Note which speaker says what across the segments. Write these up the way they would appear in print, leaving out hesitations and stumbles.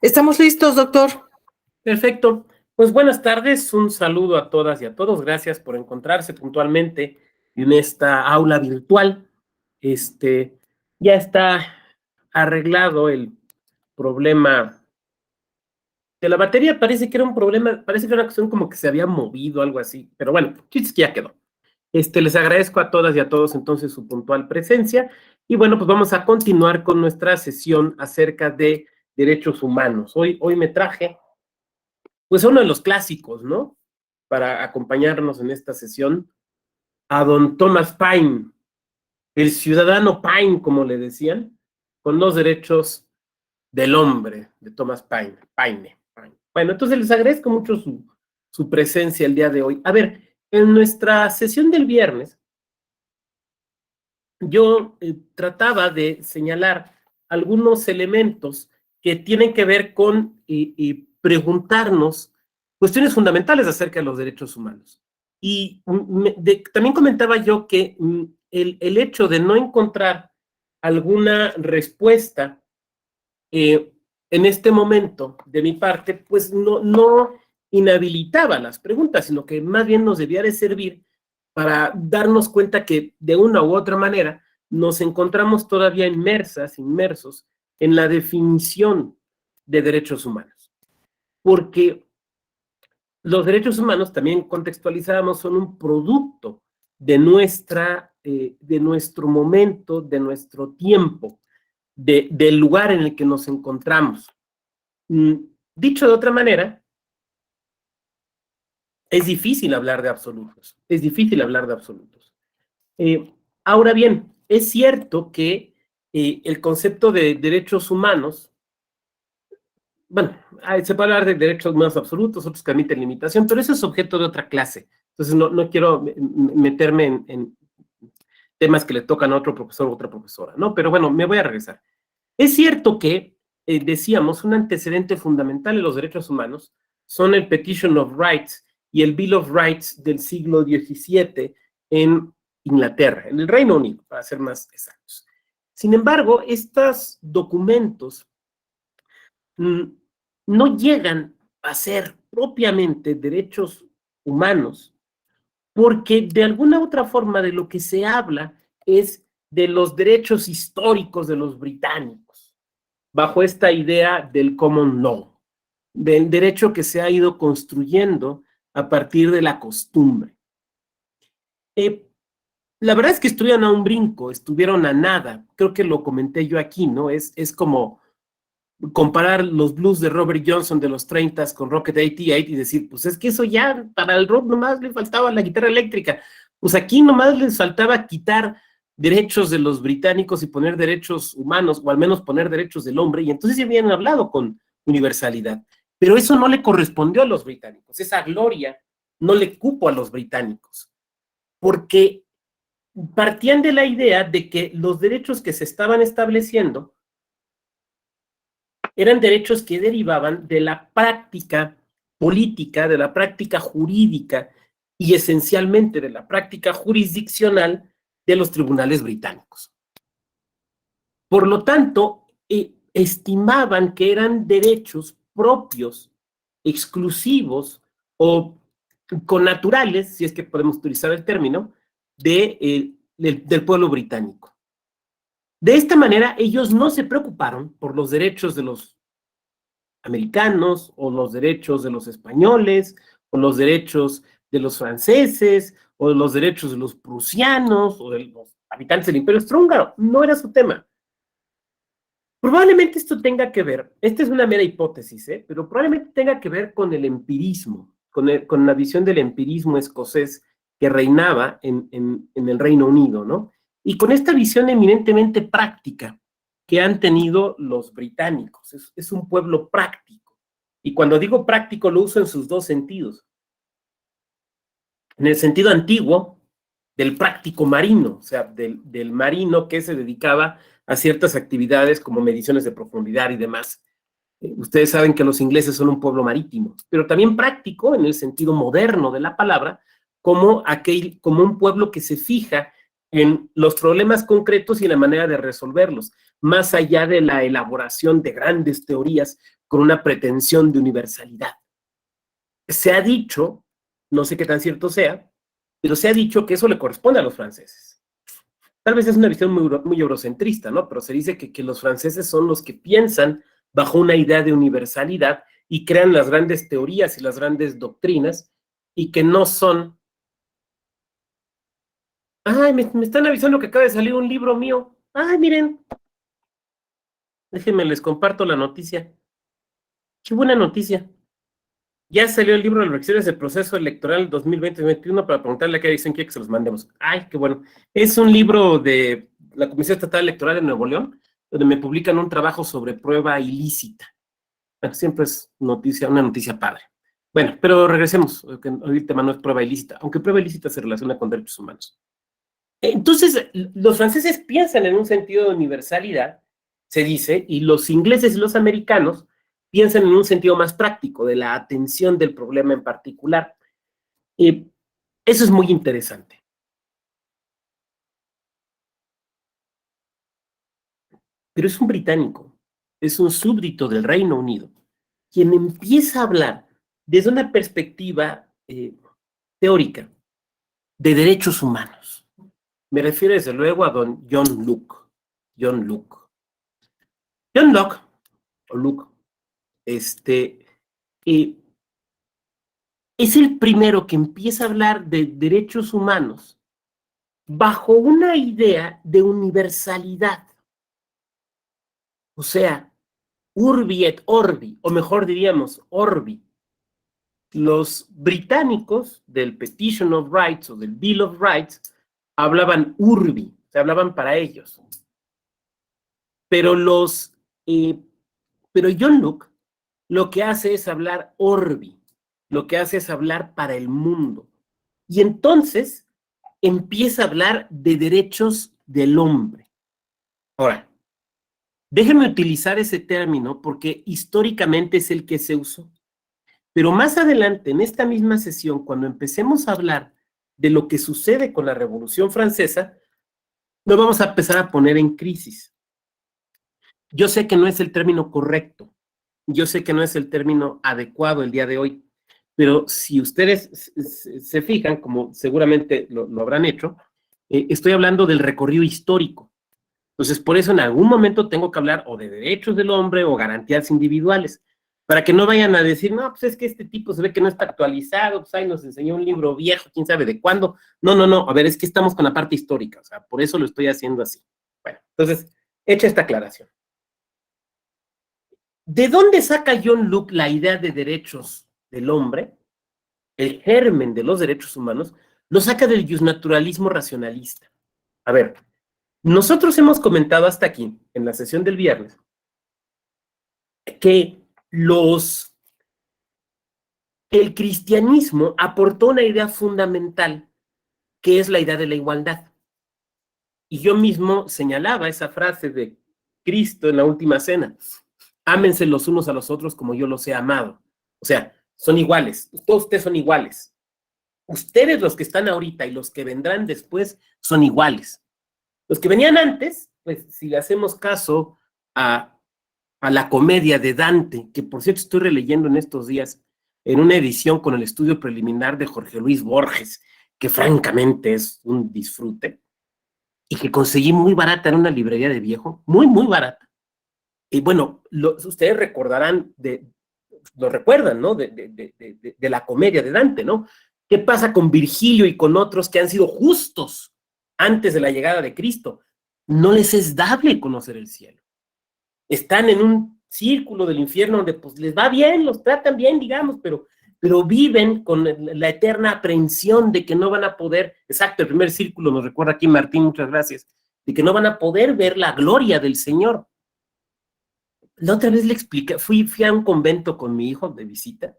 Speaker 1: Estamos listos, doctor.
Speaker 2: Perfecto. Pues buenas tardes, un saludo a todas y a todos. Gracias por encontrarse puntualmente en esta aula virtual. Ya está arreglado el problema de la batería. Parece que era un problema, parece que era una cuestión como que se había movido, algo así. Pero bueno, chiste que ya quedó. Les agradezco a todas y a todos entonces su puntual presencia. Y bueno, pues vamos a continuar con nuestra sesión acerca de derechos humanos. Hoy me traje pues uno de los clásicos, ¿no? Para acompañarnos en esta sesión, a don Thomas Paine, el ciudadano Paine, como le decían, con los derechos del hombre, de Thomas Paine. Bueno, entonces les agradezco mucho su presencia el día de hoy. A ver, en nuestra sesión del viernes, yo trataba de señalar algunos elementos que tienen que ver con preguntarnos cuestiones fundamentales acerca de los derechos humanos. Y también comentaba yo que el hecho de no encontrar alguna respuesta en este momento de mi parte, pues no inhabilitaba las preguntas, sino que más bien nos debía de servir para darnos cuenta que de una u otra manera nos encontramos todavía inmersos en la definición de derechos humanos. Porque los derechos humanos, también contextualizábamos, son un producto de nuestro momento, de nuestro tiempo, del lugar en el que nos encontramos. Dicho de otra manera, es difícil hablar de absolutos, Ahora bien, es cierto que el concepto de derechos humanos, bueno, se puede hablar de derechos humanos absolutos, otros que admiten limitación, pero eso es objeto de otra clase. Entonces no quiero meterme en temas que le tocan a otro profesor o otra profesora, ¿no? Pero bueno, me voy a regresar. Es cierto que, decíamos, un antecedente fundamental de los derechos humanos son el Petition of Rights y el Bill of Rights del siglo XVII en Inglaterra, en el Reino Unido, para ser más exactos. Sin embargo, estos documentos no llegan a ser propiamente derechos humanos, porque de alguna u otra forma de lo que se habla es de los derechos históricos de los británicos, bajo esta idea del common law, del derecho que se ha ido construyendo a partir de la costumbre. La verdad es que estuvieron a un brinco, estuvieron a nada, creo que lo comenté yo aquí, ¿no? Es como comparar los blues de Robert Johnson de los 30 con Rocket 88 y decir, pues es que eso ya, para el rock nomás le faltaba la guitarra eléctrica, pues aquí nomás les faltaba quitar derechos de los británicos y poner derechos humanos, o al menos poner derechos del hombre, y entonces ya habían hablado con universalidad. Pero eso no le correspondió a los británicos, esa gloria no le cupo a los británicos, porque partían de la idea de que los derechos que se estaban estableciendo eran derechos que derivaban de la práctica política, de la práctica jurídica y esencialmente de la práctica jurisdiccional de los tribunales británicos. Por lo tanto, estimaban que eran derechos propios, exclusivos o connaturales, si es que podemos utilizar el término, del pueblo británico. De esta manera, ellos no se preocuparon por los derechos de los americanos, o los derechos de los españoles, o los derechos de los franceses, o los derechos de los prusianos, o de los habitantes del Imperio Austrohúngaro. No era su tema. Probablemente esto tenga que ver, esta es una mera hipótesis, pero probablemente tenga que ver con el empirismo, con la visión del empirismo escocés que reinaba en el Reino Unido, ¿no? Y con esta visión eminentemente práctica que han tenido los británicos. Es un pueblo práctico. Y cuando digo práctico, lo uso en sus dos sentidos. En el sentido antiguo, del práctico marino, o sea, del marino que se dedicaba a ciertas actividades como mediciones de profundidad y demás. Ustedes saben que los ingleses son un pueblo marítimo, pero también práctico en el sentido moderno de la palabra, como un pueblo que se fija en los problemas concretos y la manera de resolverlos, más allá de la elaboración de grandes teorías, con una pretensión de universalidad. Se ha dicho, no sé qué tan cierto sea, pero se ha dicho que eso le corresponde a los franceses. Tal vez es una visión muy eurocentrista, ¿no? Pero se dice que los franceses son los que piensan bajo una idea de universalidad y crean las grandes teorías y las grandes doctrinas y que no son... Ay, me están avisando que acaba de salir un libro mío. Ay, miren, déjenme les comparto la noticia. Qué buena noticia. Ya salió el libro de las elecciones del proceso electoral 2020-2021 para preguntarle a qué edición quiere que se los mandemos. Ay, qué bueno. Es un libro de la Comisión Estatal Electoral de Nuevo León, donde me publican un trabajo sobre prueba ilícita. Bueno, siempre es noticia, una noticia padre. Bueno, pero regresemos, que hoy el tema no es prueba ilícita, aunque prueba ilícita se relaciona con derechos humanos. Entonces, los franceses piensan en un sentido de universalidad, se dice, y los ingleses y los americanos piensan en un sentido más práctico, de la atención del problema en particular. Eso es muy interesante. Pero es un británico, es un súbdito del Reino Unido, quien empieza a hablar desde una perspectiva teórica de derechos humanos. Me refiero desde luego a don John Locke. John Locke. John Locke, o Locke, eh, es el primero que empieza a hablar de derechos humanos bajo una idea de universalidad. O sea, urbi et orbi, o mejor diríamos, orbi. Los británicos del Petition of Rights o del Bill of Rights hablaban urbi, se hablaban para ellos. Pero pero John Locke lo que hace es hablar orbi, lo que hace es hablar para el mundo. Y entonces empieza a hablar de derechos del hombre. Ahora, déjenme utilizar ese término porque históricamente es el que se usó. Pero más adelante, en esta misma sesión, cuando empecemos a hablar de lo que sucede con la Revolución Francesa, nos vamos a empezar a poner en crisis. Yo sé que no es el término correcto, yo sé que no es el término adecuado el día de hoy, pero si ustedes se fijan, como seguramente lo habrán hecho, estoy hablando del recorrido histórico. Entonces, por eso en algún momento tengo que hablar o de derechos del hombre o garantías individuales, para que no vayan a decir, no, pues es que este tipo se ve que no está actualizado, pues ahí nos enseñó un libro viejo, quién sabe de cuándo. No, no, no, a ver, es que estamos con la parte histórica, o sea, por eso lo estoy haciendo así. Bueno, entonces, hecha esta aclaración. ¿De dónde saca John Locke la idea de derechos del hombre? El germen de los derechos humanos, lo saca del justnaturalismo racionalista. A ver, nosotros hemos comentado hasta aquí, en la sesión del viernes, que el cristianismo aportó una idea fundamental, que es la idea de la igualdad. Y yo mismo señalaba esa frase de Cristo en la última cena: ámense los unos a los otros como yo los he amado. O sea, son iguales, todos ustedes son iguales. Ustedes, los que están ahorita, y los que vendrán después son iguales. Los que venían antes, pues si le hacemos caso a la comedia de Dante, que por cierto estoy releyendo en estos días en una edición con el estudio preliminar de Jorge Luis Borges, que francamente es un disfrute, y que conseguí muy barata en una librería de viejo, muy, muy barata. Y bueno, ustedes recordarán, lo recuerdan, ¿no? De la comedia de Dante, ¿no? ¿Qué pasa con Virgilio y con otros que han sido justos antes de la llegada de Cristo? No les es dable conocer el cielo. Están en un círculo del infierno donde pues les va bien, los tratan bien, digamos, pero viven con la eterna aprehensión de que no van a poder, exacto, el primer círculo nos recuerda aquí Martín, muchas gracias, de que no van a poder ver la gloria del Señor. La otra vez le expliqué, fui a un convento con mi hijo de visita,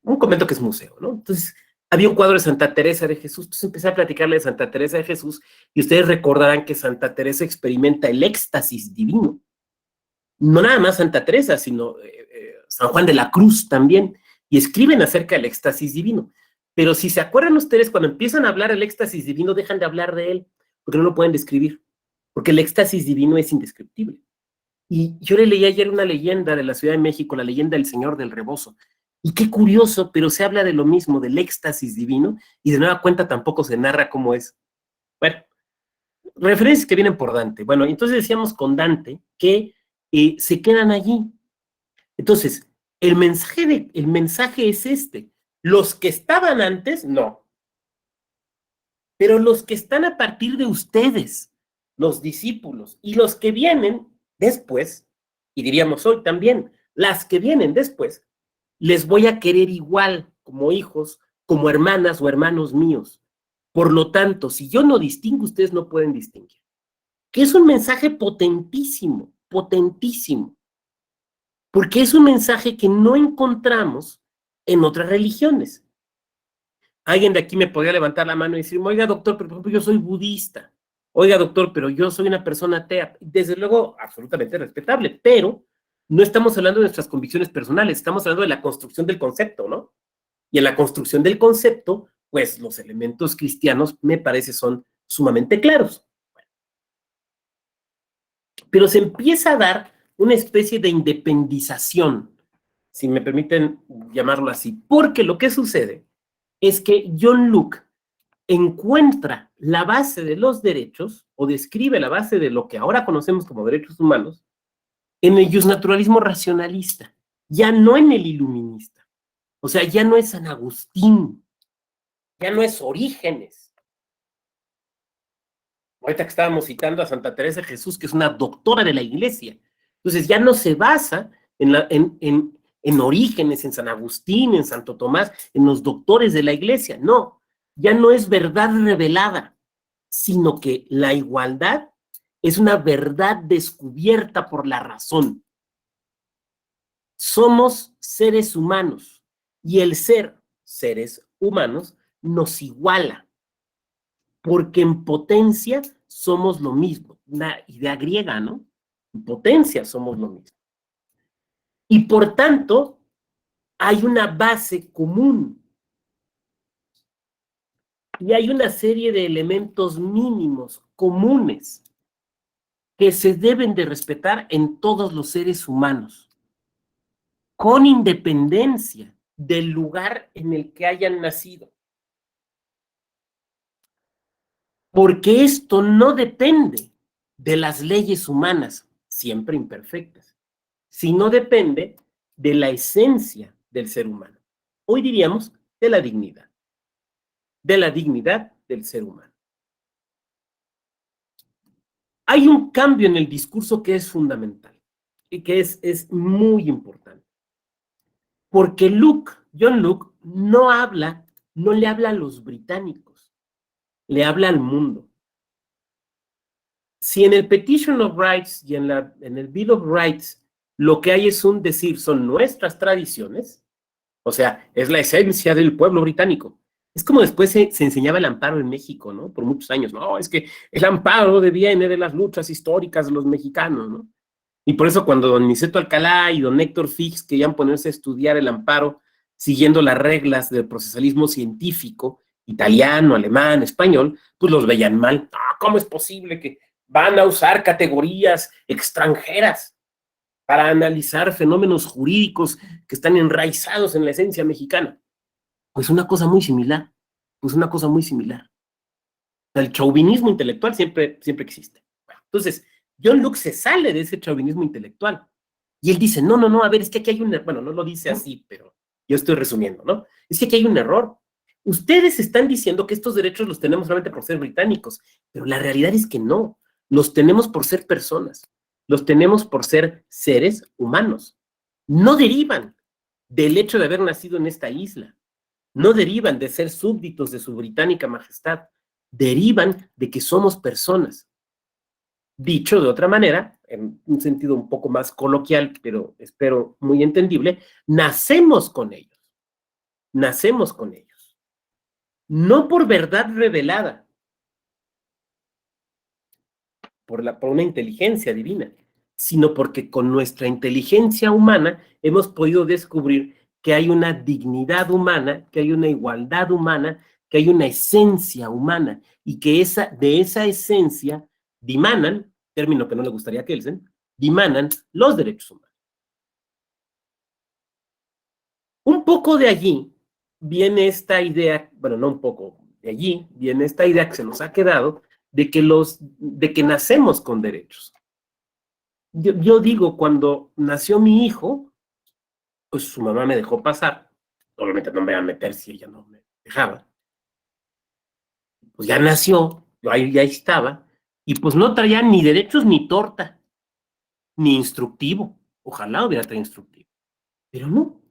Speaker 2: un convento que es museo, ¿no? Entonces, había un cuadro de Santa Teresa de Jesús, entonces empecé a platicarle de Santa Teresa de Jesús, y ustedes recordarán que Santa Teresa experimenta el éxtasis divino. No nada más Santa Teresa, sino San Juan de la Cruz también, y escriben acerca del éxtasis divino. Pero si se acuerdan ustedes, cuando empiezan a hablar del éxtasis divino, dejan de hablar de él, porque no lo pueden describir, porque el éxtasis divino es indescriptible. Y yo le leí ayer una leyenda de la Ciudad de México, la leyenda del Señor del Rebozo. Y qué curioso, pero se habla de lo mismo, del éxtasis divino, y de nueva cuenta tampoco se narra cómo es. Bueno, referencias que vienen por Dante. Bueno, entonces decíamos con Dante que se quedan allí. Entonces, el mensaje es este. Los que estaban antes, no. Pero los que están a partir de ustedes, los discípulos, y los que vienen después, y diríamos hoy también, las que vienen después, les voy a querer igual como hijos, como hermanas o hermanos míos. Por lo tanto, si yo no distingo, ustedes no pueden distinguir. Que es un mensaje potentísimo, potentísimo, porque es un mensaje que no encontramos en otras religiones. Alguien de aquí me podría levantar la mano y decir, oiga, doctor, pero por ejemplo, yo soy budista. Oiga, doctor, pero yo soy una persona atea. Desde luego, absolutamente respetable, pero no estamos hablando de nuestras convicciones personales, estamos hablando de la construcción del concepto, ¿no? Y en la construcción del concepto, pues los elementos cristianos me parece son sumamente claros. Pero se empieza a dar una especie de independización, si me permiten llamarlo así, porque lo que sucede es que John Locke encuentra la base de los derechos o describe la base de lo que ahora conocemos como derechos humanos en el justnaturalismo racionalista, ya no en el iluminista. O sea, ya no es San Agustín, ya no es Orígenes. Ahorita que estábamos citando a Santa Teresa de Jesús, que es una doctora de la iglesia. Entonces ya no se basa en Orígenes, en San Agustín, en Santo Tomás, en los doctores de la iglesia. No, ya no es verdad revelada, sino que la igualdad es una verdad descubierta por la razón. Somos seres humanos y el ser seres humanos nos iguala, porque en potencia somos lo mismo. Una idea griega, ¿no? En potencia somos lo mismo. Y por tanto, hay una base común y hay una serie de elementos mínimos comunes que se deben de respetar en todos los seres humanos, con independencia del lugar en el que hayan nacido. Porque esto no depende de las leyes humanas, siempre imperfectas, sino depende de la esencia del ser humano. Hoy diríamos de la dignidad del ser humano. Hay un cambio en el discurso que es fundamental y que es muy importante. Porque John Locke, no le habla a los británicos, le habla al mundo. Si en el Petition of Rights y en el Bill of Rights lo que hay es un decir, son nuestras tradiciones, o sea, es la esencia del pueblo británico. Es como después se enseñaba el amparo en México, ¿no? Por muchos años, no, es que el amparo viene de las luchas históricas de los mexicanos, ¿no? Y por eso cuando don Niceto Alcalá y don Héctor Fix querían ponerse a estudiar el amparo siguiendo las reglas del procesalismo científico, italiano, alemán, español, pues los veían mal. ¿Cómo es posible que van a usar categorías extranjeras para analizar fenómenos jurídicos que están enraizados en la esencia mexicana? Pues una cosa muy similar, El chauvinismo intelectual siempre existe. Bueno, entonces, John Locke se sale de ese chauvinismo intelectual y él dice, no, a ver, es que aquí hay un error. Bueno, no lo dice así, pero yo estoy resumiendo, ¿no? Es que aquí hay un error. Ustedes están diciendo que estos derechos los tenemos solamente por ser británicos, pero la realidad es que no. Los tenemos por ser personas, los tenemos por ser seres humanos. No derivan del hecho de haber nacido en esta isla, no derivan de ser súbditos de su británica majestad, derivan de que somos personas. Dicho de otra manera, en un sentido un poco más coloquial, pero espero muy entendible, nacemos con ellos, no por verdad revelada, por una inteligencia divina, sino porque con nuestra inteligencia humana hemos podido descubrir que hay una dignidad humana, que hay una igualdad humana, que hay una esencia humana, y que de esa esencia dimanan, término que no le gustaría a Kelsen, dimanan los derechos humanos. Un poco de allí viene esta idea, bueno, no un poco, de allí viene esta idea que se nos ha quedado de que nacemos con derechos. Yo digo, cuando nació mi hijo, pues su mamá me dejó pasar. Obviamente no me iba a meter si ella no me dejaba. Pues ya nació, yo ahí ya estaba, y pues no traía ni derechos ni torta, ni instructivo. Ojalá hubiera traído instructivo. Pero no,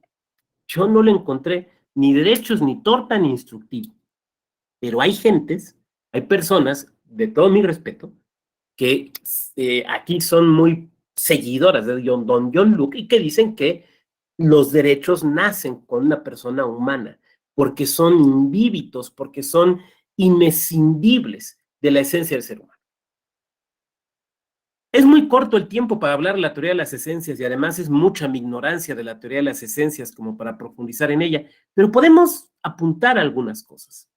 Speaker 2: yo no le encontré ni derechos, ni torta, ni instructivo. Pero hay gentes, hay personas, de todo mi respeto, que aquí son muy seguidoras de Don John Luke y que dicen que los derechos nacen con una persona humana, porque son invívitos, porque son inescindibles de la esencia del ser humano. Es muy corto el tiempo para hablar de la teoría de las esencias y además es mucha mi ignorancia de la teoría de las esencias como para profundizar en ella, pero podemos apuntar algunas cosas.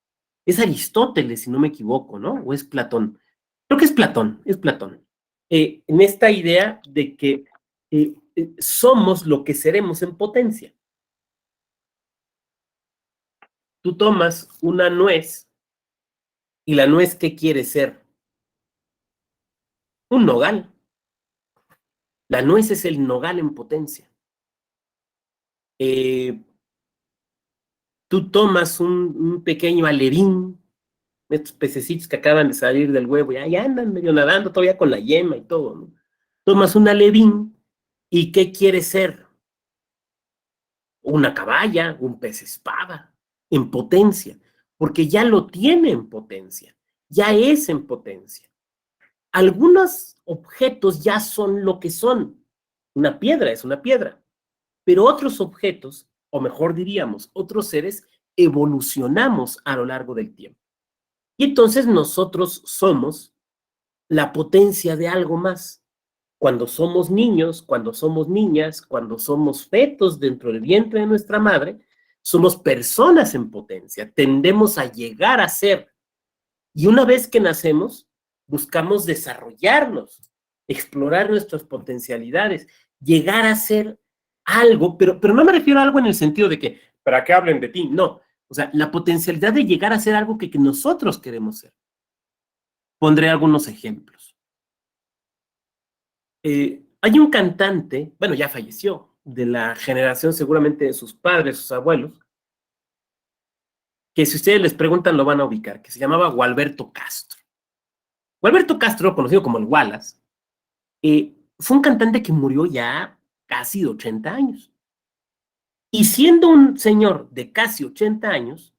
Speaker 2: Es Aristóteles, si no me equivoco, ¿no? ¿O es Platón? Creo que es Platón, es Platón. En esta idea de que somos lo que seremos en potencia. Tú tomas una nuez y la nuez, ¿qué quiere ser? Un nogal. La nuez es el nogal en potencia. Eh, Tú tomas un pequeño alevín, estos pececitos que acaban de salir del huevo, ya andan medio nadando todavía con la yema y todo, ¿no? Tomas un alevín y ¿qué quiere ser? Una caballa, un pez espada, en potencia, porque ya lo tiene en potencia, ya es en potencia. Algunos objetos ya son lo que son. Una piedra es una piedra, pero otros objetos, o mejor diríamos, otros seres, evolucionamos a lo largo del tiempo. Y entonces nosotros somos la potencia de algo más. Cuando somos niños, cuando somos niñas, cuando somos fetos dentro del vientre de nuestra madre, somos personas en potencia, tendemos a llegar a ser. Y una vez que nacemos, buscamos desarrollarnos, explorar nuestras potencialidades, llegar a ser algo, pero no me refiero a algo en el sentido de que, para que hablen de ti, no. O sea, la potencialidad de llegar a ser algo que nosotros queremos ser. Pondré algunos ejemplos. Hay un cantante, bueno, ya falleció, de la generación seguramente de sus padres, sus abuelos, que si ustedes les preguntan lo van a ubicar, que se llamaba Gualberto Castro. Gualberto Castro, conocido como el Wallace, fue un cantante que murió ya casi de 80 años. Y siendo un señor de casi 80 años,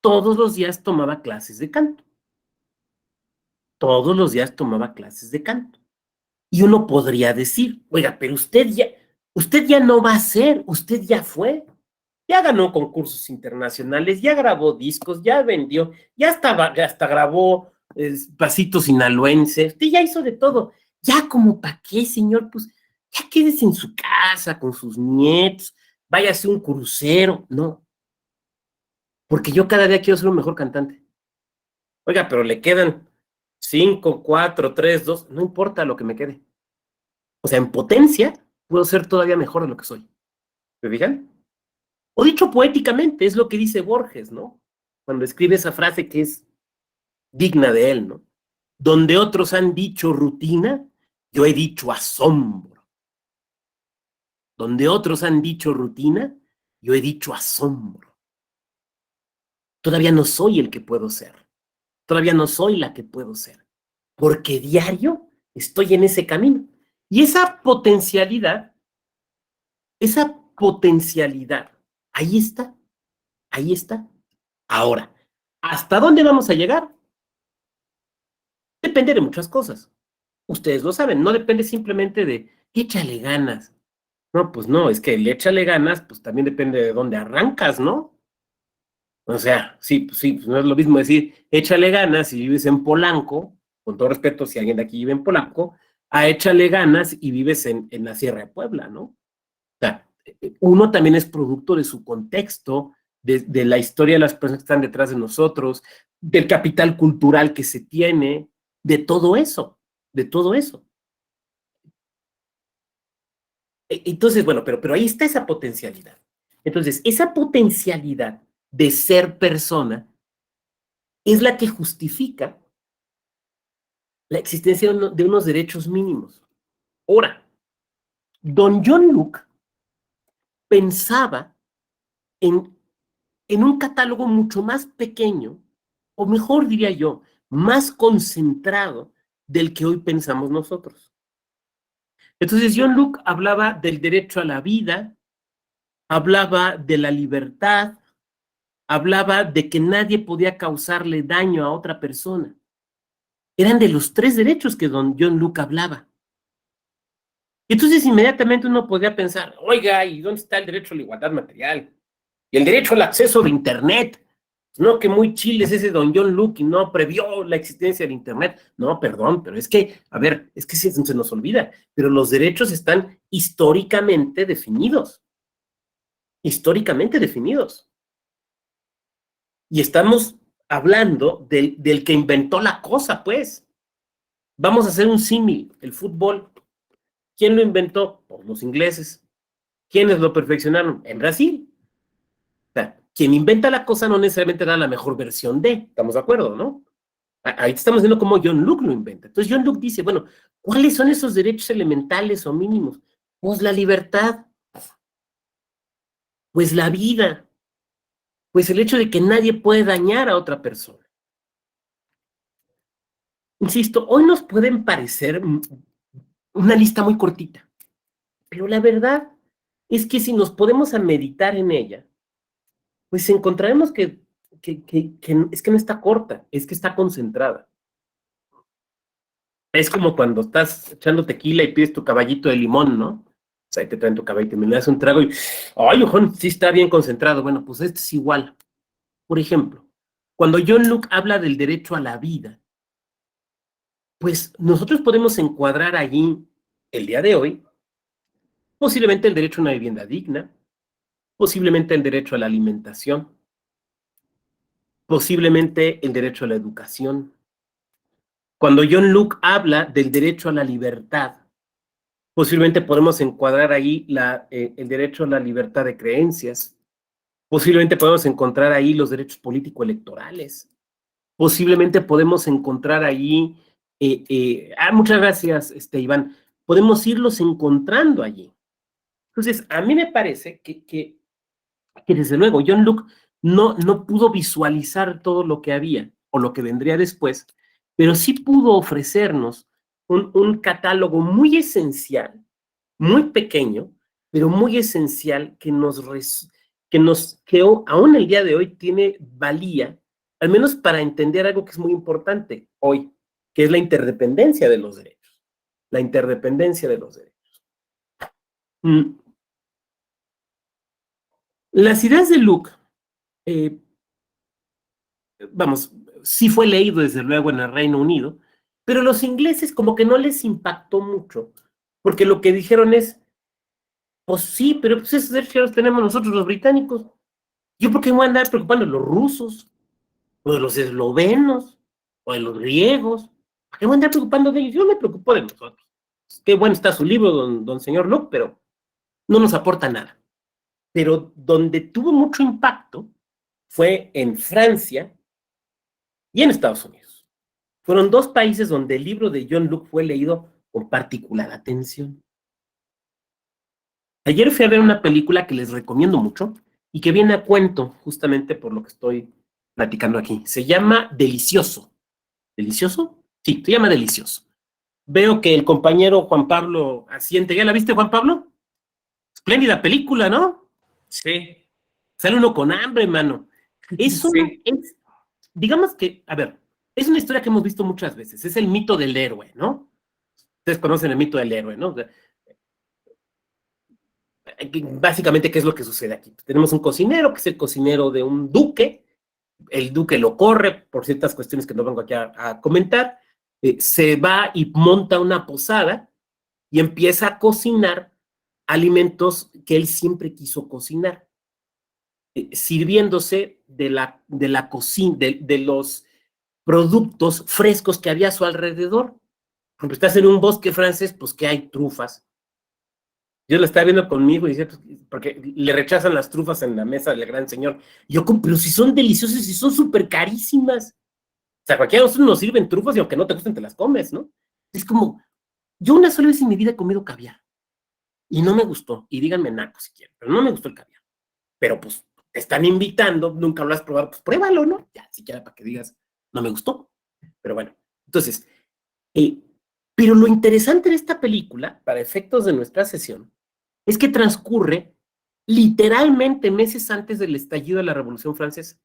Speaker 2: todos los días tomaba clases de canto. Todos los días tomaba clases de canto. Y uno podría decir, oiga, pero usted ya no va a ser, usted ya fue. Ya ganó concursos internacionales, ya grabó discos, ya vendió, hasta grabó pasitos sinaloenses, usted ya hizo de todo. Ya como para qué, señor, pues ya quédese en su casa con sus nietos, váyase a un crucero. No, porque yo cada día quiero ser un mejor cantante. Oiga, pero le quedan 5, 4, 3, 2, no importa lo que me quede. O sea, en potencia puedo ser todavía mejor de lo que soy. ¿Me fijan? O dicho poéticamente, es lo que dice Borges, ¿no? Cuando escribe esa frase que es digna de él, ¿no? Donde otros han dicho rutina, yo he dicho asombro. Donde otros han dicho rutina, yo he dicho asombro. Todavía no soy el que puedo ser. Todavía no soy la que puedo ser. Porque diario estoy en ese camino. Y esa potencialidad, ahí está, ahí está. Ahora, ¿hasta dónde vamos a llegar? Depende de muchas cosas. Ustedes lo saben, no depende simplemente de échale ganas. No, pues no, es que el échale ganas, pues también depende de dónde arrancas, ¿no? O sea, sí, pues no es lo mismo decir échale ganas si vives en Polanco, con todo respeto si alguien de aquí vive en Polanco, a échale ganas y vives en la Sierra de Puebla, ¿no? O sea, uno también es producto de su contexto, de la historia de las personas que están detrás de nosotros, del capital cultural que se tiene, de todo eso, de todo eso. Entonces, bueno, pero ahí está esa potencialidad. Entonces, esa potencialidad de ser persona es la que justifica la existencia de unos derechos mínimos. Ahora, don John Luke pensaba en, en un catálogo mucho más pequeño, o mejor diría yo, más concentrado del que hoy pensamos nosotros. Entonces, John Luke hablaba del derecho a la vida, hablaba de la libertad, hablaba de que nadie podía causarle daño a otra persona. Eran de los tres derechos que don John Luke hablaba. Entonces, inmediatamente uno podría pensar, oiga, ¿y dónde está el derecho a la igualdad material? Y el derecho al acceso de Internet. No, que muy chile es ese don John Luke y no previó la existencia del Internet. No, perdón, pero es que, a ver, es que se nos olvida, pero los derechos están históricamente definidos. Históricamente definidos. Y estamos hablando del que inventó la cosa, pues. Vamos a hacer un símil, el fútbol. ¿Quién lo inventó? Pues los ingleses. ¿Quiénes lo perfeccionaron? En Brasil. O sea, quien inventa la cosa no necesariamente da la mejor versión de, estamos de acuerdo, ¿no? Ahí estamos viendo cómo John Luke lo inventa. Entonces John Luke dice, bueno, ¿cuáles son esos derechos elementales o mínimos? Pues la libertad, pues la vida, pues el hecho de que nadie puede dañar a otra persona. Insisto, hoy nos pueden parecer una lista muy cortita, pero la verdad es que si nos podemos a meditar en ella, pues encontraremos que es que no está corta, es que está concentrada. Es como cuando estás echando tequila y pides tu caballito de limón, ¿no? O sea, ahí te traen tu caballito y me das un trago y, ay, ojón, sí está bien concentrado. Bueno, pues este es igual. Por ejemplo, cuando John Luke habla del derecho a la vida, pues nosotros podemos encuadrar allí, el día de hoy, posiblemente el derecho a una vivienda digna, posiblemente el derecho a la alimentación, posiblemente el derecho a la educación. Cuando John Luke habla del derecho a la libertad, posiblemente podemos encuadrar ahí el derecho a la libertad de creencias, posiblemente podemos encontrar ahí los derechos político-electorales, posiblemente podemos encontrar ahí, muchas gracias, Iván, podemos irlos encontrando allí. Entonces, a mí me parece que desde luego John Luke no pudo visualizar todo lo que había o lo que vendría después, pero sí pudo ofrecernos un catálogo muy esencial, muy pequeño, pero muy esencial que aún el día de hoy tiene valía, al menos para entender algo que es muy importante hoy, que es la interdependencia de los derechos. La interdependencia de los derechos. Mm. Las ideas de Luke, eh, vamos, sí fue leído desde luego en el Reino Unido, pero los ingleses como que no les impactó mucho, porque lo que dijeron es, pues sí, pero pues esos derechos ya los tenemos nosotros los británicos. ¿Yo por qué me voy a andar preocupando de los rusos, o de los eslovenos, o de los griegos? ¿Por qué me voy a andar preocupando de ellos? Yo me preocupo de nosotros. Qué bueno está su libro, don señor Luke, pero no nos aporta nada. Pero donde tuvo mucho impacto fue en Francia y en Estados Unidos. Fueron dos países donde el libro de John Luke fue leído con particular atención. Ayer fui a ver una película que les recomiendo mucho y que viene a cuento justamente por lo que estoy platicando aquí. Se llama Delicioso. ¿Delicioso? Sí, se llama Delicioso. Veo que el compañero Juan Pablo asiente. ¿Ya la viste, Juan Pablo? Espléndida película, ¿no?
Speaker 1: Sí,
Speaker 2: Sale uno con hambre, mano.
Speaker 1: sí,
Speaker 2: Digamos que, a ver, es una historia que hemos visto muchas veces. Es el mito del héroe, ¿no? Ustedes conocen el mito del héroe, ¿no? Básicamente, ¿qué es lo que sucede aquí? Tenemos un cocinero, que es el cocinero de un duque. El duque lo corre por ciertas cuestiones que no vengo aquí a comentar. Se va y monta una posada y empieza a cocinar alimentos que él siempre quiso cocinar, sirviéndose de la cocina, de los productos frescos que había a su alrededor. Cuando estás en un bosque francés, pues que hay trufas, Yo lo estaba viendo conmigo y decía, pues, porque le rechazan las trufas en la mesa del gran señor. Y yo, pero si son deliciosas y son súper carísimas. O sea, cualquiera de nosotros nos sirven trufas y aunque no te gusten, te las comes, ¿no? Es como, yo una sola vez en mi vida he comido caviar y no me gustó. Y díganme naco si quieren, pero no me gustó el caviar. Pero pues te están invitando, nunca lo has probado, pues pruébalo, ¿no? Ya, siquiera para que digas, no me gustó. Pero bueno, entonces, eh, pero lo interesante de esta película, para efectos de nuestra sesión, es que transcurre literalmente meses antes del estallido de la Revolución Francesa.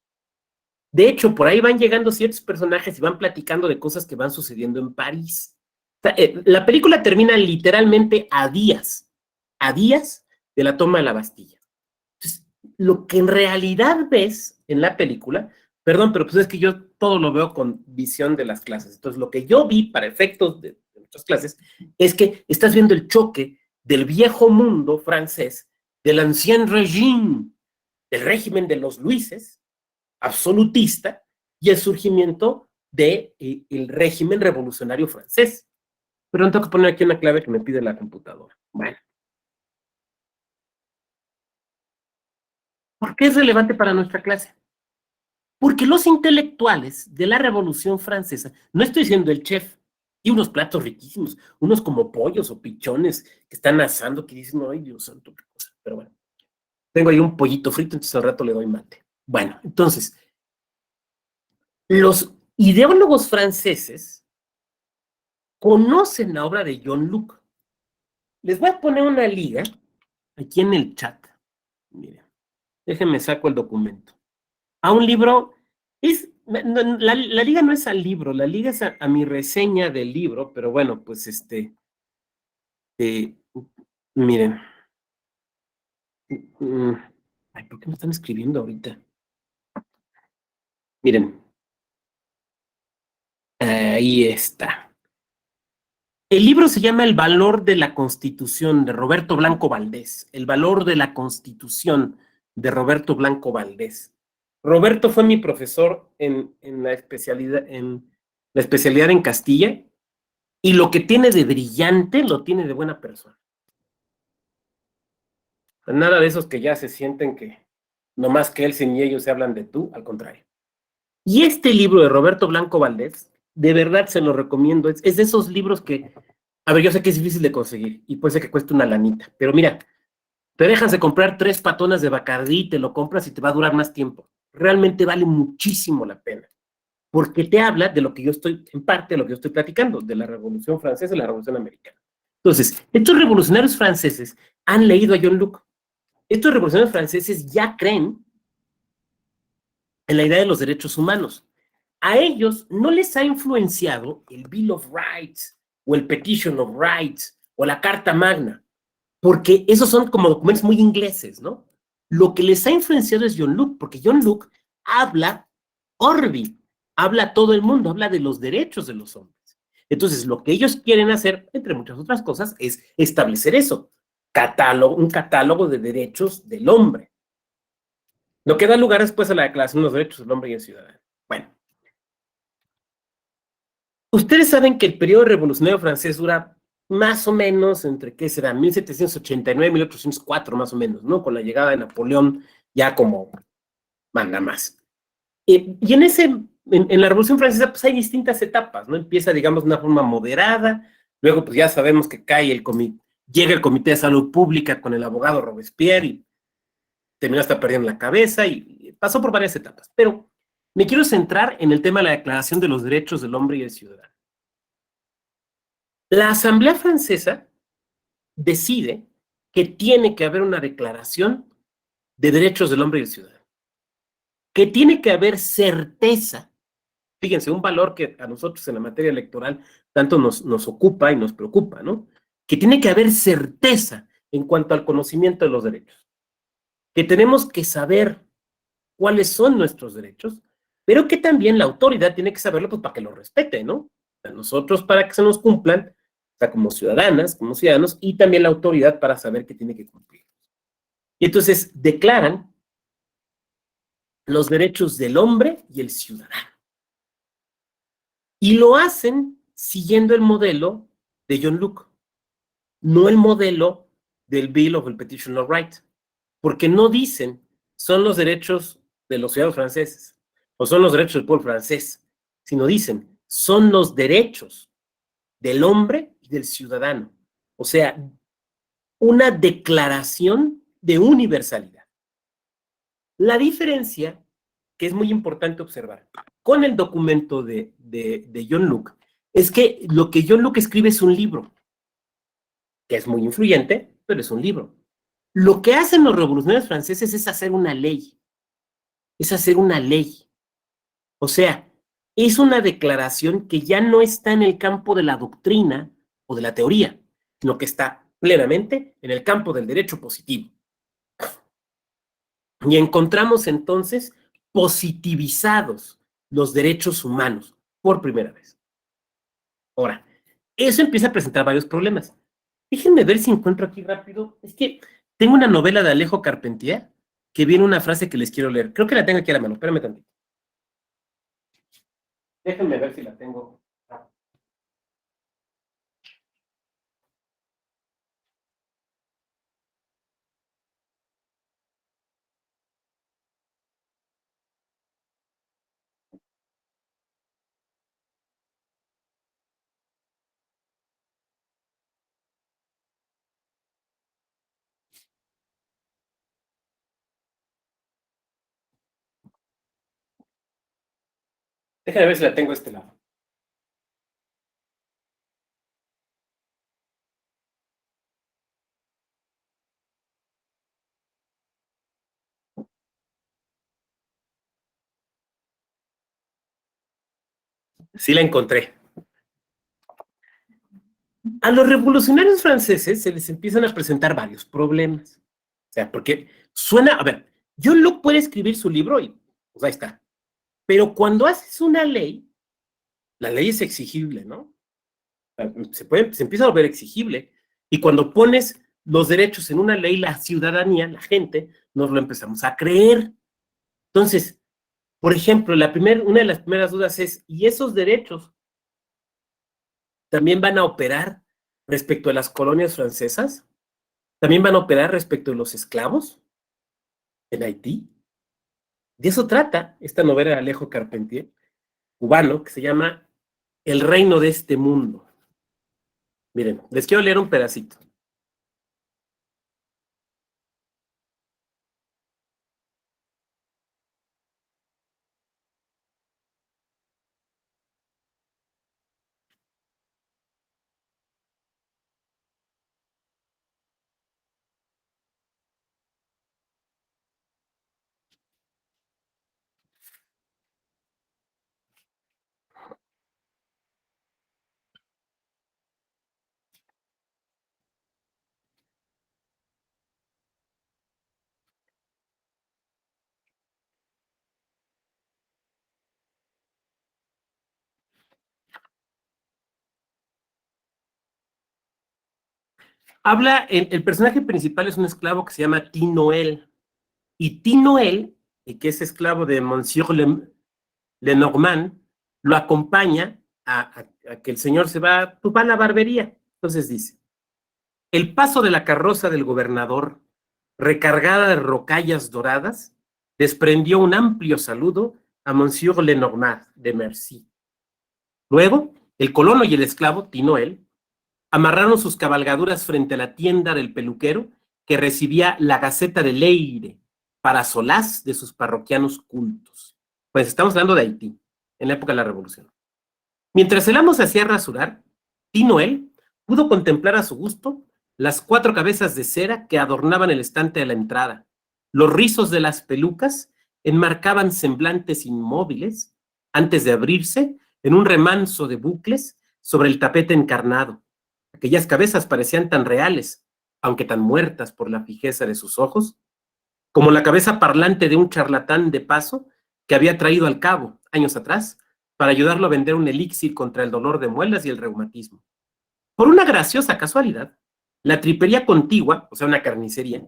Speaker 2: De hecho, por ahí van llegando ciertos personajes y van platicando de cosas que van sucediendo en París. O sea, la película termina literalmente a días de la toma de la Bastilla. Entonces, lo que en realidad ves en la película, perdón, pero pues es que yo todo lo veo con visión de las clases. Entonces, lo que yo vi para efectos de nuestras clases es que estás viendo el choque del viejo mundo francés, del ancien régime, del régimen de los Luises, absolutista, y el surgimiento del régimen revolucionario francés. Pero no tengo que poner aquí una clave que me pide la computadora. Bueno, ¿por qué es relevante para nuestra clase? Porque los intelectuales de la Revolución Francesa, no estoy diciendo el chef, y unos platos riquísimos, unos como pollos o pichones que están asando, que dicen, ay Dios santo, qué cosa. Pero bueno, tengo ahí un pollito frito, entonces al rato le doy mate. Bueno, entonces, los ideólogos franceses conocen la obra de John Luke. Les voy a poner una liga aquí en el chat. Miren, déjenme saco el documento. A un libro, la liga no es al libro, la liga es a mi reseña del libro, pero bueno, pues eh, miren. Ay, ¿por qué me están escribiendo ahorita? Miren, ahí está. El libro se llama El valor de la Constitución, de Roberto Blanco Valdés. El valor de la Constitución, de Roberto Blanco Valdés. Roberto fue mi profesor en la especialidad en Castilla, y lo que tiene de brillante lo tiene de buena persona. Nada de esos que ya se sienten que nomás que él y ellos se hablan de tú, al contrario. Y este libro de Roberto Blanco Valdés, de verdad se lo recomiendo. Es de esos libros que, a ver, yo sé que es difícil de conseguir y puede ser que cueste una lanita, pero mira, te dejas de comprar 3 patonas de Bacardí, te lo compras y te va a durar más tiempo. Realmente vale muchísimo la pena, porque te habla de lo que yo estoy, en parte de lo que yo estoy platicando, de la Revolución Francesa y la Revolución Americana. Entonces, estos revolucionarios franceses han leído a John Luke. Estos revolucionarios franceses ya creen en la idea de los derechos humanos. A ellos no les ha influenciado el Bill of Rights o el Petition of Rights o la Carta Magna, porque esos son como documentos muy ingleses, ¿no? Lo que les ha influenciado es John Locke, porque John Locke habla Orbi, habla a todo el mundo, habla de los derechos de los hombres. Entonces, lo que ellos quieren hacer, entre muchas otras cosas, es establecer eso, un catálogo de derechos del hombre. Lo que da lugar después a la Declaración de los Derechos del Hombre y el Ciudadano. Bueno, ustedes saben que el periodo revolucionario francés dura más o menos entre, ¿qué será? 1789, 1804 más o menos, ¿no? Con la llegada de Napoleón ya como manda más. Y en la Revolución Francesa pues hay distintas etapas, ¿no? Empieza, digamos, de una forma moderada, luego pues ya sabemos que llega el Comité de Salud Pública con el abogado Robespierre y terminó hasta perdiendo la cabeza y pasó por varias etapas. Pero me quiero centrar en el tema de la Declaración de los Derechos del Hombre y del Ciudadano. La Asamblea Francesa decide que tiene que haber una declaración de derechos del hombre y del ciudadano, que tiene que haber certeza, fíjense, un valor que a nosotros en la materia electoral tanto nos ocupa y nos preocupa, ¿no? Que tiene que haber certeza en cuanto al conocimiento de los derechos, que tenemos que saber cuáles son nuestros derechos, pero que también la autoridad tiene que saberlo pues, para que lo respete, ¿no? A nosotros para que se nos cumplan, o sea, como ciudadanas, como ciudadanos, y también la autoridad para saber que tiene que cumplir. Y entonces declaran los derechos del hombre y el ciudadano. Y lo hacen siguiendo el modelo de John Locke, no el modelo del Bill of the Petition of Rights, porque no dicen son los derechos de los ciudadanos franceses o son los derechos del pueblo francés, sino dicen son los derechos del hombre y del ciudadano. O sea, una declaración de universalidad. La diferencia, que es muy importante observar, con el documento de John Locke, es que lo que John Locke escribe es un libro, que es muy influyente, pero es un libro. Lo que hacen los revolucionarios franceses es hacer una ley. Es hacer una ley. O sea, es una declaración que ya no está en el campo de la doctrina o de la teoría, sino que está plenamente en el campo del derecho positivo. Y encontramos entonces positivizados los derechos humanos por primera vez. Ahora, eso empieza a presentar varios problemas. Déjenme ver si encuentro aquí rápido. Es que tengo una novela de Alejo Carpentier que viene una frase que les quiero leer. Creo que la tengo aquí a la mano. Espérame tantito. Déjenme ver si la tengo. Déjenme ver si la tengo a este lado. Sí la encontré. A los revolucionarios franceses se les empiezan a presentar varios problemas. O sea, porque suena, a ver, John Locke puede escribir su libro y pues ahí está. Pero cuando haces una ley, la ley es exigible, ¿no? Se empieza a volver exigible. Y cuando pones los derechos en una ley, la ciudadanía, la gente, nos lo empezamos a creer. Entonces, por ejemplo, una de las primeras dudas es, ¿y esos derechos también van a operar respecto a las colonias francesas? ¿También van a operar respecto a los esclavos en Haití? De eso trata esta novela de Alejo Carpentier, cubano, que se llama El reino de este mundo. Miren, les quiero leer un pedacito. Habla, el personaje principal es un esclavo que se llama Tinoel. Y Tinoel, que es esclavo de Monsieur Lenormand, lo acompaña a que el señor pues va a la barbería. Entonces dice, el paso de la carroza del gobernador, recargada de rocallas doradas, desprendió un amplio saludo a Monsieur Lenormand de Mercy. Luego, el colono y el esclavo, Tinoel, amarraron sus cabalgaduras frente a la tienda del peluquero que recibía la Gaceta de Leire para solaz de sus parroquianos cultos. Pues estamos hablando de Haití, en la época de la Revolución. Mientras el amo se hacía rasurar, Tinoel pudo contemplar a su gusto las 4 cabezas de cera que adornaban el estante de la entrada. Los rizos de las pelucas enmarcaban semblantes inmóviles antes de abrirse en un remanso de bucles sobre el tapete encarnado. Aquellas cabezas parecían tan reales, aunque tan muertas por la fijeza de sus ojos, como la cabeza parlante de un charlatán de paso que había traído al cabo, años atrás, para ayudarlo a vender un elixir contra el dolor de muelas y el reumatismo. Por una graciosa casualidad, la tripería contigua, o sea, una carnicería,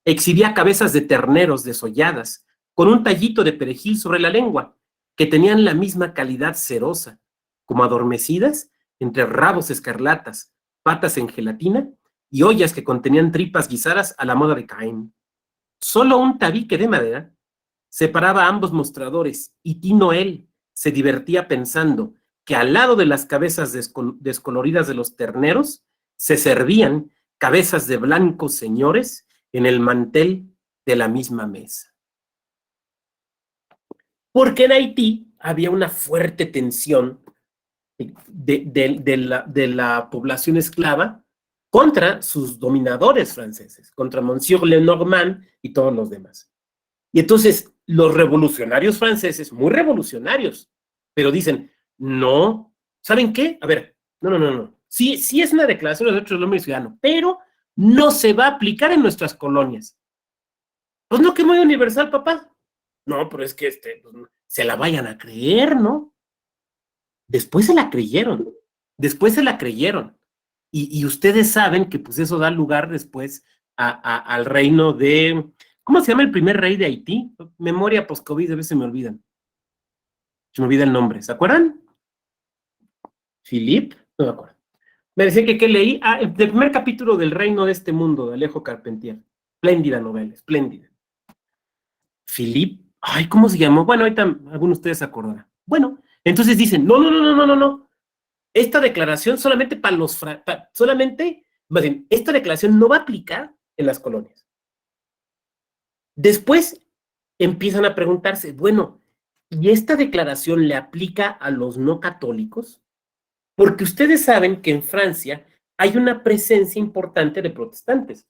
Speaker 2: exhibía cabezas de terneros desolladas, con un tallito de perejil sobre la lengua, que tenían la misma calidad cerosa, como adormecidas entre rabos escarlatas, patas en gelatina y ollas que contenían tripas guisadas a la moda de Caín. Solo un tabique de madera separaba ambos mostradores, y Tino él se divertía pensando que al lado de las cabezas descoloridas de los terneros se servían cabezas de blancos señores en el mantel de la misma mesa. Porque en Haití había una fuerte tensión de la población esclava contra sus dominadores franceses, contra Monsieur Lenormand y todos los demás. Y entonces los revolucionarios franceses, muy revolucionarios, pero dicen, no, ¿saben qué? A ver, no. Sí es una declaración de derechos del hombre y ciudadano, pero no se va a aplicar en nuestras colonias. Pues no, que muy universal, papá. No, pero es que pues, se la vayan a creer, ¿no? Después se la creyeron. Y ustedes saben que pues eso da lugar después al reino de... ¿Cómo se llama el primer rey de Haití? Memoria post-COVID, a veces se me olvidan. Se me olvida el nombre. ¿Se acuerdan? ¿Philippe? No me acuerdo. Me decía que leí. El primer capítulo del Reino de este Mundo, de Alejo Carpentier. Espléndida novela, espléndida. Philippe. Ay, ¿cómo se llamó? Bueno, ahorita alguno de ustedes se acordará. Bueno, entonces dicen, no. Esta declaración solamente para los... solamente, más bien, esta declaración no va a aplicar en las colonias. Después empiezan a preguntarse, bueno, ¿y esta declaración le aplica a los no católicos? Porque ustedes saben que en Francia hay una presencia importante de protestantes,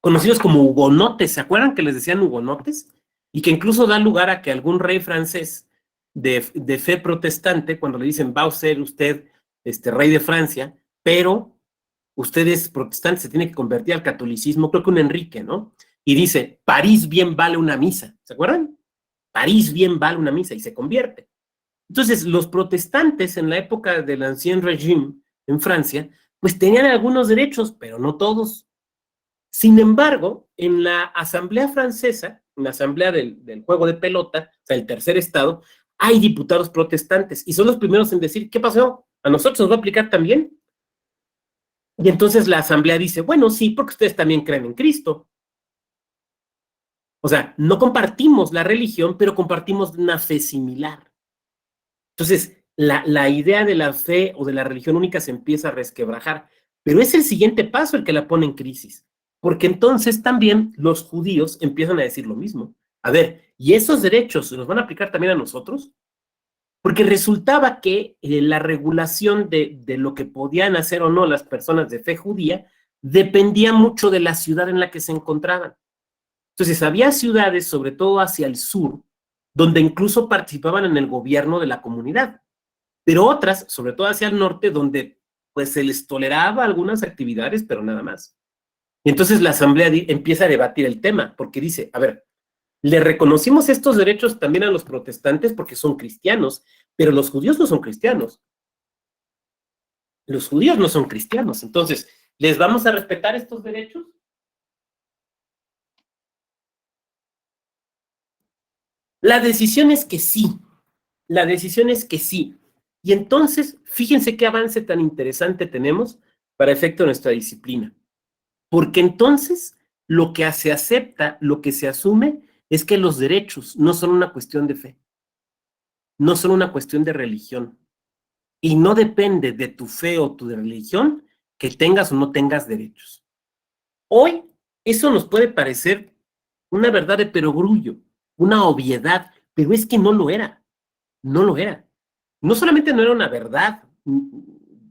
Speaker 2: conocidos como hugonotes. ¿Se acuerdan que les decían hugonotes? Y que incluso da lugar a que algún rey francés de fe protestante, cuando le dicen, va a ser usted rey de Francia, pero usted es protestante, se tiene que convertir al catolicismo, creo que un Enrique, ¿no? Y dice, París bien vale una misa, ¿se acuerdan? París bien vale una misa, y se convierte. Entonces, los protestantes en la época del Ancien Régime en Francia, pues tenían algunos derechos, pero no todos. Sin embargo, en la Asamblea Francesa, en la Asamblea del Juego de Pelota, o sea, el tercer estado, hay diputados protestantes, y son los primeros en decir, ¿qué pasó? ¿A nosotros nos va a aplicar también? Y entonces la asamblea dice, bueno, sí, porque ustedes también creen en Cristo. O sea, no compartimos la religión, pero compartimos una fe similar. Entonces, la idea de la fe o de la religión única se empieza a resquebrajar, pero es el siguiente paso el que la pone en crisis, porque entonces también los judíos empiezan a decir lo mismo. A ver, ¿y esos derechos se nos van a aplicar también a nosotros? Porque resultaba que la regulación de lo que podían hacer o no las personas de fe judía dependía mucho de la ciudad en la que se encontraban. Entonces, había ciudades, sobre todo hacia el sur, donde incluso participaban en el gobierno de la comunidad, pero otras, sobre todo hacia el norte, donde pues se les toleraba algunas actividades, pero nada más. Y entonces la asamblea empieza a debatir el tema, porque dice, a ver, le reconocimos estos derechos también a los protestantes porque son cristianos, pero los judíos no son cristianos. Los judíos no son cristianos. Entonces, ¿les vamos a respetar estos derechos? La decisión es que sí. La decisión es que sí. Y entonces, fíjense qué avance tan interesante tenemos para efecto de nuestra disciplina. Porque entonces, lo que se acepta, lo que se asume, es que los derechos no son una cuestión de fe, no son una cuestión de religión, y no depende de tu fe o tu religión que tengas o no tengas derechos. Hoy, eso nos puede parecer una verdad de perogrullo, una obviedad, pero es que no lo era, no lo era. No solamente no era una verdad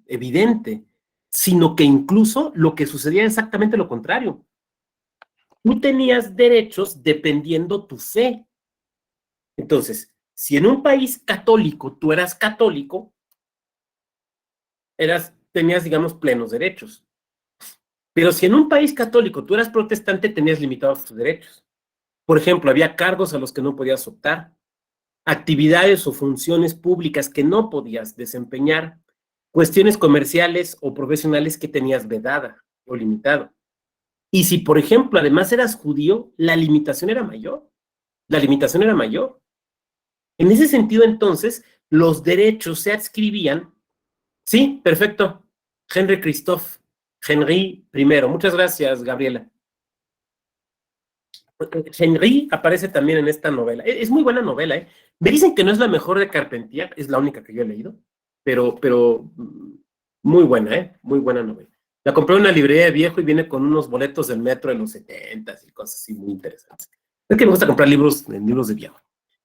Speaker 2: evidente, sino que incluso lo que sucedía era exactamente lo contrario. Tú tenías derechos dependiendo tu fe. Entonces, si en un país católico tú eras católico, tenías, digamos, plenos derechos. Pero si en un país católico tú eras protestante, tenías limitados tus derechos. Por ejemplo, había cargos a los que no podías optar, actividades o funciones públicas que no podías desempeñar, cuestiones comerciales o profesionales que tenías vedada o limitado. Y si, por ejemplo, además eras judío, la limitación era mayor. La limitación era mayor. En ese sentido, entonces, los derechos se adscribían. Sí, perfecto. Henry Christophe, Henry I. Muchas gracias, Gabriela. Henry aparece también en esta novela. Es muy buena novela, ¿eh? Me dicen que no es la mejor de Carpentier, es la única que yo he leído, pero muy buena, ¿eh? Muy buena novela. La compré en una librería de viejo y viene con unos boletos del metro de los 70s y cosas así muy interesantes. Es que me gusta comprar libros de viejo.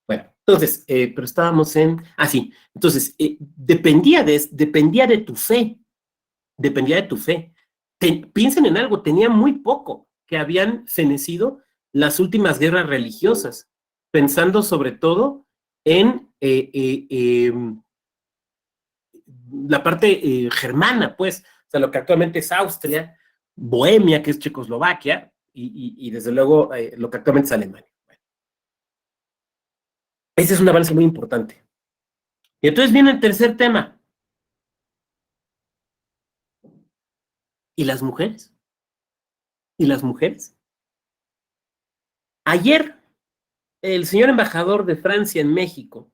Speaker 2: Bueno, entonces, pero estábamos en... Ah, sí. Entonces, dependía de tu fe. Dependía de tu fe. Piensen en algo, tenía muy poco que habían fenecido las últimas guerras religiosas, pensando sobre todo en la parte germana, pues, o sea, lo que actualmente es Austria, Bohemia, que es Checoslovaquia, y desde luego lo que actualmente es Alemania. Bueno, ese es un avance muy importante. Y entonces viene el tercer tema. ¿Y las mujeres? ¿Y las mujeres? Ayer, el señor embajador de Francia en México,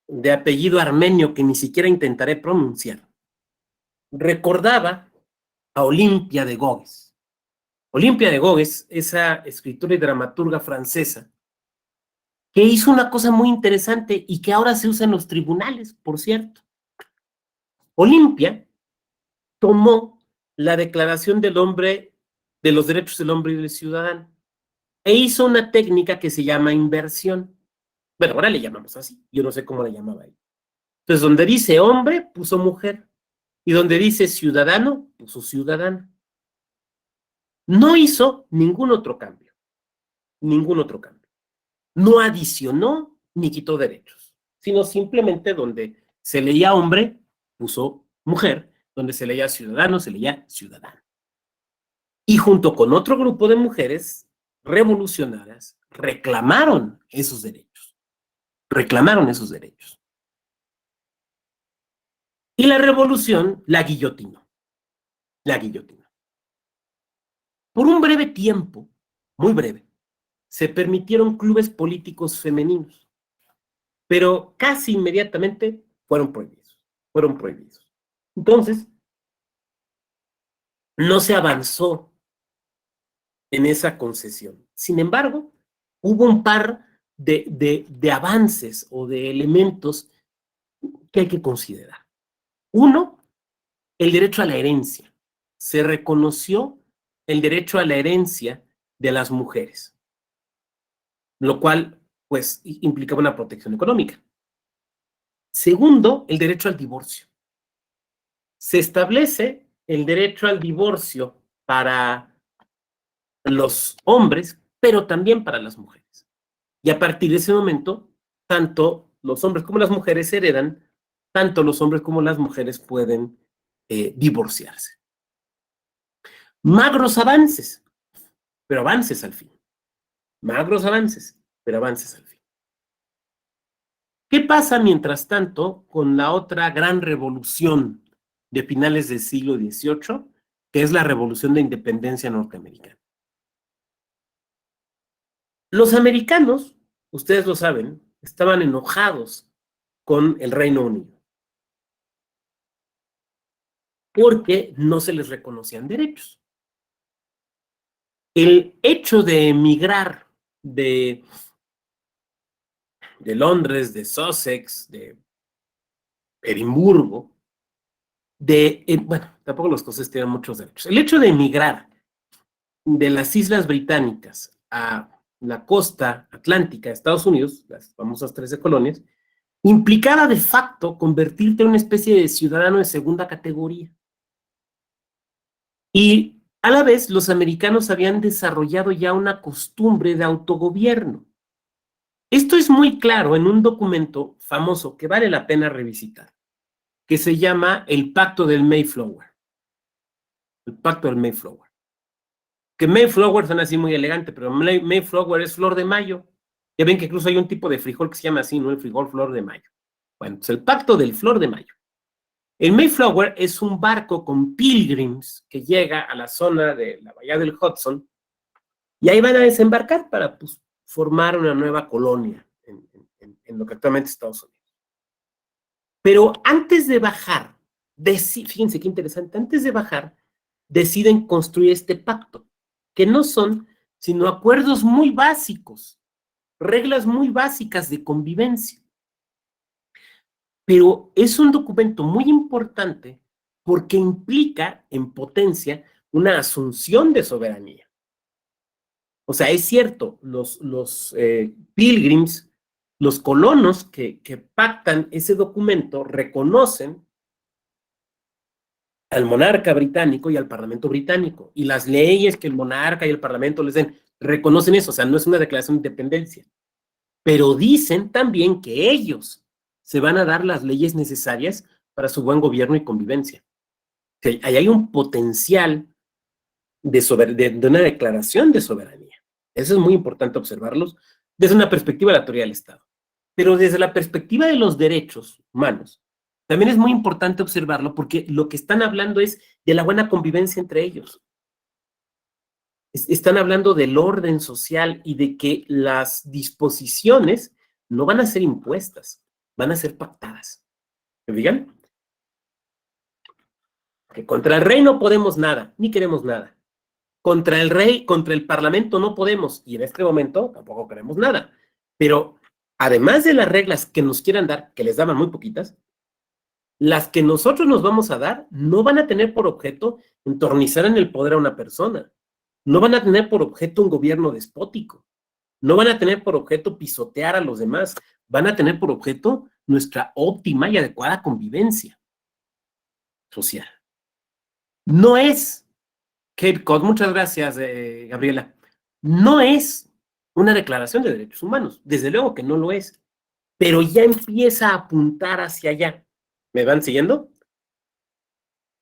Speaker 2: de apellido armenio que ni siquiera intentaré pronunciar, recordaba a Olimpia de Gouges. Olimpia de Gouges, esa escritora y dramaturga francesa, que hizo una cosa muy interesante y que ahora se usa en los tribunales, por cierto. Olimpia tomó la Declaración del Hombre, de los Derechos del Hombre y del Ciudadano, e hizo una técnica que se llama inversión. Bueno, ahora le llamamos así, yo no sé cómo le llamaba ahí. Entonces, donde dice hombre, puso mujer, y donde dice ciudadano, puso ciudadano. No hizo ningún otro cambio, ningún otro cambio. No adicionó ni quitó derechos, sino simplemente donde se leía hombre, puso mujer, donde se leía ciudadano, se leía ciudadano. Y junto con otro grupo de mujeres revolucionarias, reclamaron esos derechos. Reclamaron esos derechos. Y la revolución la guillotinó. La guillotinó. Por un breve tiempo, muy breve, se permitieron clubes políticos femeninos, pero casi inmediatamente fueron prohibidos. Fueron prohibidos. Entonces, no se avanzó en esa concesión. Sin embargo, hubo un par de avances o de elementos que hay que considerar. Uno, el derecho a la herencia. Se reconoció el derecho a la herencia de las mujeres, lo cual, pues, implicaba una protección económica. Segundo, el derecho al divorcio. Se establece el derecho al divorcio para los hombres, pero también para las mujeres. Y a partir de ese momento, tanto los hombres como las mujeres heredan, tanto los hombres como las mujeres pueden divorciarse. Magros avances, pero avances al fin. Magros avances, pero avances al fin. ¿Qué pasa mientras tanto con la otra gran revolución de finales del siglo XVIII, que es la revolución de independencia norteamericana? Los americanos, ustedes lo saben, estaban enojados con el Reino Unido porque no se les reconocían derechos. El hecho de emigrar de Londres, de Sussex, de Edimburgo, bueno, tampoco los escoceses tienen muchos derechos. El hecho de emigrar de las Islas Británicas a la costa atlántica de Estados Unidos, las famosas 13 colonias, implicaba de facto convertirte en una especie de ciudadano de segunda categoría. Y a la vez los americanos habían desarrollado ya una costumbre de autogobierno. Esto es muy claro en un documento famoso que vale la pena revisitar, que se llama el Pacto del Mayflower. El Pacto del Mayflower. Que Mayflower suena así muy elegante, pero Mayflower es flor de mayo. Ya ven que incluso hay un tipo de frijol que se llama así, ¿no? El frijol flor de mayo. Bueno, pues el Pacto del Flor de Mayo. El Mayflower es un barco con pilgrims que llega a la zona de la bahía del Hudson y ahí van a desembarcar para pues, formar una nueva colonia en lo que actualmente es Estados Unidos. Pero antes de bajar fíjense qué interesante, antes de bajar, deciden construir este pacto, que no son sino acuerdos muy básicos, reglas muy básicas de convivencia. Pero es un documento muy importante porque implica en potencia una asunción de soberanía. O sea, es cierto, los pilgrims, los colonos que pactan ese documento reconocen al monarca británico y al parlamento británico, y las leyes que el monarca y el parlamento les den, reconocen eso, o sea, no es una declaración de independencia, pero dicen también que ellos se van a dar las leyes necesarias para su buen gobierno y convivencia. Que ahí hay un potencial de una declaración de soberanía. Eso es muy importante observarlos desde una perspectiva de la teoría del Estado. Pero desde la perspectiva de los derechos humanos, también es muy importante observarlo porque lo que están hablando es de la buena convivencia entre ellos. Están hablando del orden social y de que las disposiciones no van a ser impuestas, van a ser pactadas. ¿Me digan? Que contra el rey no podemos nada, ni queremos nada. Contra el rey, contra el parlamento no podemos, y en este momento tampoco queremos nada. Pero además de las reglas que nos quieran dar, que les daban muy poquitas, las que nosotros nos vamos a dar no van a tener por objeto entornizar en el poder a una persona, no van a tener por objeto un gobierno despótico, no van a tener por objeto pisotear a los demás, van a tener por objeto nuestra óptima y adecuada convivencia social. No es, Cape Cod, muchas gracias, Gabriela, no es una declaración de derechos humanos, desde luego que no lo es, pero ya empieza a apuntar hacia allá. ¿Me van siguiendo?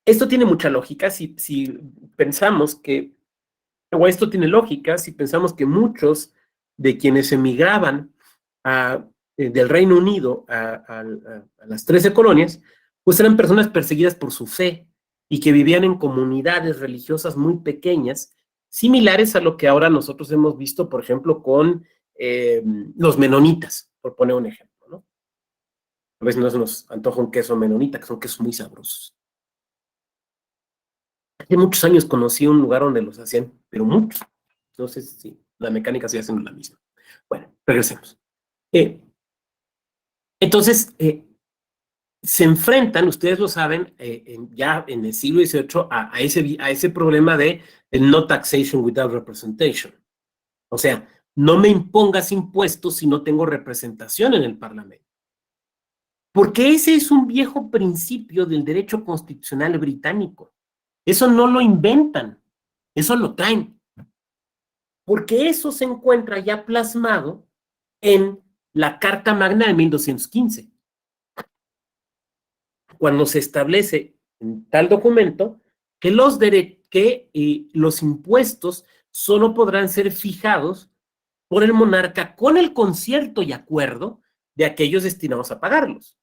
Speaker 2: Esto tiene mucha lógica si pensamos que, o esto tiene lógica si pensamos que muchos de quienes emigraban del Reino Unido a las 13 colonias, pues eran personas perseguidas por su fe y que vivían en comunidades religiosas muy pequeñas, similares a lo que ahora nosotros hemos visto, por ejemplo, con los menonitas, por poner un ejemplo, ¿no? A veces nos antoja un queso menonita, que son quesos muy sabrosos. Hace muchos años conocí un lugar donde los hacían, pero muchos. No sé si la mecánica sigue siendo la misma. Bueno, regresemos. Entonces, se enfrentan, ustedes lo saben, ya en el siglo XVIII a ese problema de el no taxation without representation. O sea, no me impongas impuestos si no tengo representación en el Parlamento. Porque ese es un viejo principio del derecho constitucional británico. Eso no lo inventan, eso lo traen. Porque eso se encuentra ya plasmado en la Carta Magna de 1215, cuando se establece en tal documento que los impuestos solo podrán ser fijados por el monarca con el concierto y acuerdo de aquellos destinados a pagarlos.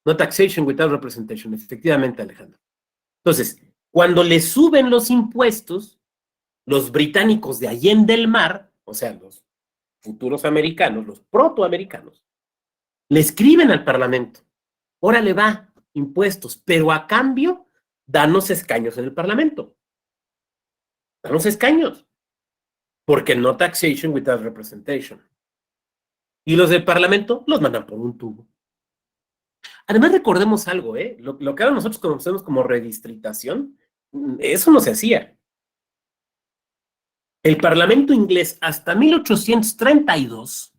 Speaker 2: No taxation without representation, efectivamente, Alejandro. Entonces, cuando le suben los impuestos, los británicos de Allende el Mar, o sea, los futuros americanos, los protoamericanos, le escriben al Parlamento, órale va, impuestos, pero a cambio, danos escaños en el Parlamento. Danos escaños, porque no taxation without representation. Y los del Parlamento los mandan por un tubo. Además, recordemos algo, lo que ahora nosotros conocemos como redistritación, eso no se hacía. El Parlamento inglés hasta 1832,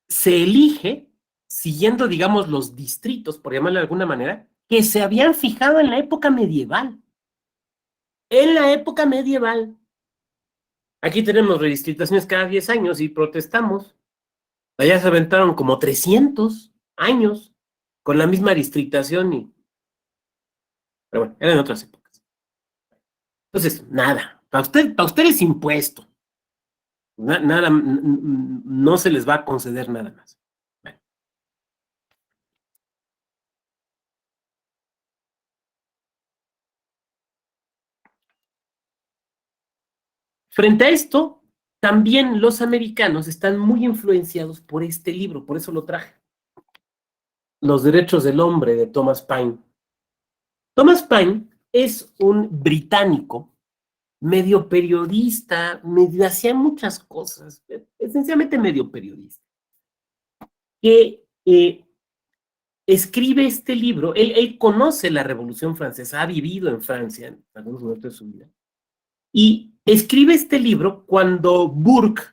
Speaker 2: se elige siguiendo, digamos, los distritos, por llamarlo de alguna manera, que se habían fijado en la época medieval. En la época medieval. Aquí tenemos redistritaciones cada 10 años y protestamos. Allá se aventaron como 300 años con la misma distritación pero bueno, eran otras épocas. Entonces, nada, para usted es impuesto. Nada, no se les va a conceder nada más. Bueno. Frente a esto, también los americanos están muy influenciados por este libro, por eso lo traje. Los derechos del hombre, de Thomas Paine. Thomas Paine es un británico, medio periodista, medio hacía muchas cosas, esencialmente medio periodista, que escribe este libro. Él conoce la Revolución Francesa, ha vivido en Francia en algunos momentos de su vida, y escribe este libro cuando Burke,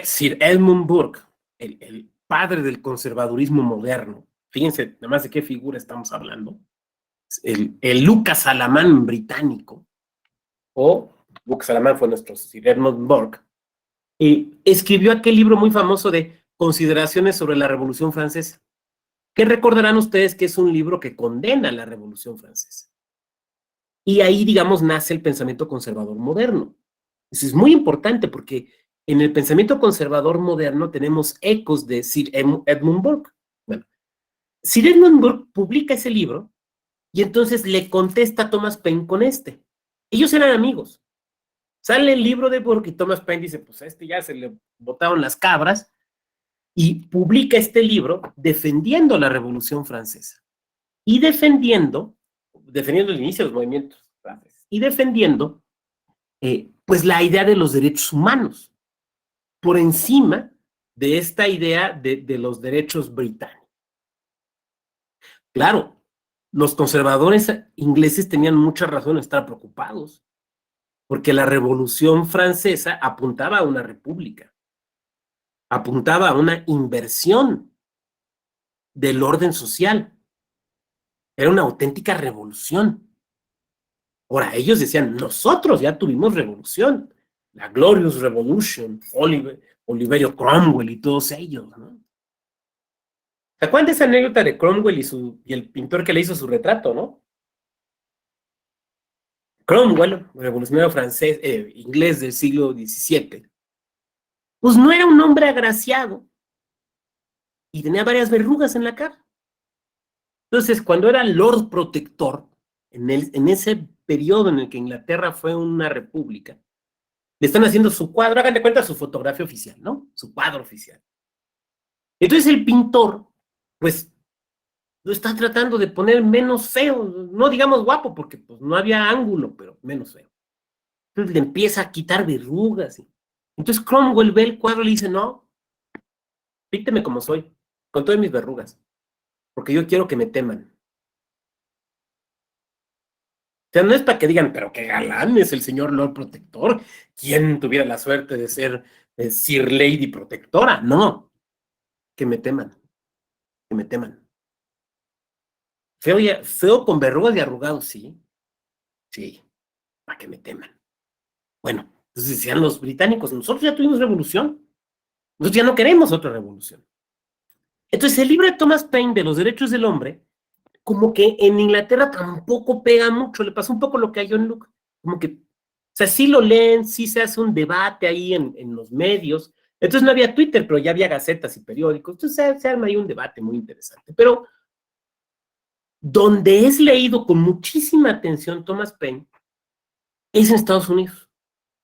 Speaker 2: Sir Edmund Burke, el padre del conservadurismo moderno, fíjense nada más de qué figura estamos hablando, el Lucas Alamán británico, o Lucas Alamán fue nuestro Sir Edmund Burke, escribió aquel libro muy famoso de Consideraciones sobre la Revolución Francesa, que recordarán ustedes que es un libro que condena la Revolución Francesa. Y ahí, digamos, nace el pensamiento conservador moderno. Eso es muy importante porque en el pensamiento conservador moderno tenemos ecos de Sir Edmund Burke. Bueno, Sir Edmund Burke publica ese libro y entonces le contesta a Thomas Paine con este. Ellos eran amigos. Sale el libro de Burke y Thomas Paine dice, pues a este ya se le botaron las cabras, y publica este libro defendiendo la Revolución Francesa y defendiendo el inicio de los movimientos franceses y defendiendo pues la idea de los derechos humanos por encima de esta idea de los derechos británicos. Claro, los conservadores ingleses tenían mucha razón en estar preocupados, porque la Revolución Francesa apuntaba a una república, apuntaba a una inversión del orden social. Era una auténtica revolución. Ahora, ellos decían, nosotros ya tuvimos revolución, la Glorious Revolution, Oliverio Cromwell y todos ellos, ¿no? ¿Se acuerdan de esa anécdota de Cromwell y el pintor que le hizo su retrato, no? Cromwell, revolucionario francés, inglés del siglo XVII, pues no era un hombre agraciado y tenía varias verrugas en la cara. Entonces, cuando era Lord Protector, en ese periodo en el que Inglaterra fue una república, le están haciendo su cuadro, hagan de cuenta su fotografía oficial, ¿no? Su cuadro oficial. Entonces el pintor, pues, lo está tratando de poner menos feo, no digamos guapo, porque pues no había ángulo, pero menos feo. Entonces le empieza a quitar verrugas. Entonces Cromwell ve el cuadro y le dice, no, pínteme como soy, con todas mis verrugas, porque yo quiero que me teman. O sea, no es para que digan, pero qué galán es el señor Lord Protector, ¿quién tuviera la suerte de ser Sir Lady Protectora? No, que me teman, que me teman. Feo con verrugas y arrugado, sí, sí, para que me teman. Bueno, entonces decían los británicos, nosotros ya tuvimos revolución, nosotros ya no queremos otra revolución. Entonces el libro de Thomas Paine de los derechos del hombre, como que en Inglaterra tampoco pega mucho, le pasó un poco lo que a John Locke, como que, o sea, sí lo leen, sí se hace un debate ahí en los medios, entonces no había Twitter, pero ya había gacetas y periódicos, entonces se arma ahí un debate muy interesante, pero donde es leído con muchísima atención Thomas Paine es en Estados Unidos,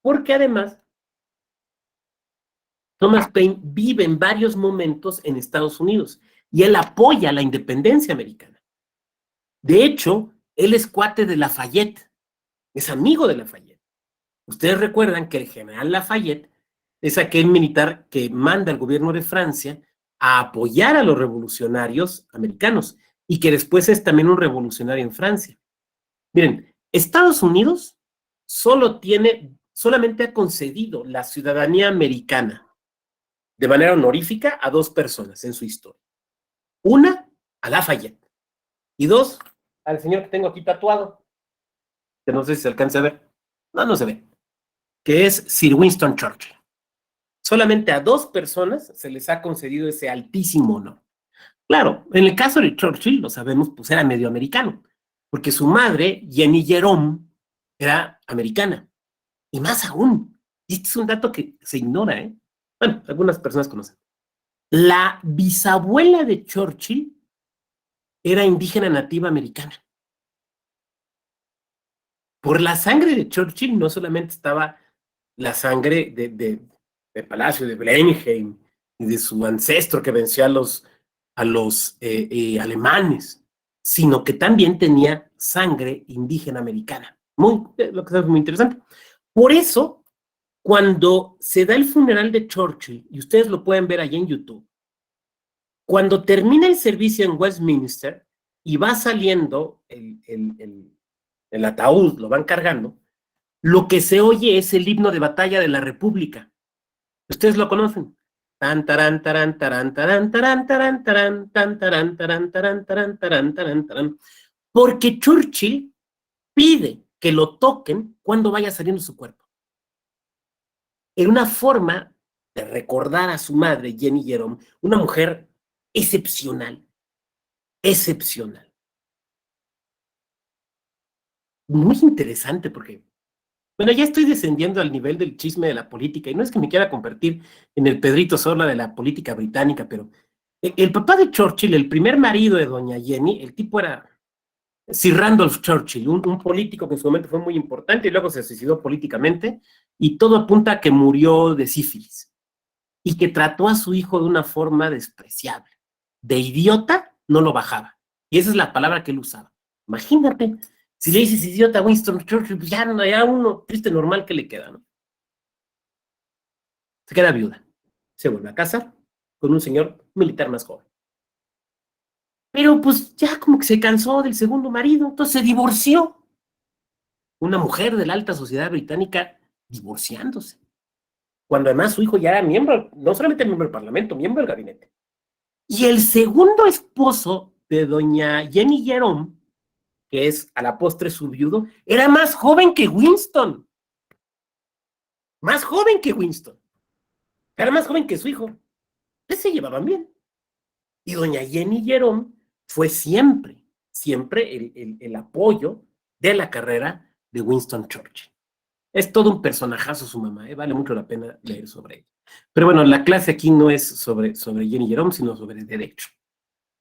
Speaker 2: porque además Thomas Paine vive en varios momentos en Estados Unidos y él apoya la independencia americana. De hecho, él es cuate de Lafayette, es amigo de Lafayette. Ustedes recuerdan que el general Lafayette es aquel militar que manda al gobierno de Francia a apoyar a los revolucionarios americanos y que después es también un revolucionario en Francia. Miren, Estados Unidos solamente ha concedido la ciudadanía americana de manera honorífica a dos personas en su historia. Una, a Lafayette. Y dos, al señor que tengo aquí tatuado, que no sé si se alcanza a ver. No, no se ve. Que es Sir Winston Churchill. Solamente a dos personas se les ha concedido ese altísimo honor. Claro, en el caso de Churchill, lo sabemos, pues era medio americano, porque su madre, Jenny Jerome, era americana. Y más aún, y este es un dato que se ignora, ¿eh? Bueno, algunas personas conocen. La bisabuela de Churchill era indígena nativa americana. Por la sangre de Churchill no solamente estaba la sangre de Palacio de Blenheim y de su ancestro que venció a los alemanes, sino que también tenía sangre indígena americana. Lo que es muy interesante. Por eso, cuando se da el funeral de Churchill, y ustedes lo pueden ver allí en YouTube, cuando termina el servicio en Westminster y va saliendo el ataúd, lo van cargando, lo que se oye es el himno de batalla de la República. ¿Ustedes lo conocen? Tan tarán tarán tarán tarán tarán tarán tarán tan tarán tarán tarán tarán tarán tarán tarán. Porque Churchill pide que lo toquen cuando vaya saliendo su cuerpo. En una forma de recordar a su madre, Jenny Jerome, una mujer excepcional, excepcional. Muy interesante porque, bueno, ya estoy descendiendo al nivel del chisme de la política y no es que me quiera convertir en el Pedrito Sola de la política británica, pero el papá de Churchill, el primer marido de doña Jenny, el tipo era Sir Randolph Churchill, un político que en su momento fue muy importante y luego se suicidó políticamente y todo apunta a que murió de sífilis y que trató a su hijo de una forma despreciable. De idiota no lo bajaba. Y esa es la palabra que él usaba. Imagínate, si le dices idiota a Winston Churchill, pues ya uno triste normal que le queda, ¿no? Se queda viuda. Se vuelve a casar con un señor militar más joven. Pero pues ya como que se cansó del segundo marido, entonces se divorció. Una mujer de la alta sociedad británica divorciándose. Cuando además su hijo ya era miembro, no solamente miembro del Parlamento, miembro del gabinete. Y el segundo esposo de doña Jenny Jerome, que es a la postre su viudo, era más joven que Winston. Más joven que Winston. Era más joven que su hijo. Entonces se llevaban bien. Y doña Jenny Jerome fue siempre, siempre el apoyo de la carrera de Winston Churchill. Es todo un personajazo su mamá, vale mucho la pena leer sobre ella. Pero bueno, la clase aquí no es sobre Jenny Jerome, sino sobre el derecho.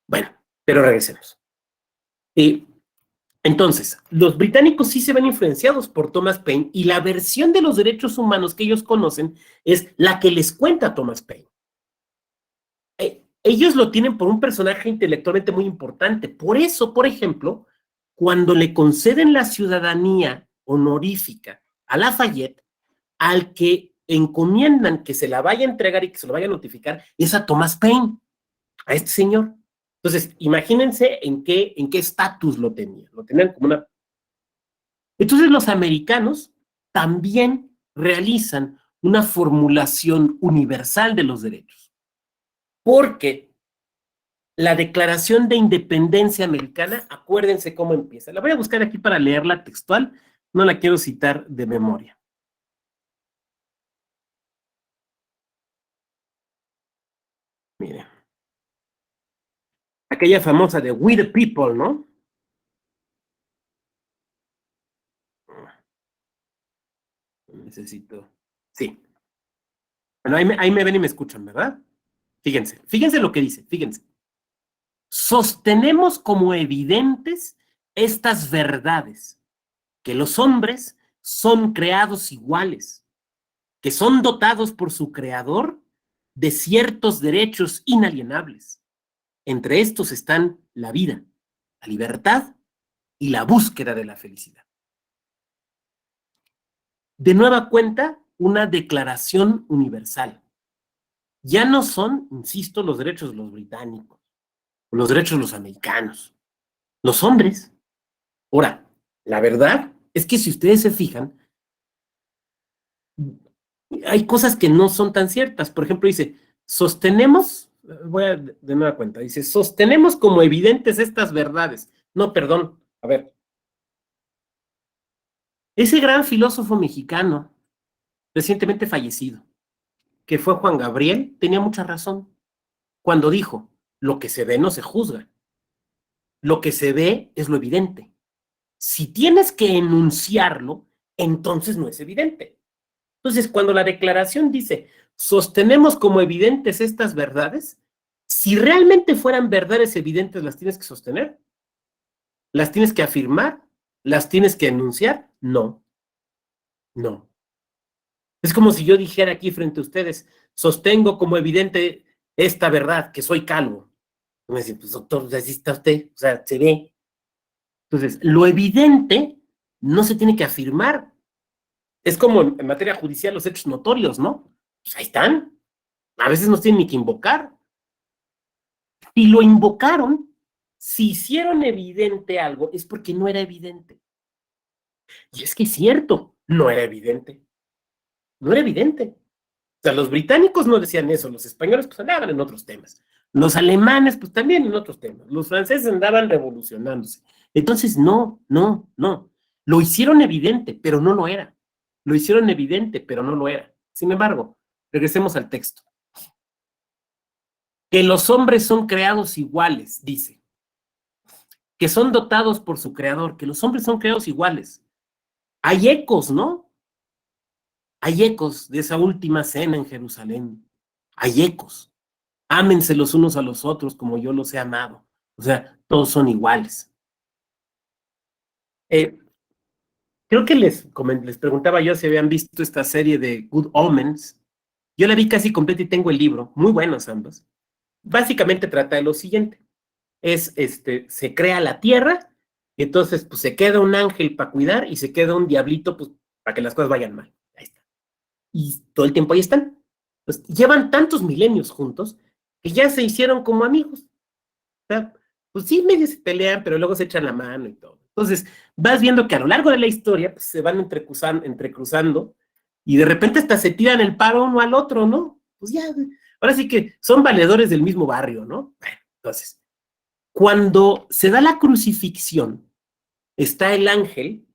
Speaker 2: Bueno, pero regresemos. Entonces, los británicos sí se ven influenciados por Thomas Paine y la versión de los derechos humanos que ellos conocen es la que les cuenta Thomas Paine. Ellos lo tienen por un personaje intelectualmente muy importante. Por eso, por ejemplo, cuando le conceden la ciudadanía honorífica a Lafayette, al que encomiendan que se la vaya a entregar y que se lo vaya a notificar es a Thomas Paine, a este señor. Entonces, imagínense en qué estatus lo tenían. Lo tenían como una... Entonces, los americanos también realizan una formulación universal de los derechos. Porque la Declaración de Independencia Americana, acuérdense cómo empieza. La voy a buscar aquí para leerla textual, no la quiero citar de memoria. Miren. Aquella famosa de We the People, ¿no? Necesito. Sí. Bueno, ahí me ven y me escuchan, ¿verdad? Fíjense lo que dice, fíjense. Sostenemos como evidentes estas verdades, que los hombres son creados iguales, que son dotados por su creador de ciertos derechos inalienables. Entre estos están la vida, la libertad y la búsqueda de la felicidad. De nueva cuenta, una declaración universal. Ya no son, insisto, los derechos de los británicos, los derechos de los americanos, los hombres. Ahora, la verdad es que si ustedes se fijan, hay cosas que no son tan ciertas. Por ejemplo, dice, sostenemos, voy a de nueva cuenta, dice, sostenemos como evidentes estas verdades. No, perdón, a ver. Ese gran filósofo mexicano, recientemente fallecido, que fue Juan Gabriel, tenía mucha razón cuando dijo, lo que se ve no se juzga, lo que se ve es lo evidente. Si tienes que enunciarlo, entonces no es evidente. Entonces, cuando la declaración dice, sostenemos como evidentes estas verdades, si realmente fueran verdades evidentes, ¿las tienes que sostener? ¿Las tienes que afirmar? ¿Las tienes que enunciar? No, no. Es como si yo dijera aquí frente a ustedes, sostengo como evidente esta verdad, que soy calvo. Y me dicen, pues doctor, así está usted, o sea, se ve. Entonces, lo evidente no se tiene que afirmar. Es como en materia judicial los hechos notorios, ¿no? Pues ahí están. A veces no tienen ni que invocar. Si lo invocaron, si hicieron evidente algo, es porque no era evidente. Y es que es cierto, no era evidente. No era evidente. O sea, los británicos no decían eso, los españoles pues andaban en otros temas. Los alemanes pues también en otros temas. Los franceses andaban revolucionándose. Entonces, no, no, no. Lo hicieron evidente, pero no lo era. Lo hicieron evidente, pero no lo era. Sin embargo, regresemos al texto. Que los hombres son creados iguales, dice. Que son dotados por su creador, que los hombres son creados iguales. Hay ecos, ¿no? Hay ecos de esa última cena en Jerusalén. Hay ecos. Ámense los unos a los otros como yo los he amado. O sea, todos son iguales. Eh, Creo que les preguntaba yo si habían visto esta serie de Good Omens. Yo la vi casi completa y tengo el libro. Muy buenos ambos. Básicamente trata de lo siguiente. Se crea la tierra, y entonces pues se queda un ángel para cuidar y se queda un diablito pues para que las cosas vayan mal. Ahí está. Y todo el tiempo ahí están. Pues llevan tantos milenios juntos que ya se hicieron como amigos. O sea, pues sí, medio se pelean, pero luego se echan la mano y todo. Entonces, vas viendo que a lo largo de la historia pues, se van entrecruzando y de repente hasta se tiran el paro uno al otro, ¿no? Pues ya, ahora sí que son valedores del mismo barrio, ¿no? Bueno, entonces, cuando se da la crucifixión, está el ángel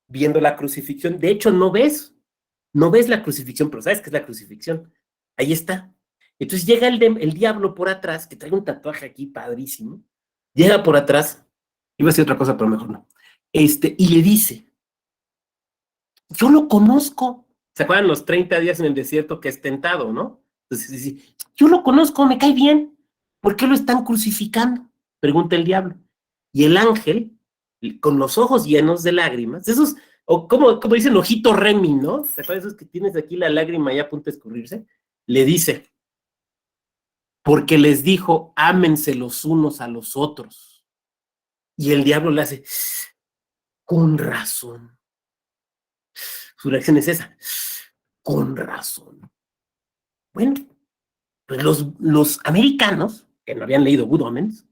Speaker 2: viendo la crucifixión. De hecho, no ves la crucifixión, pero sabes que es la crucifixión. Ahí está. Entonces llega el diablo por atrás, que trae un tatuaje aquí padrísimo. Llega por atrás, iba a decir otra cosa, pero mejor no. Y le dice, yo lo conozco. ¿Se acuerdan los 30 días en el desierto que es tentado, no? Entonces dice, yo lo conozco, me cae bien. ¿Por qué lo están crucificando? Pregunta el diablo. Y el ángel, con los ojos llenos de lágrimas, esos, o como dicen, ojito Remy, ¿no? ¿Te acuerdas esos que tienes aquí la lágrima ya a punto de escurrirse? Le dice, porque les dijo, ámense los unos a los otros. Y el diablo le hace, con razón. Su reacción es esa, con razón. Bueno, pues los americanos, que no habían leído Good Omens,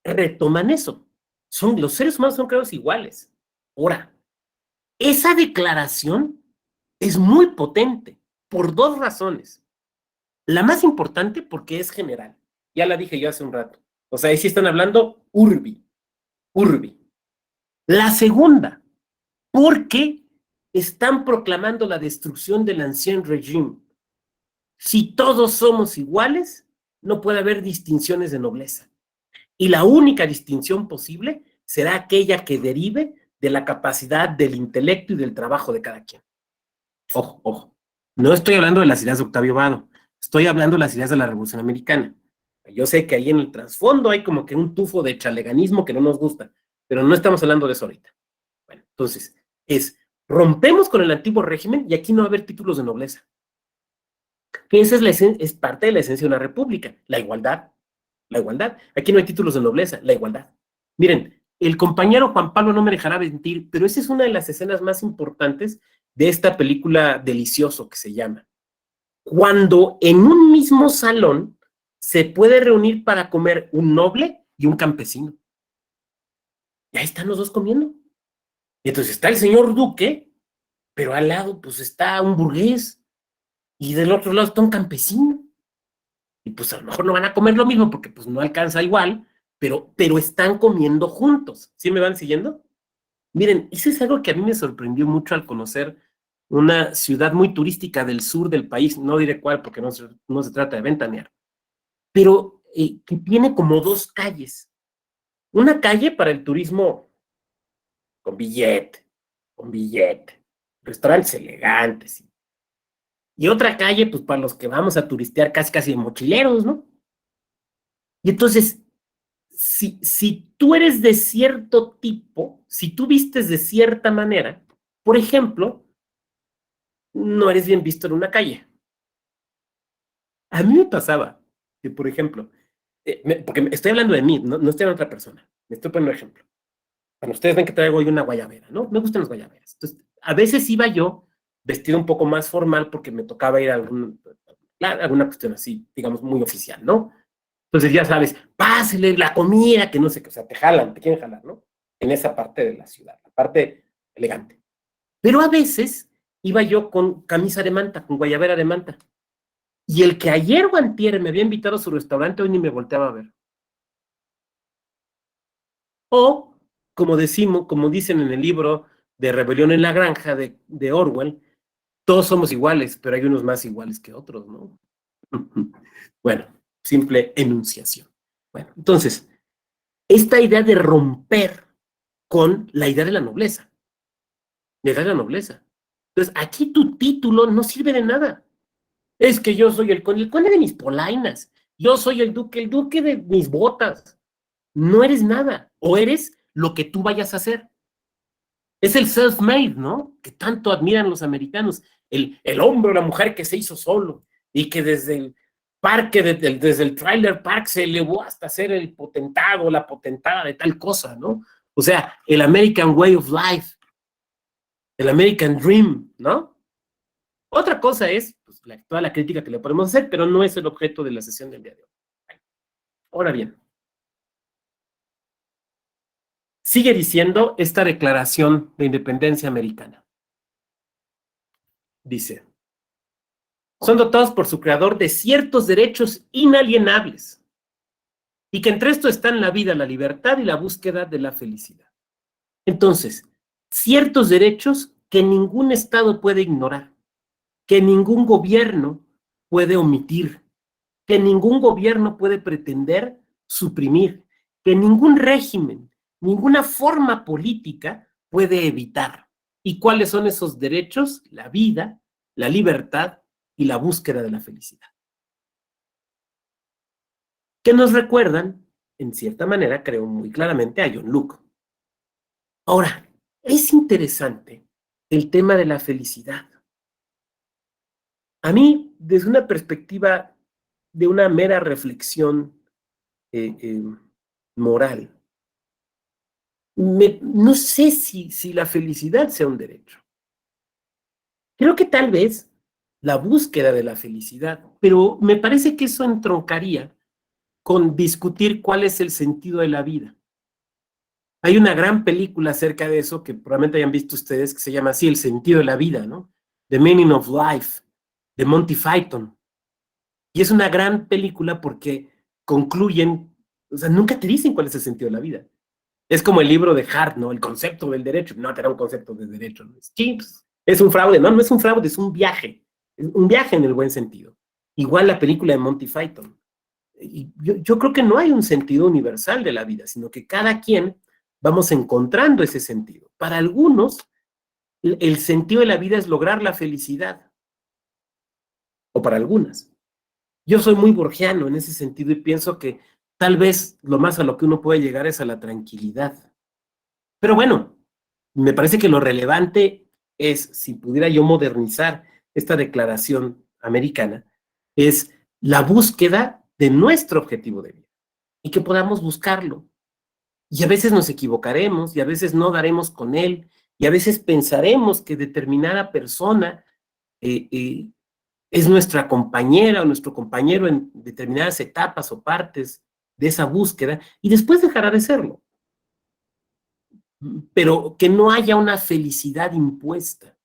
Speaker 2: retoman eso. Los seres humanos son creados iguales. Ahora, esa declaración es muy potente por dos razones. La más importante porque es general. Ya la dije yo hace un rato. O sea, ahí sí están hablando urbi. La segunda, porque están proclamando la destrucción del ancien regime. Si todos somos iguales, no puede haber distinciones de nobleza. Y la única distinción posible será aquella que derive de la capacidad del intelecto y del trabajo de cada quien. Ojo, ojo. No estoy hablando de las ideas de Octavio Vado, estoy hablando de las ideas de la Revolución Americana. Yo sé que ahí en el trasfondo hay como que un tufo de chaleganismo que no nos gusta, pero no estamos hablando de eso ahorita. Bueno, entonces, rompemos con el antiguo régimen y aquí no va a haber títulos de nobleza. Que esa es parte de la esencia de una república, la igualdad. La igualdad. Aquí no hay títulos de nobleza, la igualdad. Miren, el compañero Juan Pablo no me dejará mentir, pero esa es una de las escenas más importantes de esta película Delicioso que se llama. Cuando en un mismo salón se puede reunir para comer un noble y un campesino. Y ahí están los dos comiendo. Y entonces está el señor Duque, pero al lado pues está un burgués y del otro lado está un campesino. Y pues a lo mejor no van a comer lo mismo porque pues no alcanza igual, pero están comiendo juntos. ¿Sí me van siguiendo? Miren, eso es algo que a mí me sorprendió mucho al conocer una ciudad muy turística del sur del país, no diré cuál porque no se trata de ventanear, pero que tiene como dos calles. Una calle para el turismo con billete, restaurantes elegantes, y otra calle pues para los que vamos a turistear casi de mochileros, ¿no? Y entonces, si tú eres de cierto tipo, si tú vistes de cierta manera, por ejemplo, no eres bien visto en una calle. A mí me pasaba que, por ejemplo, porque estoy hablando de mí, no estoy hablando de otra persona, me estoy poniendo un ejemplo. Bueno, ustedes ven que traigo hoy una guayabera, ¿no? Me gustan las guayaberas. Entonces, a veces iba yo vestido un poco más formal porque me tocaba ir a alguna cuestión así, digamos, muy oficial, ¿no? Entonces, ya sabes, pásele la comida, que no sé qué, o sea, te jalan, te quieren jalar, ¿no? En esa parte de la ciudad, la parte elegante. Pero a veces iba yo con camisa de manta, con guayabera de manta. Y el que ayer o antier me había invitado a su restaurante, hoy ni me volteaba a ver. O, como dicen en el libro de Rebelión en la Granja de Orwell, todos somos iguales, pero hay unos más iguales que otros, ¿no? Bueno, simple enunciación. Bueno, entonces, esta idea de romper con la idea de la nobleza, la idea de la nobleza. Entonces, aquí tu título no sirve de nada. Es que yo soy el conde de mis polainas, yo soy el duque de mis botas. No eres nada, o eres lo que tú vayas a hacer. Es el self-made, ¿no? Que tanto admiran los americanos. El hombre o la mujer que se hizo solo y que desde el parque, desde el trailer park se elevó hasta ser el potentado, la potentada de tal cosa, ¿no? O sea, el American Way of Life, el American Dream, ¿no? Otra cosa es pues, toda la crítica que le podemos hacer, pero no es el objeto de la sesión del día de hoy. Ahora bien, sigue diciendo esta declaración de independencia americana. Dice, son dotados por su creador de ciertos derechos inalienables y que entre esto están la vida, la libertad y la búsqueda de la felicidad. Entonces, ciertos derechos que ningún Estado puede ignorar, que ningún gobierno puede omitir, que ningún gobierno puede pretender suprimir, que ningún régimen, ninguna forma política puede evitar. ¿Y cuáles son esos derechos? La vida, la libertad y la búsqueda de la felicidad. Que nos recuerdan, en cierta manera, creo muy claramente, a John Locke. Ahora, es interesante el tema de la felicidad. A mí, desde una perspectiva de una mera reflexión eh, eh, moral, no sé si la felicidad sea un derecho. Creo que tal vez la búsqueda de la felicidad, pero me parece que eso entroncaría con discutir cuál es el sentido de la vida. Hay una gran película acerca de eso que probablemente hayan visto ustedes que se llama así, El sentido de la vida, ¿no? The Meaning of Life, de Monty Python. Y es una gran película porque concluyen, o sea, nunca te dicen cuál es el sentido de la vida. Es como el libro de Hart, ¿no? El concepto del derecho. No, te da un concepto de derecho. ¿No? Es un fraude. No, no es un fraude, es un viaje. Es un viaje en el buen sentido. Igual la película de Monty Python. Y yo creo que no hay un sentido universal de la vida, sino que cada quien vamos encontrando ese sentido. Para algunos, el sentido de la vida es lograr la felicidad, o para algunas. Yo soy muy borgiano en ese sentido y pienso que tal vez lo más a lo que uno puede llegar es a la tranquilidad. Pero bueno, me parece que lo relevante es, si pudiera yo modernizar esta declaración americana, es la búsqueda de nuestro objetivo de vida y que podamos buscarlo. Y a veces nos equivocaremos y a veces no daremos con él y a veces pensaremos que determinada persona eh, eh, es nuestra compañera o nuestro compañero en determinadas etapas o partes de esa búsqueda y después dejará de serlo. Pero que no haya una felicidad impuesta,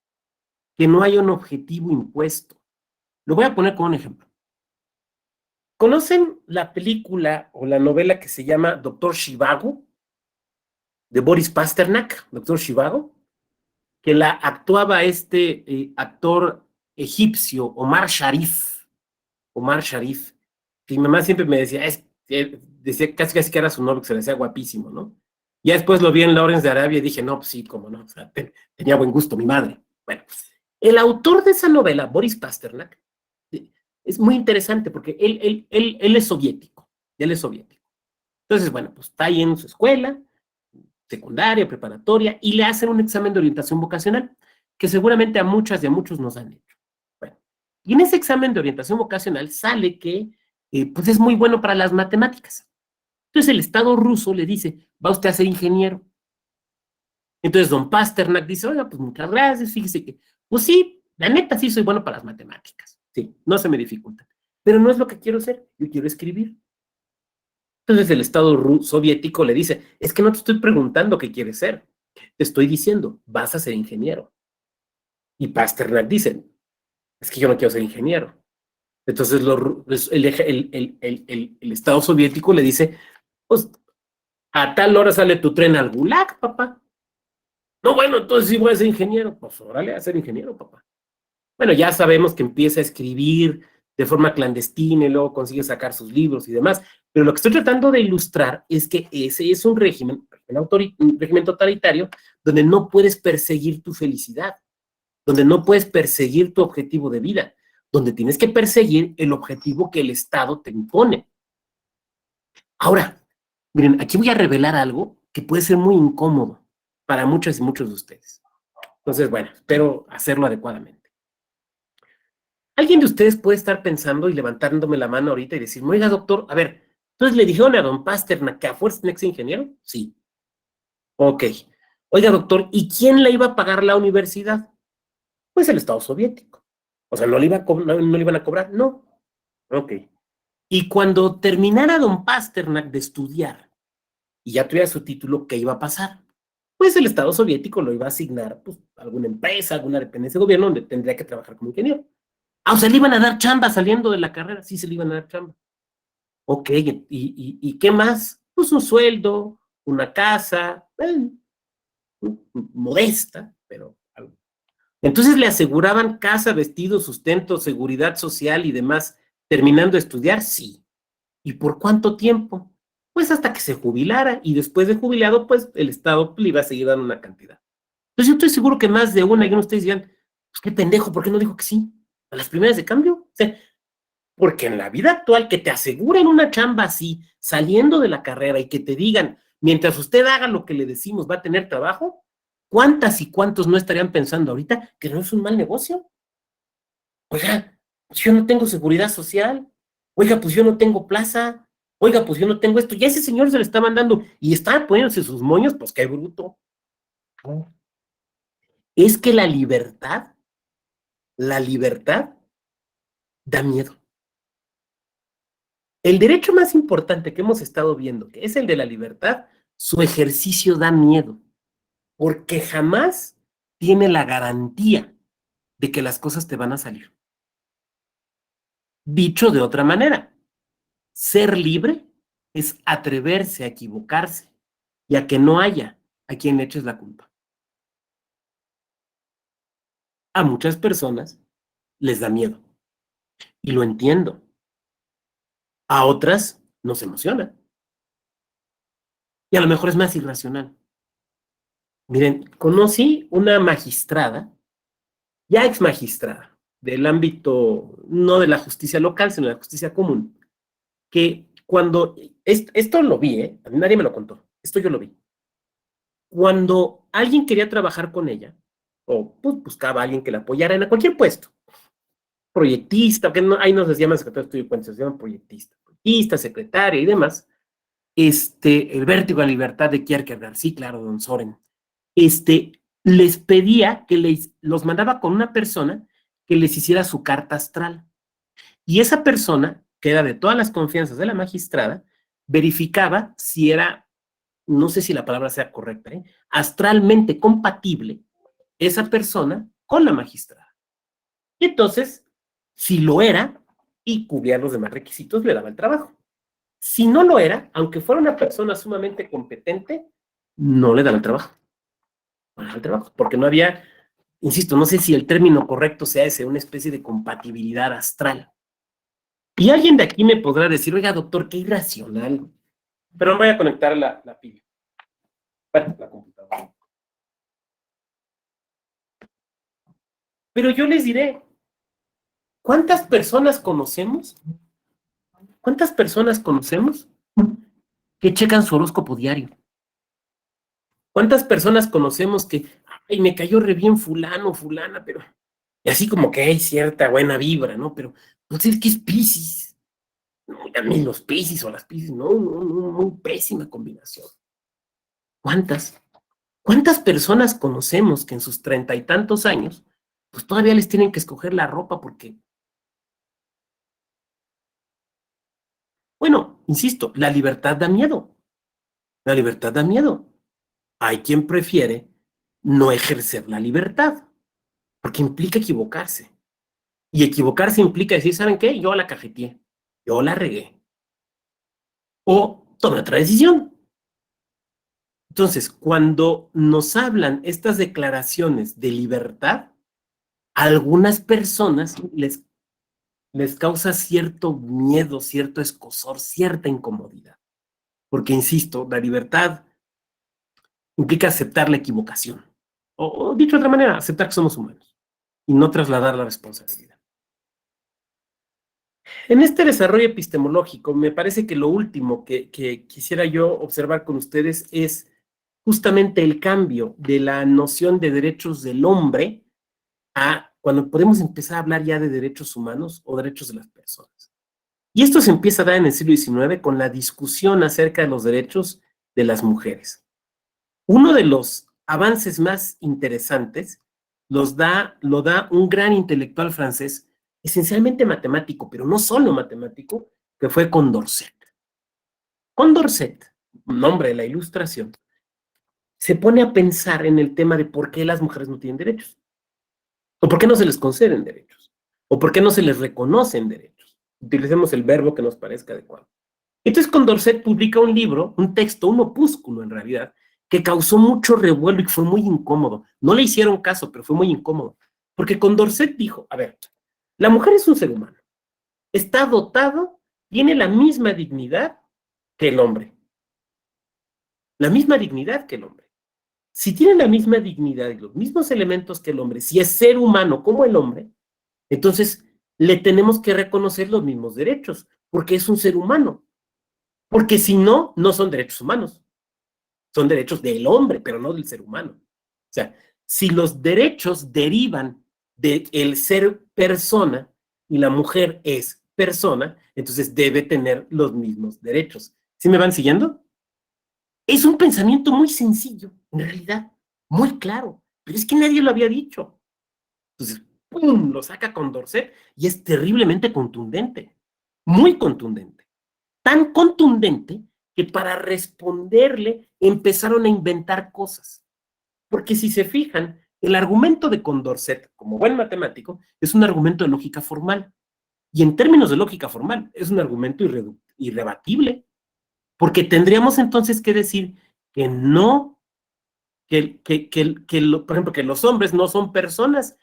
Speaker 2: que no haya un objetivo impuesto. Lo voy a poner como un ejemplo. ¿Conocen la película o la novela que se llama Doctor Zhivago? De Boris Pasternak, Doctor Zhivago, que la actuaba este actor egipcio, Omar Sharif, que mi mamá siempre me decía, decía casi que era su novio, que se le decía guapísimo, ¿no? Ya después lo vi en Lawrence de Arabia y dije, no, pues sí, cómo no, o sea, tenía buen gusto mi madre. Bueno, el autor de esa novela, Boris Pasternak, es muy interesante porque él es soviético, él es soviético. Entonces, bueno, pues está ahí en su escuela, secundaria, preparatoria, y le hacen un examen de orientación vocacional, que seguramente a muchas y a muchos nos han hecho. Bueno, y en ese examen de orientación vocacional sale que pues es muy bueno para las matemáticas. Entonces el Estado ruso le dice, va usted a ser ingeniero. Entonces don Pasternak dice, oiga, pues muchas gracias, fíjese que, pues sí, la neta sí soy bueno para las matemáticas. Sí, no se me dificulta. Pero no es lo que quiero ser, yo quiero escribir. Entonces el Estado soviético le dice, es que no te estoy preguntando qué quieres ser, te estoy diciendo, vas a ser ingeniero. Y Pasternak dice, es que yo no quiero ser ingeniero. Entonces el Estado soviético le dice, pues a tal hora sale tu tren al Gulag, papá. No, bueno, entonces sí voy a ser ingeniero. Pues órale, a ser ingeniero, papá. Bueno, ya sabemos que empieza a escribir de forma clandestina y luego consigue sacar sus libros y demás. Pero lo que estoy tratando de ilustrar es que ese es un un régimen totalitario donde no puedes perseguir tu felicidad, donde no puedes perseguir tu objetivo de vida, donde tienes que perseguir el objetivo que el Estado te impone. Ahora, miren, aquí voy a revelar algo que puede ser muy incómodo para muchas y muchos de ustedes. Entonces, bueno, espero hacerlo adecuadamente. ¿Alguien de ustedes puede estar pensando y levantándome la mano ahorita y decirme, oiga, doctor, a ver, entonces le dijeron a don Pasternak que a fuerza tiene que ser ingeniero? Sí. Ok. Oiga, doctor, ¿y quién le iba a pagar la universidad? Pues el Estado soviético. O sea, ¿no le, no le iban a cobrar? No. Ok. Y cuando terminara don Pasternak de estudiar y ya tuviera su título, ¿qué iba a pasar? Pues el Estado soviético lo iba a asignar pues, a alguna empresa, alguna dependencia de gobierno donde tendría que trabajar como ingeniero. Ah, o sea, le iban a dar chamba saliendo de la carrera. Sí, se le iban a dar chamba. Ok, ¿y qué más? Pues un sueldo, una casa, modesta, pero algo. Entonces le aseguraban casa, vestido, sustento, seguridad social y demás, terminando de estudiar, sí. ¿Y por cuánto tiempo? Pues hasta que se jubilara y después de jubilado, pues el Estado le iba a seguir dando una cantidad. Entonces yo estoy seguro que más de una y uno de ustedes dirán, pues qué pendejo, ¿por qué no dijo que sí? A las primeras de cambio. O sea, porque en la vida actual que te aseguren una chamba así, saliendo de la carrera y que te digan, mientras usted haga lo que le decimos, va a tener trabajo, ¿cuántas y cuántos no estarían pensando ahorita que no es un mal negocio? Oiga, pues yo no tengo seguridad social. Oiga, pues yo no tengo plaza. Oiga, pues yo no tengo esto. Ya ese señor se le está mandando y está poniéndose sus moños, pues qué bruto. Es que la libertad da miedo. El derecho más importante que hemos estado viendo, que es el de la libertad, su ejercicio da miedo, porque jamás tiene la garantía de que las cosas te van a salir. Dicho de otra manera, ser libre es atreverse a equivocarse y a que no haya a quien le eches la culpa. A muchas personas les da miedo y lo entiendo. A otras nos emociona y a lo mejor es más irracional. Miren, conocí una magistrada, ya ex magistrada, del ámbito no de la justicia local, sino de la justicia común, que cuando, esto lo vi, a mí nadie me lo contó, esto yo lo vi. Cuando alguien quería trabajar con ella, o pues, buscaba a alguien que la apoyara en cualquier puesto, proyectista, que no, ahí no se llama secretario de estudio de cuentas, se llama proyectista, secretaria y demás, el vértigo a la libertad de Kierkegaard, sí, claro, don Soren, les pedía que los mandaba con una persona que les hiciera su carta astral. Y esa persona, que era de todas las confianzas de la magistrada, verificaba si era, no sé si la palabra sea correcta, astralmente compatible esa persona con la magistrada. Y entonces, si lo era y cubría los demás requisitos, le daba el trabajo. Si no lo era, aunque fuera una persona sumamente competente, no le daba el trabajo. No le daba el trabajo, porque no había, insisto, no sé si el término correcto sea ese, una especie de compatibilidad astral. Y alguien de aquí me podrá decir, oiga, doctor, qué irracional. Pero me voy a conectar la pila. Bueno, la computadora. Pero yo les diré, ¿cuántas personas conocemos? ¿Cuántas personas conocemos que checan su horóscopo diario? ¿Cuántas personas conocemos que ay, me cayó re bien fulano, fulana, pero, y así como que hay cierta buena vibra, ¿no? Pero, no sé qué es Piscis. No, a mí los Piscis o las Piscis, no, no, no, muy pésima combinación. ¿Cuántas? ¿Cuántas personas conocemos que en sus 30 y tantos años, pues todavía les tienen que escoger la ropa porque, bueno, insisto, la libertad da miedo. La libertad da miedo. Hay quien prefiere no ejercer la libertad, porque implica equivocarse. Y equivocarse implica decir, ¿saben qué? Yo la cajeteé, yo la regué. O tomé otra decisión. Entonces, cuando nos hablan estas declaraciones de libertad, a algunas personas les causa cierto miedo, cierto escozor, cierta incomodidad. Porque, insisto, la libertad implica aceptar la equivocación. O dicho de otra manera, aceptar que somos humanos y no trasladar la responsabilidad. En este desarrollo epistemológico, me parece que lo último que quisiera yo observar con ustedes es justamente el cambio de la noción de derechos del hombre a cuando podemos empezar a hablar ya de derechos humanos o derechos de las personas. Y esto se empieza a dar en el siglo XIX con la discusión acerca de los derechos de las mujeres. Uno de los avances más interesantes lo da un gran intelectual francés, esencialmente matemático, pero no solo matemático, que fue Condorcet. Condorcet, nombre de la ilustración, se pone a pensar en el tema de por qué las mujeres no tienen derechos, o por qué no se les conceden derechos, o por qué no se les reconocen derechos. Utilicemos el verbo que nos parezca adecuado. Entonces Condorcet publica un libro, un texto, un opúsculo en realidad, que causó mucho revuelo y fue muy incómodo. No le hicieron caso, pero fue muy incómodo. Porque Condorcet dijo, a ver, la mujer es un ser humano, está dotado, tiene la misma dignidad que el hombre. La misma dignidad que el hombre. Si tiene la misma dignidad y los mismos elementos que el hombre, si es ser humano como el hombre, entonces le tenemos que reconocer los mismos derechos, porque es un ser humano. Porque si no, no son derechos humanos. Son derechos del hombre, pero no del ser humano. O sea, si los derechos derivan del ser persona y la mujer es persona, entonces debe tener los mismos derechos. ¿Sí me van siguiendo? Es un pensamiento muy sencillo, en realidad, muy claro, pero es que nadie lo había dicho. Entonces, ¡pum!, lo saca Condorcet y es terriblemente contundente, muy contundente. Tan contundente que para responderle empezaron a inventar cosas. Porque si se fijan, el argumento de Condorcet, como buen matemático, es un argumento de lógica formal. Y en términos de lógica formal, es un argumento irrebatible. Porque tendríamos entonces que decir que no, por ejemplo, que los hombres no son personas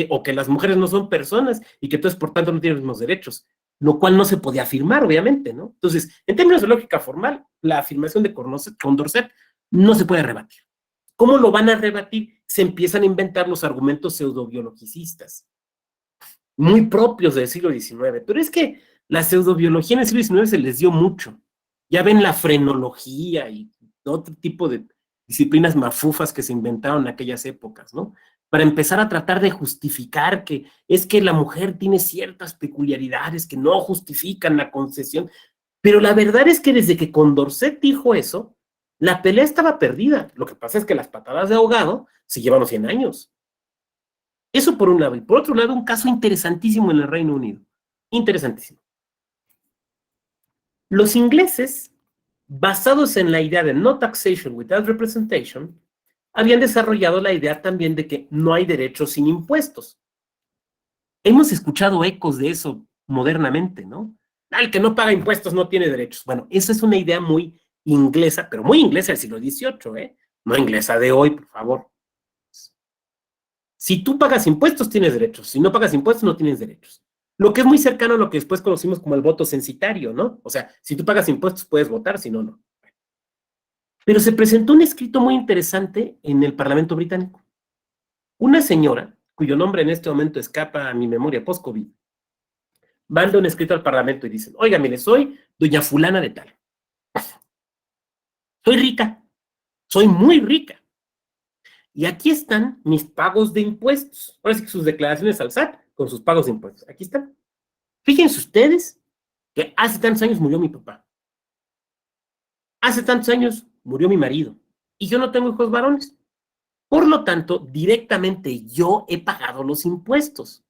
Speaker 2: o que las mujeres no son personas y que entonces, por tanto, no tienen los mismos derechos, lo cual no se podía afirmar, obviamente, ¿no? Entonces, en términos de lógica formal, la afirmación de Condorcet no se puede rebatir. ¿Cómo lo van a rebatir? Se empiezan a inventar los argumentos pseudobiologicistas, muy propios del siglo XIX, pero es que la pseudobiología en el siglo XIX se les dio mucho. Ya ven la frenología y otro tipo de disciplinas mafufas que se inventaron en aquellas épocas, ¿no? Para empezar a tratar de justificar que es que la mujer tiene ciertas peculiaridades que no justifican la concesión. Pero la verdad es que desde que Condorcet dijo eso, la pelea estaba perdida. Lo que pasa es que las patadas de ahogado se llevan los 100 años. Eso por un lado. Y por otro lado, un caso interesantísimo en el Reino Unido. Interesantísimo. Los ingleses, basados en la idea de no taxation without representation, habían desarrollado la idea también de que no hay derechos sin impuestos. Hemos escuchado ecos de eso modernamente, ¿no? El que no paga impuestos no tiene derechos. Bueno, esa es una idea muy inglesa, pero muy inglesa del siglo XVIII, ¿eh? No inglesa de hoy, por favor. Si tú pagas impuestos, tienes derechos. Si no pagas impuestos, no tienes derechos. Lo que es muy cercano a lo que después conocimos como el voto censitario, ¿no? O sea, si tú pagas impuestos, puedes votar, si no, no. Pero se presentó un escrito muy interesante en el Parlamento británico. Una señora, cuyo nombre en este momento escapa a mi memoria post-COVID, manda un escrito al Parlamento y dicen, oiga, mire, soy doña fulana de tal. Soy rica, soy muy rica. Y aquí están mis pagos de impuestos. Ahora sí que sus declaraciones al SAT con sus pagos de impuestos. Aquí están. Fíjense ustedes que hace tantos años murió mi papá. Hace tantos años murió mi marido. Y yo no tengo hijos varones. Por lo tanto, directamente yo he pagado los impuestos.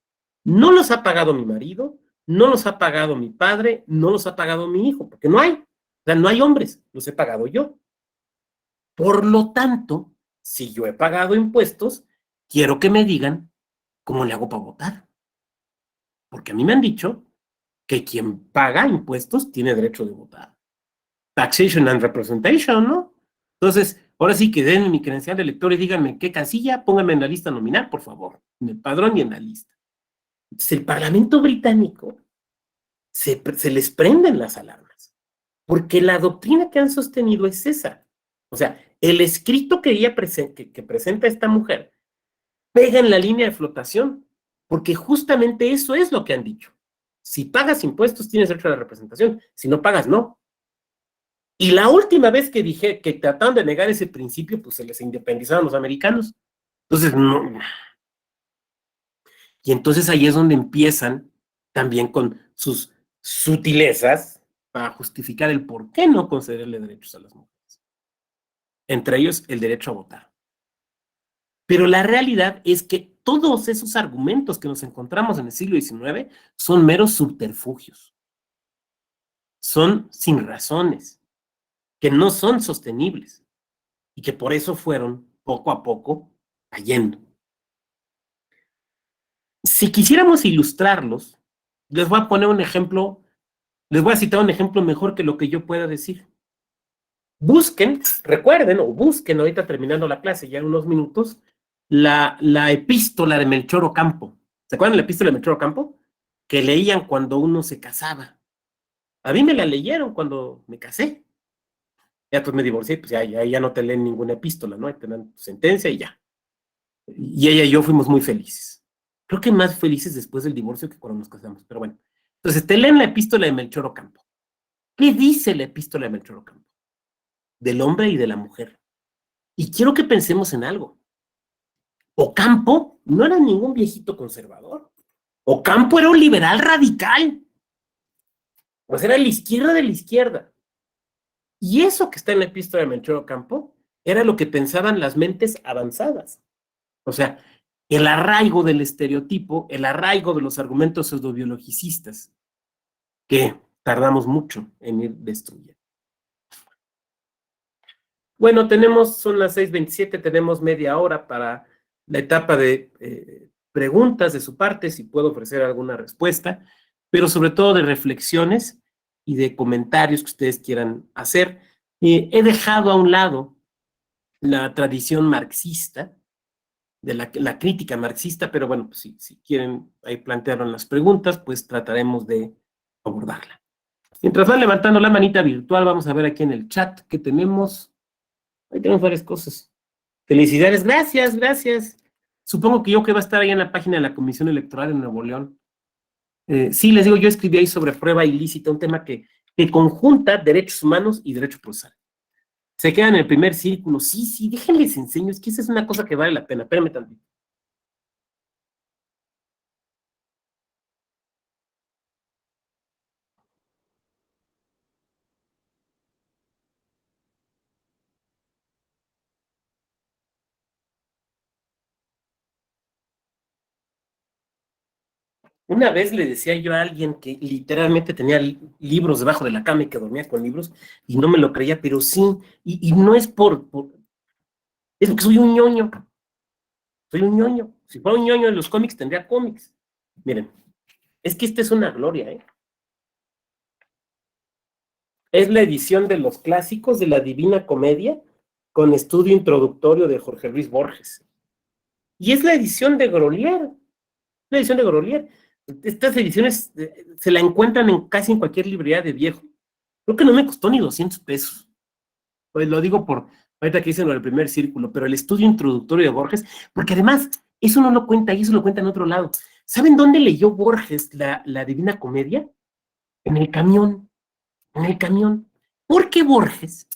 Speaker 2: No los ha pagado mi marido, no los ha pagado mi padre, no los ha pagado mi hijo, porque no hay. O sea, no hay hombres, los he pagado yo. Por lo tanto, si yo he pagado impuestos, quiero que me digan cómo le hago para votar. Porque a mí me han dicho que quien paga impuestos tiene derecho de votar. Taxation and representation, ¿no? Entonces, ahora sí que denme mi credencial de elector y díganme qué casilla, pónganme en la lista nominal, por favor, en el padrón y en la lista. Entonces, el Parlamento británico se les prenden las alarmas, porque la doctrina que han sostenido es esa. O sea, el escrito que ella que presenta esta mujer pega en la línea de flotación, porque justamente eso es lo que han dicho. Si pagas impuestos, tienes derecho a la representación. Si no pagas, no. Y la última vez que dije que trataron de negar ese principio, pues se les independizaron los americanos. Entonces, no. Y entonces ahí es donde empiezan también con sus sutilezas para justificar el por qué no concederle derechos a las mujeres. Entre ellos, el derecho a votar. Pero la realidad es que todos esos argumentos que nos encontramos en el siglo XIX son meros subterfugios. Son sin razones, que no son sostenibles y que por eso fueron poco a poco cayendo. Si quisiéramos ilustrarlos, les voy a poner un ejemplo, les voy a citar un ejemplo mejor que lo que yo pueda decir. Busquen, recuerden o busquen ahorita terminando la clase, ya en unos minutos, la epístola de Melchor Ocampo. ¿Se acuerdan de la epístola de Melchor Ocampo? Que leían cuando uno se casaba. A mí me la leyeron cuando me casé. Ya pues me divorcié, pues ya no te leen ninguna epístola, ¿no? Te dan tu sentencia y ya. Y ella y yo fuimos muy felices. Creo que más felices después del divorcio que cuando nos casamos, pero bueno. Entonces te leen la epístola de Melchor Ocampo. ¿Qué dice la epístola de Melchor Ocampo? Del hombre y de la mujer. Y quiero que pensemos en algo. Ocampo no era ningún viejito conservador. Ocampo era un liberal radical. Pues era la izquierda de la izquierda. Y eso que está en la epístola de Melchor Ocampo era lo que pensaban las mentes avanzadas. O sea, el arraigo del estereotipo, el arraigo de los argumentos pseudobiologicistas, que tardamos mucho en ir destruyendo. Bueno, son las 6:27, tenemos media hora para la etapa de preguntas de su parte, si puedo ofrecer alguna respuesta, pero sobre todo de reflexiones y de comentarios que ustedes quieran hacer. He dejado a un lado la tradición marxista, de la crítica marxista, pero bueno, pues si quieren ahí plantearon las preguntas, pues trataremos de abordarla. Mientras van levantando la manita virtual, vamos a ver aquí en el chat que tenemos. Ahí tenemos varias cosas. Felicidades, gracias, gracias. Supongo que va a estar ahí en la página de la Comisión Electoral en Nuevo León. Sí, les digo, yo escribí ahí sobre prueba ilícita, un tema que conjunta derechos humanos y derecho procesal. Se quedan en el primer círculo. Sí, déjenles enseño, es que esa es una cosa que vale la pena. Espérenme tantito. Una vez le decía yo a alguien que literalmente tenía libros debajo de la cama y que dormía con libros, y no me lo creía, pero sí, y no es es porque soy un ñoño. Soy un ñoño. Si fuera un ñoño en los cómics, tendría cómics. Miren, es que esta es una gloria, ¿eh? Es la edición de los clásicos de la Divina Comedia con estudio introductorio de Jorge Luis Borges. Y es la edición de Grolier. La edición de Grolier. Estas ediciones se la encuentran casi en cualquier librería de viejo. Creo que no me costó ni 200 pesos. Pues lo digo por ahorita que dicen lo del primer círculo, pero el estudio introductorio de Borges, porque además eso no lo cuenta ahí, eso lo cuenta en otro lado. ¿Saben dónde leyó Borges la Divina Comedia? En el camión, en el camión. Porque Borges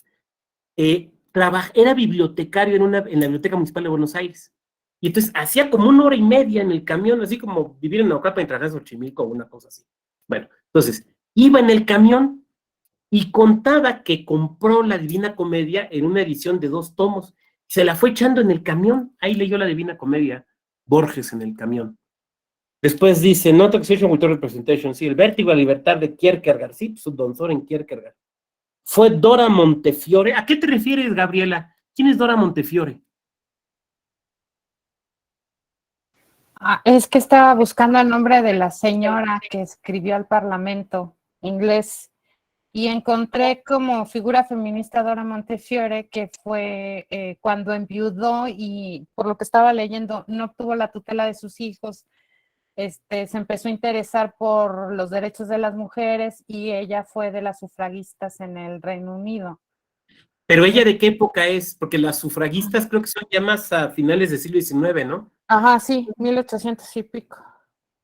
Speaker 2: era bibliotecario en la Biblioteca Municipal de Buenos Aires. Y entonces hacía como 1 hora y media en el camión, así como vivir en Naucalpan y trabajar en Xochimilco o una cosa así. Bueno, entonces, iba en el camión y contaba que compró la Divina Comedia en una edición de 2 tomos. Se la fue echando en el camión. Ahí leyó la Divina Comedia, Borges en el camión. Después dice, Not Taxation Without Representation, sí, El vértigo a libertad de Kierkegaard, sí, su don Soren Kierkegaard. Fue Dora Montefiore. ¿A qué te refieres, Gabriela? ¿Quién es Dora Montefiore?
Speaker 3: Es que estaba buscando el nombre de la señora que escribió al Parlamento inglés y encontré como figura feminista Dora Montefiore, que fue cuando enviudó y por lo que estaba leyendo no obtuvo la tutela de sus hijos, se empezó a interesar por los derechos de las mujeres y ella fue de las sufragistas en el Reino Unido.
Speaker 2: ¿Pero ella de qué época es? Porque las sufragistas creo que son ya más a finales del siglo XIX, ¿no?
Speaker 3: Ajá, sí, 1800 y pico.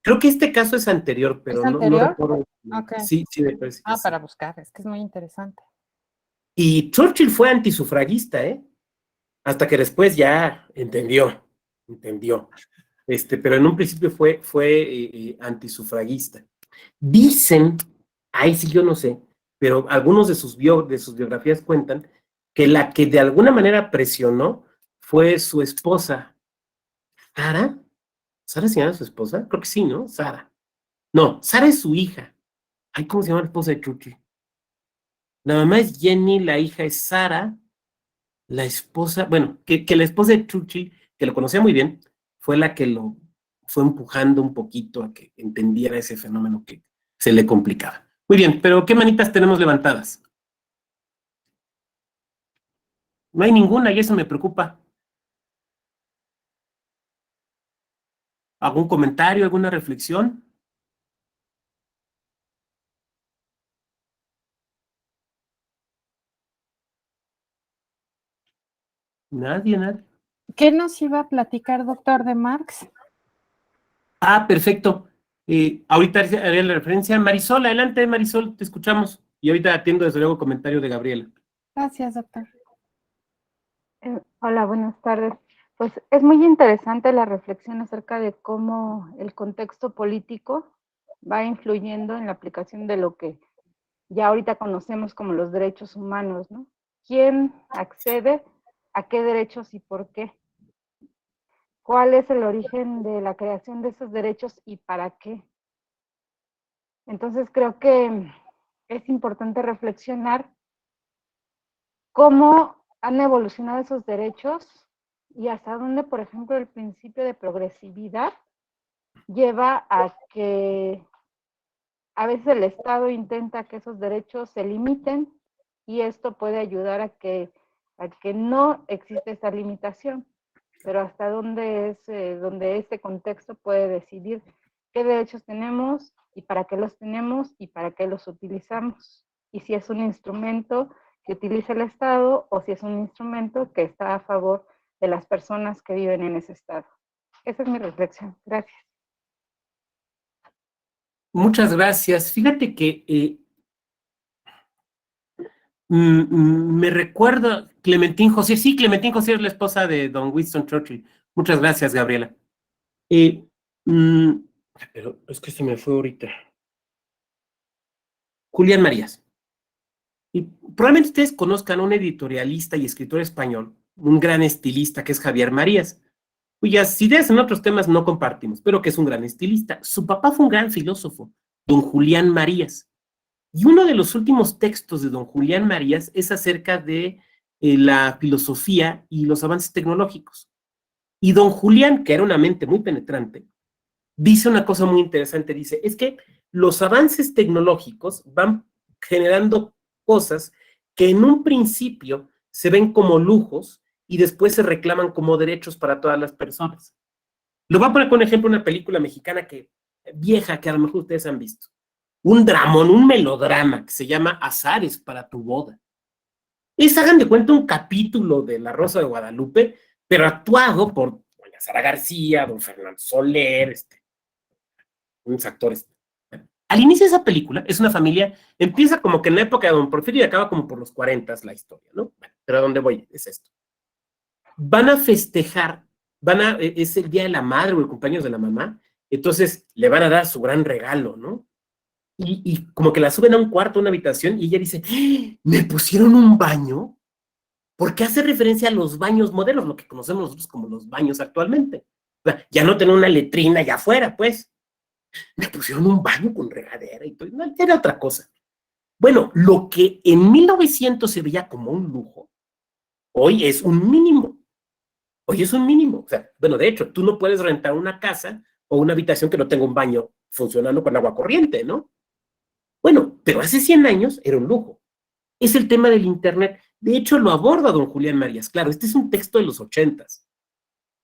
Speaker 2: Creo que este caso es anterior, pero
Speaker 3: ¿Es
Speaker 2: no
Speaker 3: anterior?
Speaker 2: recuerdo.
Speaker 3: Okay.
Speaker 2: Sí, me parece que sí.
Speaker 3: Para buscar, es que es muy interesante.
Speaker 2: Y Churchill fue antisufragista, ¿eh? Hasta que después ya entendió. Pero en un principio fue antisufragista. Dicen, ahí sí yo no sé, pero algunos de sus biografías cuentan que la que de alguna manera presionó fue su esposa, Sara. ¿Sara se llama su esposa? Creo que sí, ¿no? Sara. No, Sara es su hija. Ay, ¿cómo se llama la esposa de Churchill? La mamá es Jenny, la hija es Sara, la esposa, bueno, que la esposa de Churchill, que lo conocía muy bien, fue la que lo fue empujando un poquito a que entendiera ese fenómeno que se le complicaba. Muy bien, pero ¿qué manitas tenemos levantadas? No hay ninguna y eso me preocupa. ¿Algún comentario, alguna reflexión? Nadie.
Speaker 3: ¿Qué nos iba a platicar, doctor, de Marx?
Speaker 2: Perfecto. Ahorita haré la referencia. Marisol, adelante, Marisol, te escuchamos. Y ahorita atiendo desde luego el comentario de Gabriela.
Speaker 3: Gracias, doctor.
Speaker 4: Hola, buenas tardes. Pues es muy interesante la reflexión acerca de cómo el contexto político va influyendo en la aplicación de lo que ya ahorita conocemos como los derechos humanos, ¿no? ¿Quién accede a qué derechos y por qué? ¿Cuál es el origen de la creación de esos derechos y para qué? Entonces creo que es importante reflexionar cómo han evolucionado esos derechos y hasta dónde, por ejemplo, el principio de progresividad lleva a que a veces el Estado intenta que esos derechos se limiten y esto puede ayudar a que no existe esa limitación, pero hasta dónde es donde este contexto puede decidir qué derechos tenemos y para qué los tenemos y para qué los utilizamos, y si es un instrumento que utiliza el Estado o si es un instrumento que está a favor de las personas que viven en ese Estado. Esa es mi reflexión. Gracias.
Speaker 2: Muchas gracias. Fíjate que me recuerda Clementine José. Sí, Clementine José es la esposa de don Winston Churchill. Muchas gracias, Gabriela. Pero es que se me fue ahorita. Julián Marías. Y probablemente ustedes conozcan a un editorialista y escritor español, un gran estilista que es Javier Marías, cuyas ideas en otros temas no compartimos, pero que es un gran estilista. Su papá fue un gran filósofo, don Julián Marías. Y uno de los últimos textos de don Julián Marías es acerca de la filosofía y los avances tecnológicos. Y don Julián, que era una mente muy penetrante, dice una cosa muy interesante, dice, es que los avances tecnológicos van generando cosas que en un principio se ven como lujos y después se reclaman como derechos para todas las personas. Lo voy a poner con ejemplo una película mexicana vieja que a lo mejor ustedes han visto. Un dramón, un melodrama que se llama Azares para tu boda. Es, hagan de cuenta, un capítulo de La Rosa de Guadalupe, pero actuado por doña Sara García, don Fernando Soler, unos actores. Al inicio de esa película, es una familia, empieza como que en la época de don Porfirio y acaba como por los 40 la historia, ¿no? Bueno, pero ¿a dónde voy? Es esto. Van a festejar, es el día de la madre o el cumpleaños de la mamá, entonces le van a dar su gran regalo, ¿no? Y como que la suben a un cuarto, a una habitación, y ella dice, ¡Ah! ¿Me pusieron un baño? Porque hace referencia a los baños modernos, lo que conocemos nosotros como los baños actualmente. O sea, ya no tener una letrina allá afuera, pues. Me pusieron un baño con regadera y todo, no, era otra cosa. Bueno, lo que en 1900 se veía como un lujo, hoy es un mínimo. Hoy es un mínimo. O sea, bueno, de hecho, tú no puedes rentar una casa o una habitación que no tenga un baño funcionando con agua corriente, ¿no? Bueno, pero hace 100 años era un lujo. Es el tema del Internet. De hecho, lo aborda don Julián Marías. Claro, este es un texto de los 80s,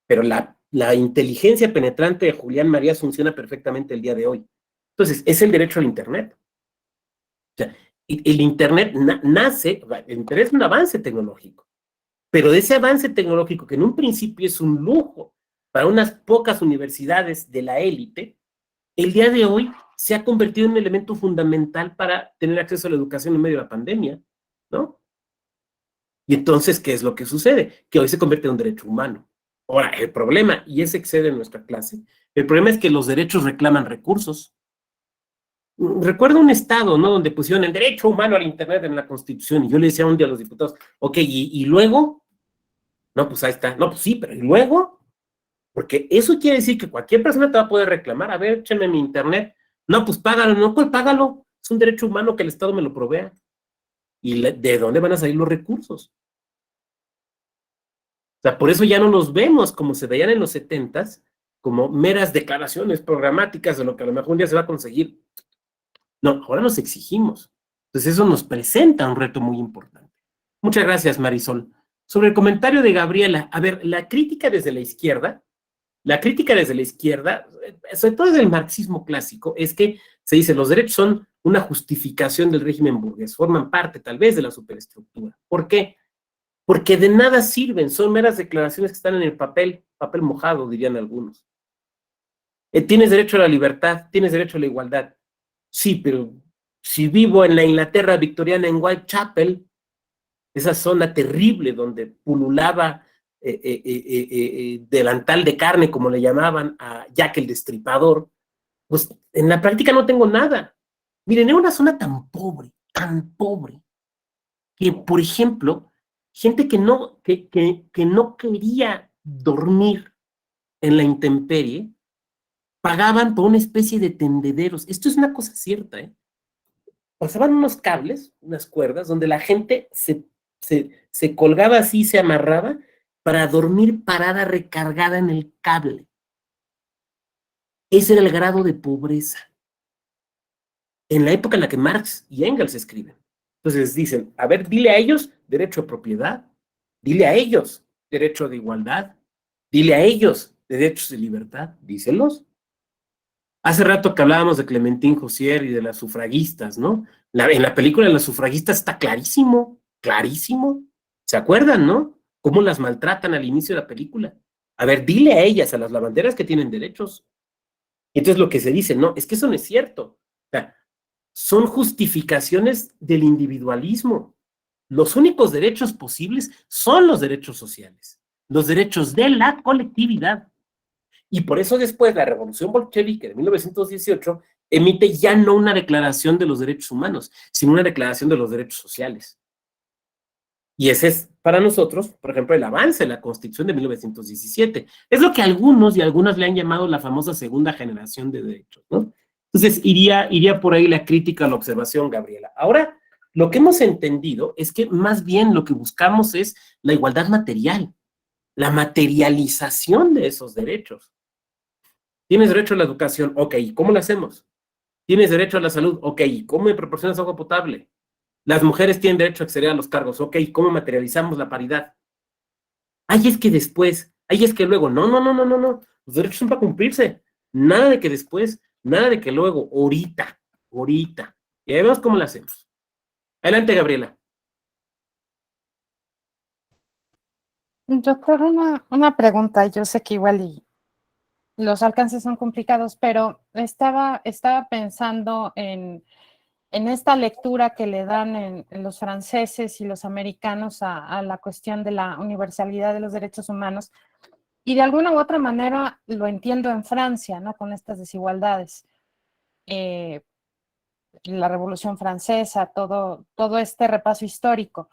Speaker 2: pero la inteligencia penetrante de Julián Marías funciona perfectamente el día de hoy. Entonces, es el derecho al Internet. O sea, el Internet nace, el Internet es un avance tecnológico, pero de ese avance tecnológico, que en un principio es un lujo para unas pocas universidades de la élite, el día de hoy se ha convertido en un elemento fundamental para tener acceso a la educación en medio de la pandemia, ¿no? Y entonces, ¿qué es lo que sucede? Que hoy se convierte en un derecho humano. Ahora, el problema, y ese excede en nuestra clase, el problema es que los derechos reclaman recursos. Recuerdo un estado, ¿no?, donde pusieron el derecho humano al Internet en la Constitución, y yo le decía un día a los diputados, ok, ¿y luego? No, pues ahí está. No, pues sí, pero ¿y luego? Porque eso quiere decir que cualquier persona te va a poder reclamar, a ver, échenme mi Internet. No, pues págalo, no, pues págalo. Es un derecho humano que el Estado me lo provea. ¿Y de dónde van a salir los recursos? O sea, por eso ya no nos vemos como se veían en los 70s, como meras declaraciones programáticas de lo que a lo mejor un día se va a conseguir. No, ahora nos exigimos. Entonces eso nos presenta un reto muy importante. Muchas gracias, Marisol. Sobre el comentario de Gabriela, a ver, la crítica desde la izquierda, sobre todo desde el marxismo clásico, es que se dice los derechos son una justificación del régimen burgués, forman parte tal vez de la superestructura. ¿Por qué? Porque de nada sirven, son meras declaraciones que están en el papel mojado, dirían algunos. Tienes derecho a la libertad, tienes derecho a la igualdad. Sí, pero si vivo en la Inglaterra victoriana, en Whitechapel, esa zona terrible donde pululaba delantal de carne, como le llamaban a Jack el Destripador, pues en la práctica no tengo nada. Miren, era una zona tan pobre, que, por ejemplo, gente que no quería dormir en la intemperie, pagaban por una especie de tendederos. Esto es una cosa cierta, ¿eh? Pasaban unos cables, unas cuerdas, donde la gente se colgaba así, se amarraba, para dormir parada recargada en el cable. Ese era el grado de pobreza. En la época en la que Marx y Engels escriben. Entonces dicen, a ver, dile a ellos derecho a propiedad, dile a ellos derecho de igualdad, dile a ellos derechos de libertad, díselos. Hace rato que hablábamos de Clementine Josier y de las sufragistas, ¿no? En la película de las sufragistas está clarísimo, clarísimo. ¿Se acuerdan, no? Cómo las maltratan al inicio de la película. A ver, dile a ellas, a las lavanderas, que tienen derechos. Y entonces lo que se dice, no, es que eso no es cierto. O sea, son justificaciones del individualismo. Los únicos derechos posibles son los derechos sociales, los derechos de la colectividad. Y por eso después la Revolución Bolchevique de 1918 emite ya no una declaración de los derechos humanos, sino una declaración de los derechos sociales. Y ese es para nosotros, por ejemplo, el avance de la Constitución de 1917. Es lo que algunos y algunas le han llamado la famosa segunda generación de derechos, ¿no? Entonces iría por ahí la crítica a la observación, Gabriela. Ahora, lo que hemos entendido es que más bien lo que buscamos es la igualdad material, la materialización de esos derechos. Tienes derecho a la educación, ok, ¿cómo lo hacemos? Tienes derecho a la salud, ok, ¿cómo me proporcionas agua potable? Las mujeres tienen derecho a acceder a los cargos, ok, ¿cómo materializamos la paridad? Ay, es que después, ay, es que luego, no, los derechos son para cumplirse, nada de que después, nada de que luego, ahorita, y ahí vemos cómo lo hacemos. Adelante, Gabriela.
Speaker 3: Doctor, una pregunta, yo sé que igual y los alcances son complicados, pero estaba pensando en en esta lectura que le dan en los franceses y los americanos a la cuestión de la universalidad de los derechos humanos, y de alguna u otra manera lo entiendo en Francia, ¿no? Con estas desigualdades. La Revolución Francesa, todo este repaso histórico.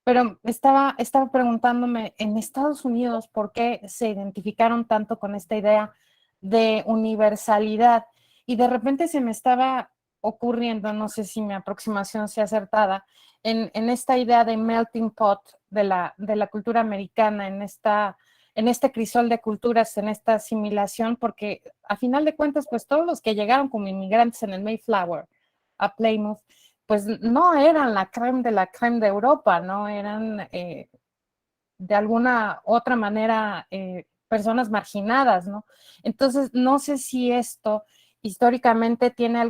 Speaker 3: Pero estaba preguntándome, en Estados Unidos, ¿por qué se identificaron tanto con esta idea de universalidad? Y de repente se me estaba ocurriendo, no sé si mi aproximación sea acertada, en esta idea de melting pot de la cultura americana, en este crisol de culturas, en esta asimilación, porque a final de cuentas, pues todos los que llegaron como inmigrantes en el Mayflower a Plymouth, pues no eran la crème de Europa, no eran de alguna otra manera personas marginadas, ¿no? Entonces, no sé si esto históricamente tiene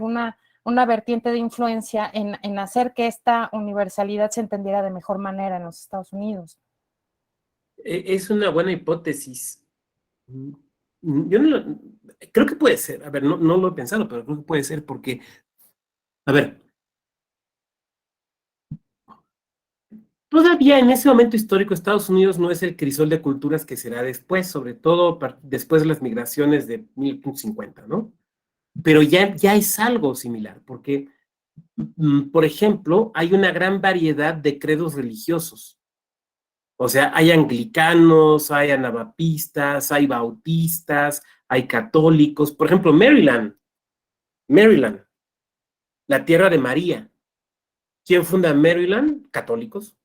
Speaker 3: una vertiente de influencia en hacer que esta universalidad se entendiera de mejor manera en los Estados Unidos.
Speaker 2: Es una buena hipótesis. Yo creo que puede ser, a ver, no lo he pensado, pero creo que puede ser porque, a ver, todavía en ese momento histórico Estados Unidos no es el crisol de culturas que será después, sobre todo después de las migraciones de 1850, ¿no? Pero ya es algo similar, porque, por ejemplo, hay una gran variedad de credos religiosos. O sea, hay anglicanos, hay anabapistas, hay bautistas, hay católicos. Por ejemplo, Maryland, la tierra de María. ¿Quién funda Maryland? Católicos.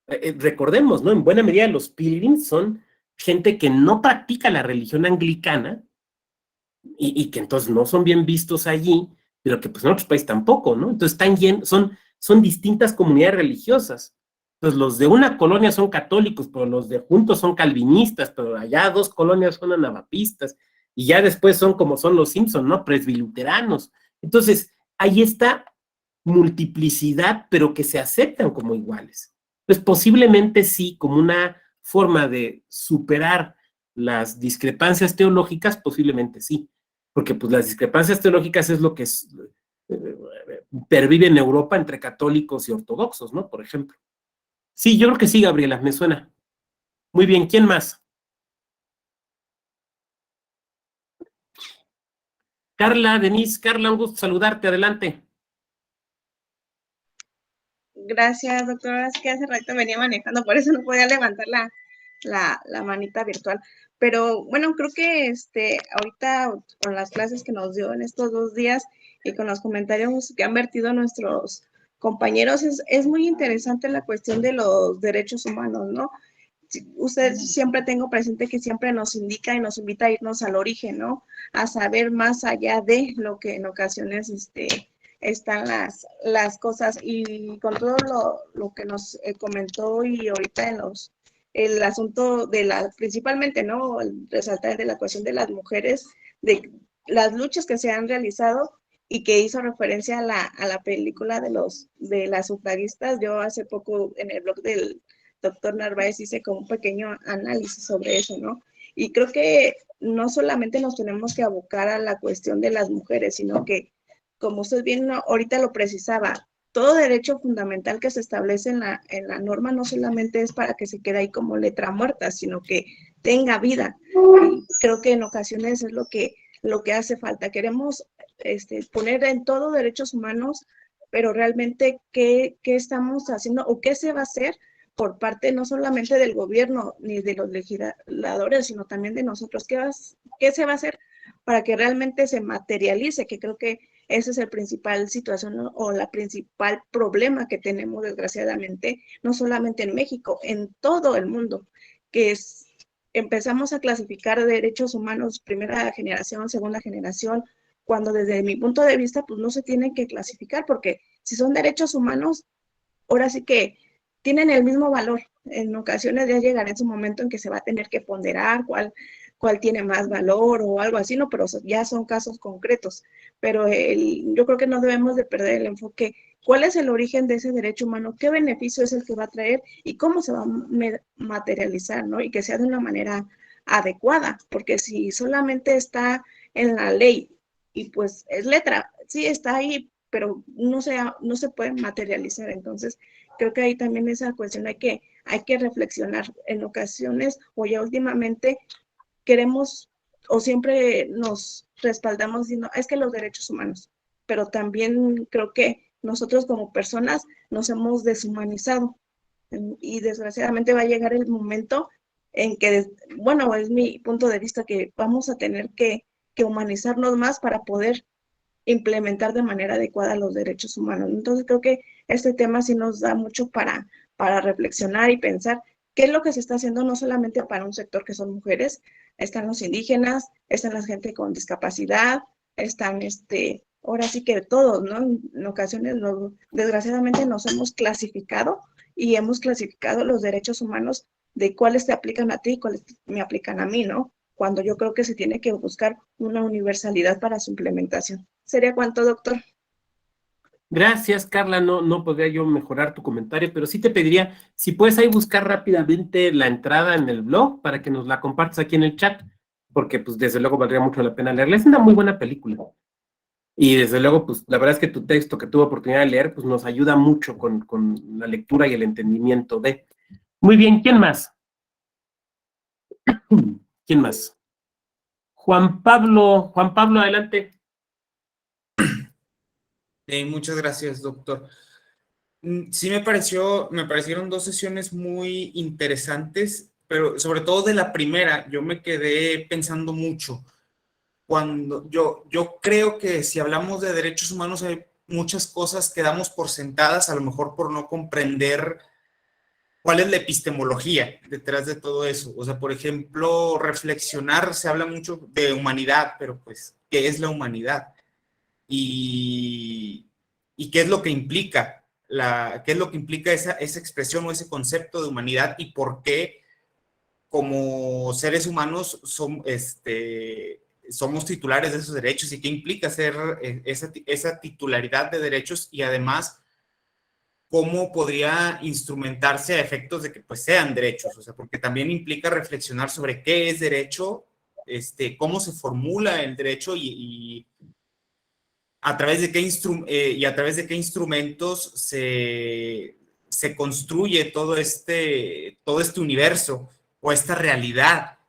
Speaker 2: Recordemos, ¿no? En buena medida los Pilgrims son gente que no practica la religión anglicana y que entonces no son bien vistos allí, pero que pues en otros países tampoco, ¿no? Entonces son distintas comunidades religiosas. Entonces los de una colonia son católicos, pero los de juntos son calvinistas, pero allá dos colonias son anabapistas, y ya después son como son los Simpson, ¿no? Presbiluteranos. Entonces, hay esta multiplicidad, pero que se aceptan como iguales. Pues posiblemente sí, como una forma de superar las discrepancias teológicas, posiblemente sí, porque pues las discrepancias teológicas es lo que pervive en Europa entre católicos y ortodoxos, ¿no? Por ejemplo. Sí, yo creo que sí, Gabriela, me suena. Muy bien, ¿quién más? Carla, Denise, Carla, un gusto saludarte, adelante.
Speaker 5: Gracias, doctora. Es que hace rato venía manejando, por eso no podía levantar la manita virtual. Pero bueno, creo que ahorita con las clases que nos dio en estos 2 días y con los comentarios que han vertido nuestros compañeros, es muy interesante la cuestión de los derechos humanos, ¿no? Usted siempre tengo presente que siempre nos indica y nos invita a irnos al origen, ¿no? A saber más allá de lo que en ocasiones están las cosas. Y con todo lo que nos comentó y ahorita el asunto de principalmente, ¿no? El resaltar de la cuestión de las mujeres, de las luchas que se han realizado y que hizo referencia a la película de las sufragistas. Yo hace poco en el blog del doctor Narváez hice como un pequeño análisis sobre eso, ¿no? Y creo que no solamente nos tenemos que abocar a la cuestión de las mujeres, sino que, como usted bien ahorita lo precisaba, todo derecho fundamental que se establece en la norma no solamente es para que se quede ahí como letra muerta, sino que tenga vida. Y creo que en ocasiones es lo que hace falta. Queremos poner en todo derechos humanos, pero realmente ¿qué estamos haciendo o qué se va a hacer por parte no solamente del gobierno ni de los legisladores, sino también de nosotros? ¿Qué se va a hacer para que realmente se materialice? Que creo que esa es la principal situación, ¿no? O la principal problema que tenemos desgraciadamente, no solamente en México, en todo el mundo, que empezamos a clasificar derechos humanos primera generación, segunda generación, cuando desde mi punto de vista pues no se tienen que clasificar, porque si son derechos humanos, ahora sí que tienen el mismo valor. En ocasiones ya llegará en su momento en que se va a tener que ponderar cuál tiene más valor o algo así, ¿no? Pero ya son casos concretos. Pero yo creo que no debemos de perder el enfoque. ¿Cuál es el origen de ese derecho humano? ¿Qué beneficio es el que va a traer? ¿Y cómo se va a materializar, ¿no? Y que sea de una manera adecuada, porque si solamente está en la ley y pues es letra, sí está ahí, pero no se puede materializar. Entonces, creo que ahí también esa cuestión hay que reflexionar. En ocasiones, o ya últimamente, queremos o siempre nos respaldamos diciendo, es que los derechos humanos, pero también creo que nosotros como personas nos hemos deshumanizado y desgraciadamente va a llegar el momento en que, bueno, es mi punto de vista, que vamos a tener que humanizarnos más para poder implementar de manera adecuada los derechos humanos. Entonces creo que este tema sí nos da mucho para reflexionar y pensar qué es lo que se está haciendo, no solamente para un sector que son mujeres, están los indígenas, están la gente con discapacidad, están ahora sí que todos, ¿no? En ocasiones, desgraciadamente, nos hemos clasificado y hemos clasificado los derechos humanos de cuáles te aplican a ti y cuáles me aplican a mí, ¿no? Cuando yo creo que se tiene que buscar una universalidad para su implementación. ¿Sería cuánto, doctor?
Speaker 2: Gracias, Carla. No podría yo mejorar tu comentario, pero sí te pediría, si puedes ahí buscar rápidamente la entrada en el blog para que nos la compartas aquí en el chat, porque pues desde luego valdría mucho la pena leerla. Es una muy buena película. Y desde luego, pues la verdad es que tu texto que tuve oportunidad de leer, pues nos ayuda mucho con la lectura y el entendimiento de. Muy bien, ¿quién más? ¿Quién más? Juan Pablo, adelante.
Speaker 6: Muchas gracias, doctor. Sí me parecieron dos sesiones muy interesantes, pero sobre todo de la primera, yo me quedé pensando mucho. Cuando yo creo que si hablamos de derechos humanos hay muchas cosas que damos por sentadas, a lo mejor por no comprender cuál es la epistemología detrás de todo eso. O sea, por ejemplo, reflexionar, se habla mucho de humanidad, pero pues, ¿qué es la humanidad? Y qué es lo que implica esa expresión o ese concepto de humanidad y por qué como seres humanos somos titulares de esos derechos y qué implica ser esa titularidad de derechos y además cómo podría instrumentarse a efectos de que pues sean derechos, o sea, porque también implica reflexionar sobre qué es derecho, cómo se formula el derecho y a través de qué instrumentos se construye todo este universo o esta realidad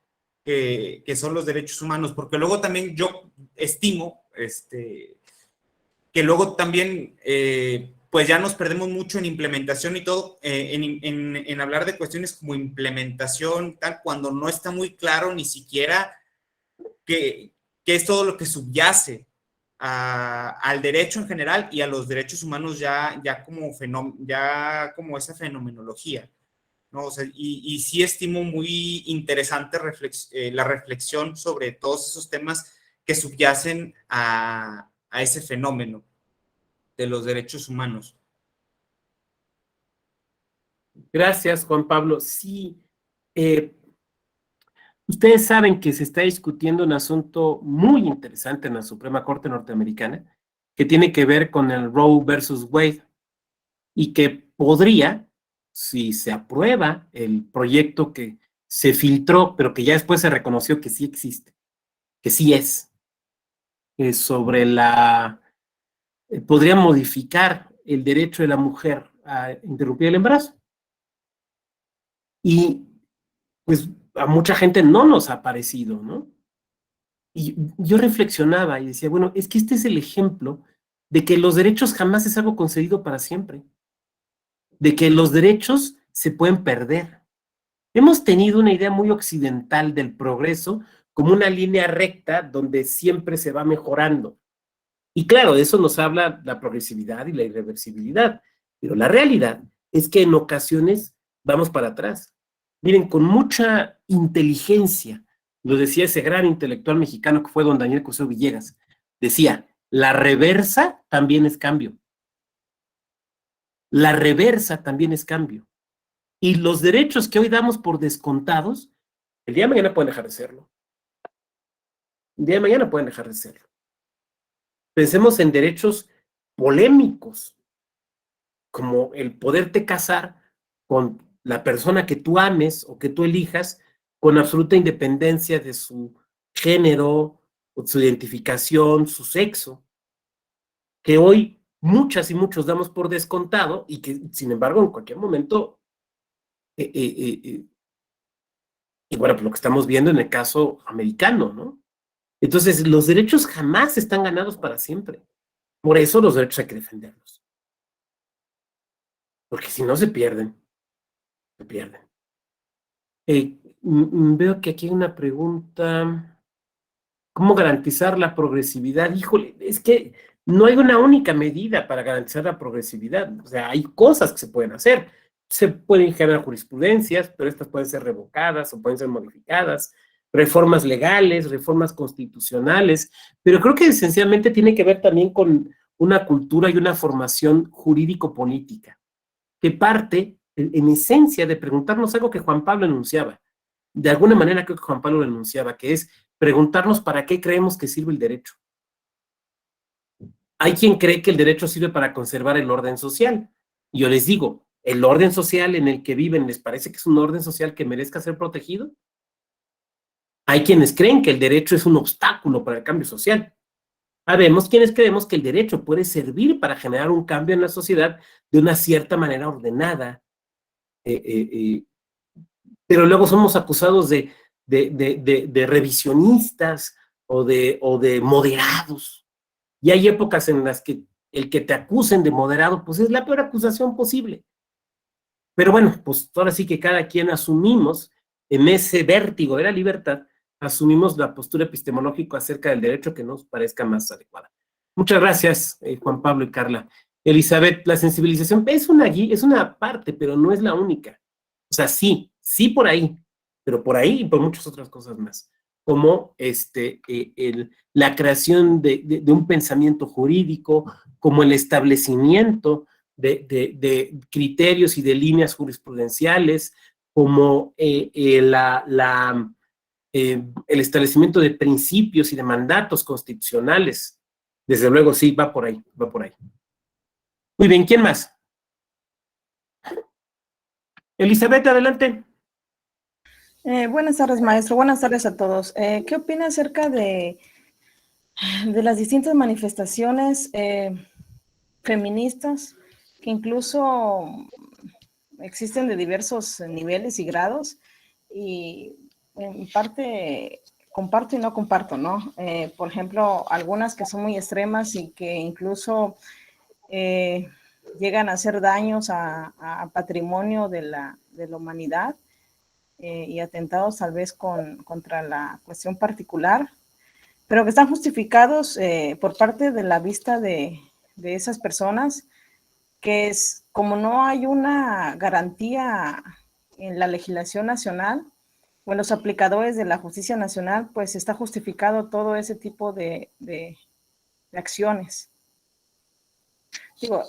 Speaker 6: que son los derechos humanos, porque luego también yo estimo que luego también pues ya nos perdemos mucho en implementación y todo, en hablar de cuestiones como implementación, tal, cuando no está muy claro ni siquiera qué es todo lo que subyace al derecho en general y a los derechos humanos ya como esa fenomenología, ¿no? O sea, y sí estimo muy interesante la reflexión sobre todos esos temas que subyacen a ese fenómeno de los derechos humanos.
Speaker 2: Gracias, Juan Pablo. Sí, ustedes saben que se está discutiendo un asunto muy interesante en la Suprema Corte norteamericana que tiene que ver con el Roe versus Wade y que podría, si se aprueba el proyecto que se filtró, pero que ya después se reconoció que sí existe, que sí es sobre podría modificar el derecho de la mujer a interrumpir el embarazo. Y pues a mucha gente no nos ha parecido, ¿no? Y yo reflexionaba y decía, bueno, es que este es el ejemplo de que los derechos jamás es algo concedido para siempre, de que los derechos se pueden perder. Hemos tenido una idea muy occidental del progreso como una línea recta donde siempre se va mejorando. Y claro, de eso nos habla la progresividad y la irreversibilidad, pero la realidad es que en ocasiones vamos para atrás. Miren, con mucha inteligencia, lo decía ese gran intelectual mexicano que fue don Daniel Cosío Villegas, decía, la reversa también es cambio. La reversa también es cambio. Y los derechos que hoy damos por descontados, el día de mañana pueden dejar de serlo. El día de mañana pueden dejar de serlo. Pensemos en derechos polémicos, como el poderte casar con la persona que tú ames o que tú elijas, con absoluta independencia de su género, su identificación, su sexo, que hoy muchas y muchos damos por descontado y que, sin embargo, en cualquier momento, y bueno, pues lo que estamos viendo en el caso americano, ¿no? Entonces, los derechos jamás están ganados para siempre. Por eso los derechos hay que defenderlos. Porque si no se pierden, se pierden. Veo que aquí hay una pregunta. ¿Cómo garantizar la progresividad? Híjole, es que no hay una única medida para garantizar la progresividad. O sea, hay cosas que se pueden hacer. Se pueden generar jurisprudencias, pero estas pueden ser revocadas o pueden ser modificadas. Reformas legales, reformas constitucionales, pero creo que esencialmente tiene que ver también con una cultura y una formación jurídico-política, que parte, en esencia, de preguntarnos algo que Juan Pablo enunciaba. De alguna manera creo que Juan Pablo lo enunciaba, que es preguntarnos para qué creemos que sirve el derecho. Hay quien cree que el derecho sirve para conservar el orden social. Y yo les digo, ¿el orden social en el que viven les parece que es un orden social que merezca ser protegido? Hay quienes creen que el derecho es un obstáculo para el cambio social. Habemos quienes creemos que el derecho puede servir para generar un cambio en la sociedad de una cierta manera ordenada, pero luego somos acusados de revisionistas o de moderados. Y hay épocas en las que el que te acusen de moderado, pues es la peor acusación posible. Pero bueno, pues ahora sí que cada quien asumimos, en ese vértigo de la libertad, asumimos la postura epistemológica acerca del derecho que nos parezca más adecuada. Muchas gracias, Juan Pablo y Carla. Elizabeth, la sensibilización es una parte, pero no es la única. O sea, sí por ahí, pero por ahí y por muchas otras cosas más, como la creación de un pensamiento jurídico, como el establecimiento de criterios y de líneas jurisprudenciales, como el establecimiento de principios y de mandatos constitucionales. Desde luego, sí, va por ahí, va por ahí. Muy bien, ¿quién más? Elizabeth, adelante.
Speaker 7: Buenas tardes, maestro. Buenas tardes a todos. ¿Qué opina acerca de las distintas manifestaciones feministas que incluso existen de diversos niveles y grados? Y en parte comparto y no comparto, ¿no? Por ejemplo, algunas que son muy extremas y que incluso llegan a hacer daños a patrimonio de la humanidad. Y atentados tal vez contra la cuestión particular, pero que están justificados por parte de la vista de esas personas, que es como no hay una garantía en la legislación nacional o en los aplicadores de la justicia nacional, pues está justificado todo ese tipo de acciones. Digo,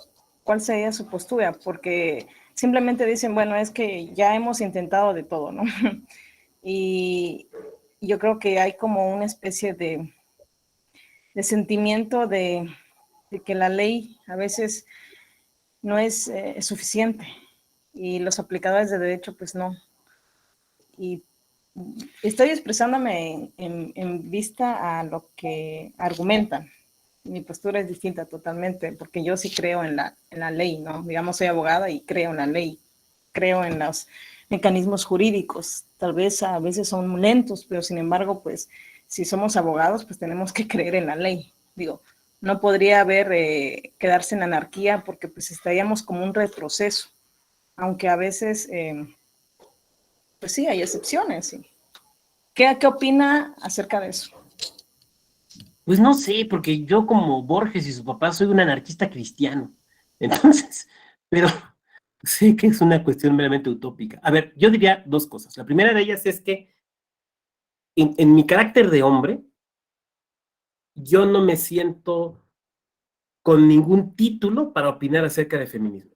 Speaker 7: ¿cuál sería su postura? Porque simplemente dicen, bueno, es que ya hemos intentado de todo, ¿no? Y yo creo que hay como una especie de sentimiento de que la ley a veces no es suficiente y los aplicadores de derecho pues no. Y estoy expresándome en vista a lo que argumentan. Mi postura es distinta totalmente, porque yo sí creo en la ley, ¿no? Digamos, soy abogada y creo en la ley, creo en los mecanismos jurídicos. Tal vez a veces son lentos, pero sin embargo, pues, si somos abogados, pues tenemos que creer en la ley. Digo, no podría haber quedarse en anarquía porque pues estaríamos como un retroceso, aunque a veces, pues sí, hay excepciones. ¿Sí? ¿Qué opina acerca de eso?
Speaker 2: Pues no sé, porque yo como Borges y su papá soy un anarquista cristiano. Entonces, pero sé que es una cuestión meramente utópica. A ver, yo diría dos cosas. La primera de ellas es que en mi carácter de hombre, yo no me siento con ningún título para opinar acerca de feminismo.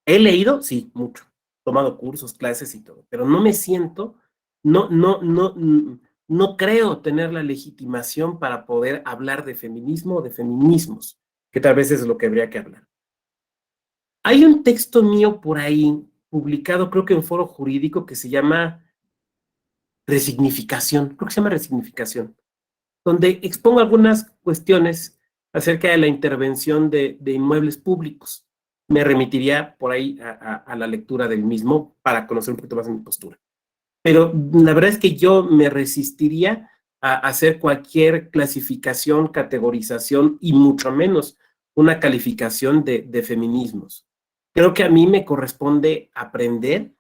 Speaker 2: He leído, sí, mucho. He tomado cursos, clases y todo, pero no me siento, no creo tener la legitimación para poder hablar de feminismo o de feminismos, que tal vez es lo que habría que hablar. Hay un texto mío por ahí, publicado creo que en Foro Jurídico, que se llama Resignificación, creo que se llama Resignificación, donde expongo algunas cuestiones acerca de la intervención de inmuebles públicos. Me remitiría por ahí a la lectura del mismo para conocer un poquito más de mi postura. Pero la verdad es que yo me resistiría a hacer cualquier clasificación, categorización y mucho menos una calificación de feminismos. Creo que a mí me corresponde aprender,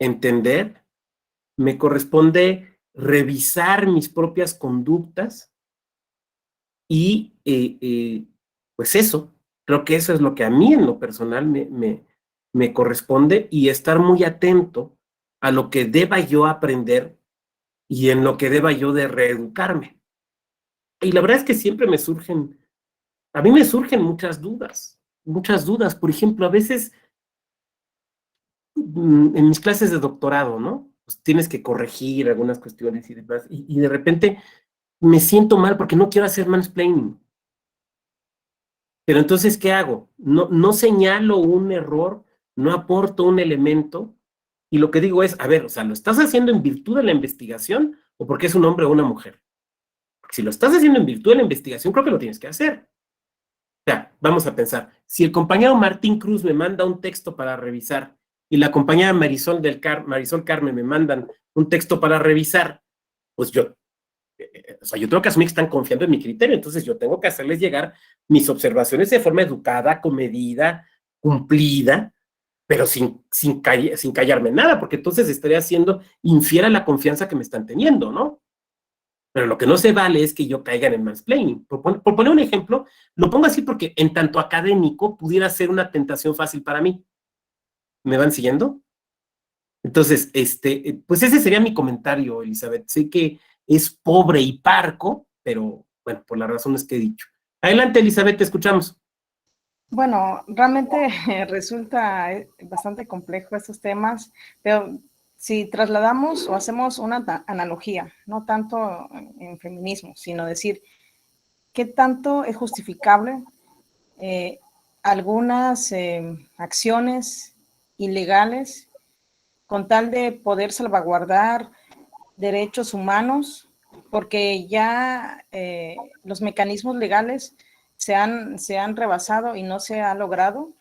Speaker 2: entender, me corresponde revisar mis propias conductas y pues eso, creo que eso es lo que a mí en lo personal me corresponde y estar muy atento a lo que deba yo aprender y en lo que deba yo de reeducarme. Y la verdad es que siempre a mí me surgen muchas dudas. Por ejemplo, a veces en mis clases de doctorado, ¿no? Pues tienes que corregir algunas cuestiones y demás, y de repente me siento mal porque no quiero hacer mansplaining. Pero entonces, ¿qué hago? No señalo un error, no aporto un elemento, y lo que digo es, a ver, o sea, ¿lo estás haciendo en virtud de la investigación o porque es un hombre o una mujer? Porque si lo estás haciendo en virtud de la investigación, creo que lo tienes que hacer. O sea, vamos a pensar, si el compañero Martín Cruz me manda un texto para revisar y la compañera Marisol Carmen me mandan un texto para revisar, pues yo tengo que asumir que están confiando en mi criterio, entonces yo tengo que hacerles llegar mis observaciones de forma educada, comedida, cumplida, pero sin callarme nada, porque entonces estaría haciendo infiel a la confianza que me están teniendo, ¿no? Pero lo que no se vale es que yo caiga en el mansplaining. Por poner un ejemplo, lo pongo así porque en tanto académico pudiera ser una tentación fácil para mí. ¿Me van siguiendo? Entonces, pues ese sería mi comentario, Elizabeth. Sé que es pobre y parco, pero bueno, por las razones que he dicho. Adelante, Elizabeth, te escuchamos.
Speaker 7: Bueno, realmente resulta bastante complejo estos temas, pero si trasladamos o hacemos una analogía, no tanto en feminismo, sino decir, ¿qué tanto es justificable algunas acciones ilegales con tal de poder salvaguardar derechos humanos? Porque ya los mecanismos legales se han rebasado y no se ha logrado.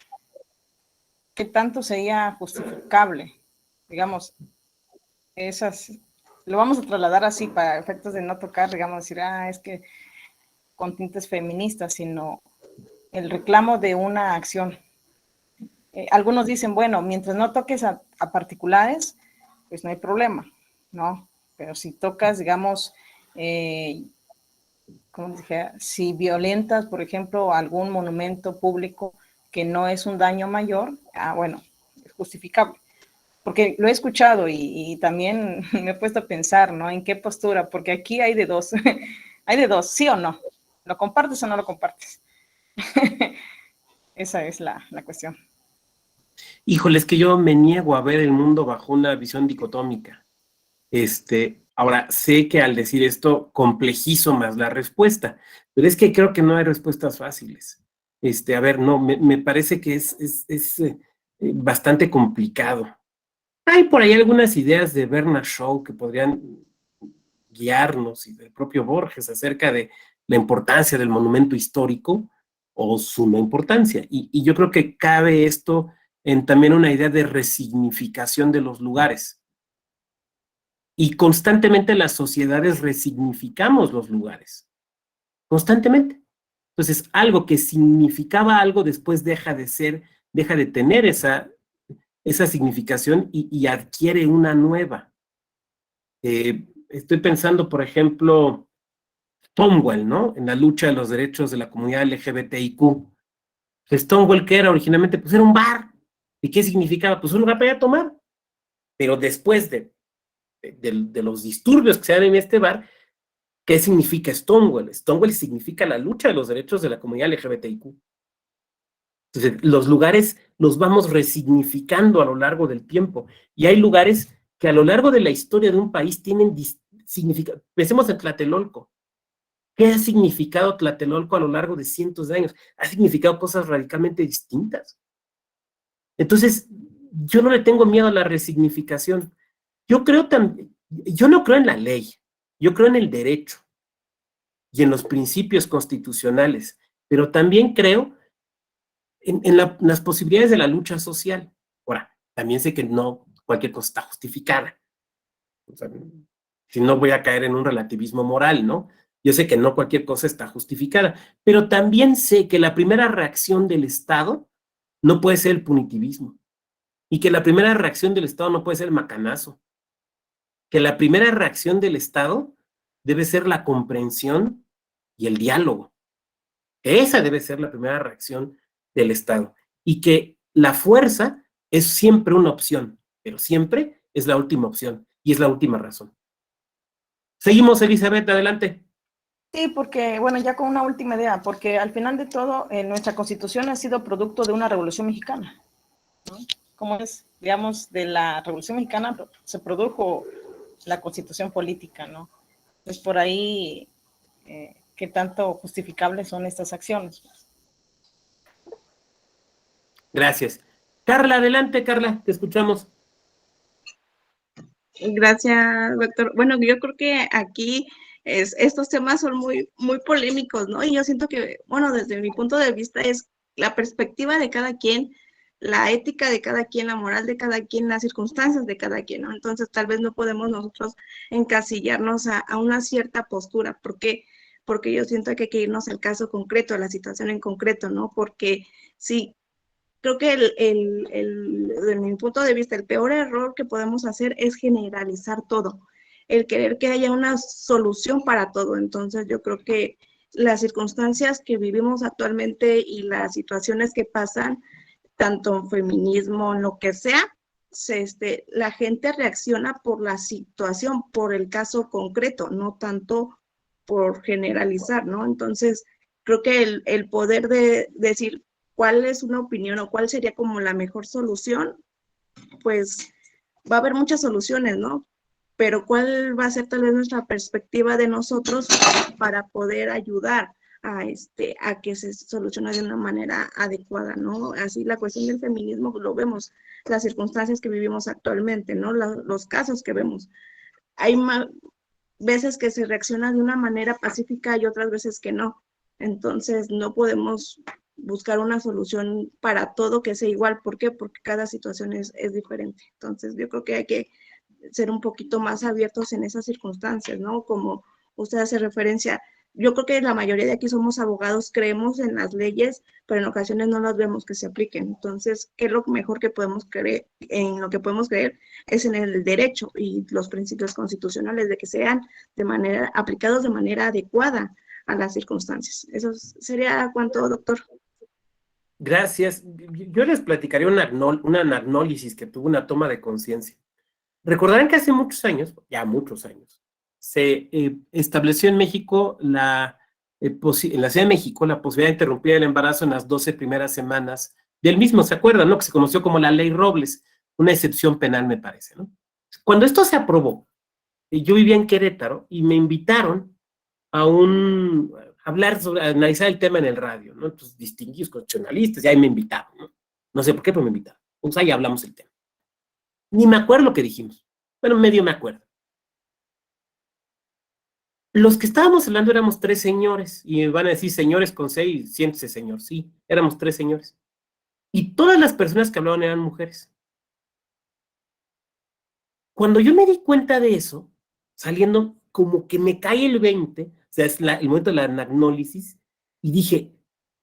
Speaker 7: ¿Qué tanto sería justificable? Digamos, lo vamos a trasladar así para efectos de no tocar, digamos, decir, es que con tintes feministas, sino el reclamo de una acción. Algunos dicen, bueno, mientras no toques a particulares, pues no hay problema, ¿no? Pero si tocas, digamos, como dije, si violentas, por ejemplo, algún monumento público que no es un daño mayor, bueno, es justificable. Porque lo he escuchado y también me he puesto a pensar, ¿no? ¿En qué postura? Porque aquí hay de dos, hay de dos, ¿sí o no? ¿Lo compartes o no lo compartes? Esa es la cuestión.
Speaker 2: Híjole, es que yo me niego a ver el mundo bajo una visión dicotómica. Ahora, sé que al decir esto complejizo más la respuesta, pero es que creo que no hay respuestas fáciles. A ver, no, me parece que es bastante complicado. Hay por ahí algunas ideas de Bernard Shaw que podrían guiarnos y del propio Borges acerca de la importancia del monumento histórico o su no importancia. Y yo creo que cabe esto en también una idea de resignificación de los lugares. Y constantemente las sociedades resignificamos los lugares. Constantemente. Entonces, algo que significaba algo después deja de tener esa significación y adquiere una nueva. Estoy pensando, por ejemplo, Stonewall, ¿no? En la lucha de los derechos de la comunidad LGBTIQ. Stonewall, ¿qué era originalmente? Pues era un bar. ¿Y qué significaba? Pues un lugar para ir a tomar. Pero después de los disturbios que se dan en este bar, ¿qué significa Stonewall? Stonewall significa la lucha de los derechos de la comunidad LGBTIQ. Entonces, los lugares los vamos resignificando a lo largo del tiempo. Y hay lugares que a lo largo de la historia de un país tienen significado. Pensemos en Tlatelolco. ¿Qué ha significado Tlatelolco a lo largo de cientos de años? Ha significado cosas radicalmente distintas. Entonces, yo no le tengo miedo a la resignificación. Yo no creo en la ley, yo creo en el derecho. y en los principios constitucionales, pero también creo en las posibilidades de la lucha social. Ahora, también sé que no cualquier cosa está justificada. O sea, si no voy a caer en un relativismo moral, ¿no? Yo sé que no cualquier cosa está justificada, pero también sé que la primera reacción del Estado no puede ser el punitivismo, y que la primera reacción del Estado no puede ser el macanazo, que la primera reacción del Estado debe ser la comprensión y el diálogo. Esa debe ser la primera reacción del Estado, y que la fuerza es siempre una opción, pero siempre es la última opción y es la última razón. Seguimos, Elizabeth, adelante.
Speaker 7: Sí, porque, bueno, ya con una última idea, porque al final de todo, nuestra Constitución ha sido producto de una Revolución Mexicana, ¿no? Como es, digamos, de la Revolución Mexicana se produjo la Constitución política, ¿no? Pues por ahí, ¿qué tanto justificables son estas acciones?
Speaker 2: Gracias. Carla, adelante, Carla, te escuchamos.
Speaker 5: Gracias, doctor. Bueno, yo creo que aquí estos temas son muy, muy polémicos, ¿no? Y yo siento que, bueno, desde mi punto de vista es la perspectiva de cada quien, la ética de cada quien, la moral de cada quien, las circunstancias de cada quien, ¿no? Entonces, tal vez no podemos nosotros encasillarnos a una cierta postura. ¿Por qué? Porque yo siento que hay que irnos al caso concreto, a la situación en concreto, ¿no? Porque si creo que desde mi punto de vista, el peor error que podemos hacer es generalizar todo, el querer que haya una solución para todo. Entonces, yo creo que las circunstancias que vivimos actualmente y las situaciones que pasan, tanto en feminismo, en lo que sea, la gente reacciona por la situación, por el caso concreto, no tanto por generalizar, ¿no? Entonces, creo que el poder de decir cuál es una opinión o cuál sería como la mejor solución, pues va a haber muchas soluciones, ¿no? Pero cuál va a ser tal vez nuestra perspectiva de nosotros para poder ayudar a que se solucione de una manera adecuada, ¿no? Así la cuestión del feminismo, pues, lo vemos, las circunstancias que vivimos actualmente, ¿no? Los casos que vemos. Hay veces que se reacciona de una manera pacífica y otras veces que no. Entonces, no podemos buscar una solución para todo que sea igual. ¿Por qué? Porque cada situación es diferente. Entonces, yo creo que hay que ser un poquito más abiertos en esas circunstancias, ¿no? Como usted hace referencia, yo creo que la mayoría de aquí somos abogados, creemos en las leyes, pero en ocasiones no las vemos que se apliquen. Entonces, ¿qué es lo mejor que podemos creer? En lo que podemos creer es en el derecho y los principios constitucionales de que sean aplicados de manera adecuada a las circunstancias. Eso sería cuanto, doctor.
Speaker 2: Gracias. Yo les platicaré una agnólisis que tuvo una toma de conciencia. Recordarán que hace muchos años, ya muchos años, se estableció en México en la Ciudad de México la posibilidad de interrumpir el embarazo en las 12 primeras semanas del mismo, ¿se acuerdan, no? Que se conoció como la Ley Robles, una excepción penal, me parece, ¿no? Cuando esto se aprobó, yo vivía en Querétaro y me invitaron a hablar sobre, a analizar el tema en el radio, ¿no? Entonces, distinguidos constitucionalistas, y ahí me invitaron, ¿no? No sé por qué, pero me invitaron. Pues ahí hablamos el tema. Ni me acuerdo lo que dijimos. Bueno, medio me acuerdo. Los que estábamos hablando éramos 3 señores, y me van a decir señores con 6, siéntese señor, sí, éramos 3 señores. Y todas las personas que hablaban eran mujeres. Cuando yo me di cuenta de eso, saliendo, como que me cae el 20, o sea, es el momento de la anagnólisis, y dije,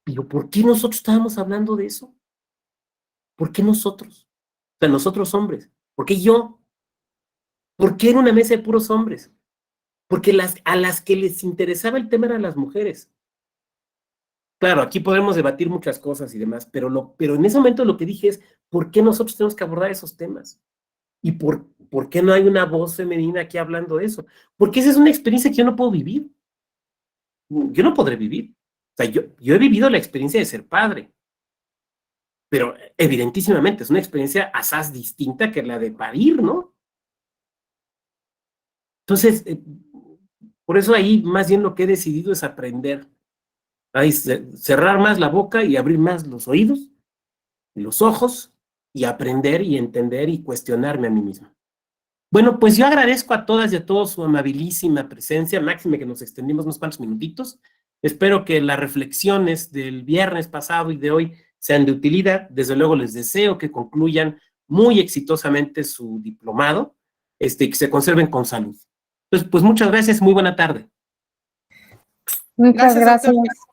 Speaker 2: pero ¿por qué nosotros estábamos hablando de eso? ¿Por qué nosotros? O sea, nosotros hombres. ¿Por qué yo? ¿Por qué era una mesa de puros hombres? Porque a las que les interesaba el tema eran las mujeres. Claro, aquí podemos debatir muchas cosas y demás, pero en ese momento lo que dije es, ¿por qué nosotros tenemos que abordar esos temas? ¿Y por qué no hay una voz femenina aquí hablando de eso? Porque esa es una experiencia que yo no puedo vivir. Yo no podré vivir. O sea, yo he vivido la experiencia de ser padre, pero evidentísimamente es una experiencia asaz distinta que la de parir, ¿no? Entonces, por eso ahí más bien lo que he decidido es aprender. Ahí cerrar más la boca y abrir más los oídos, los ojos, y aprender y entender y cuestionarme a mí mismo. Bueno, pues yo agradezco a todas y a todos su amabilísima presencia, máxime que nos extendimos unos cuantos minutitos. Espero que las reflexiones del viernes pasado y de hoy sean de utilidad. Desde luego les deseo que concluyan muy exitosamente su diplomado, y que se conserven con salud. Entonces, pues muchas gracias, muy buena tarde.
Speaker 3: Muchas
Speaker 7: Gracias, doctor.
Speaker 3: gracias.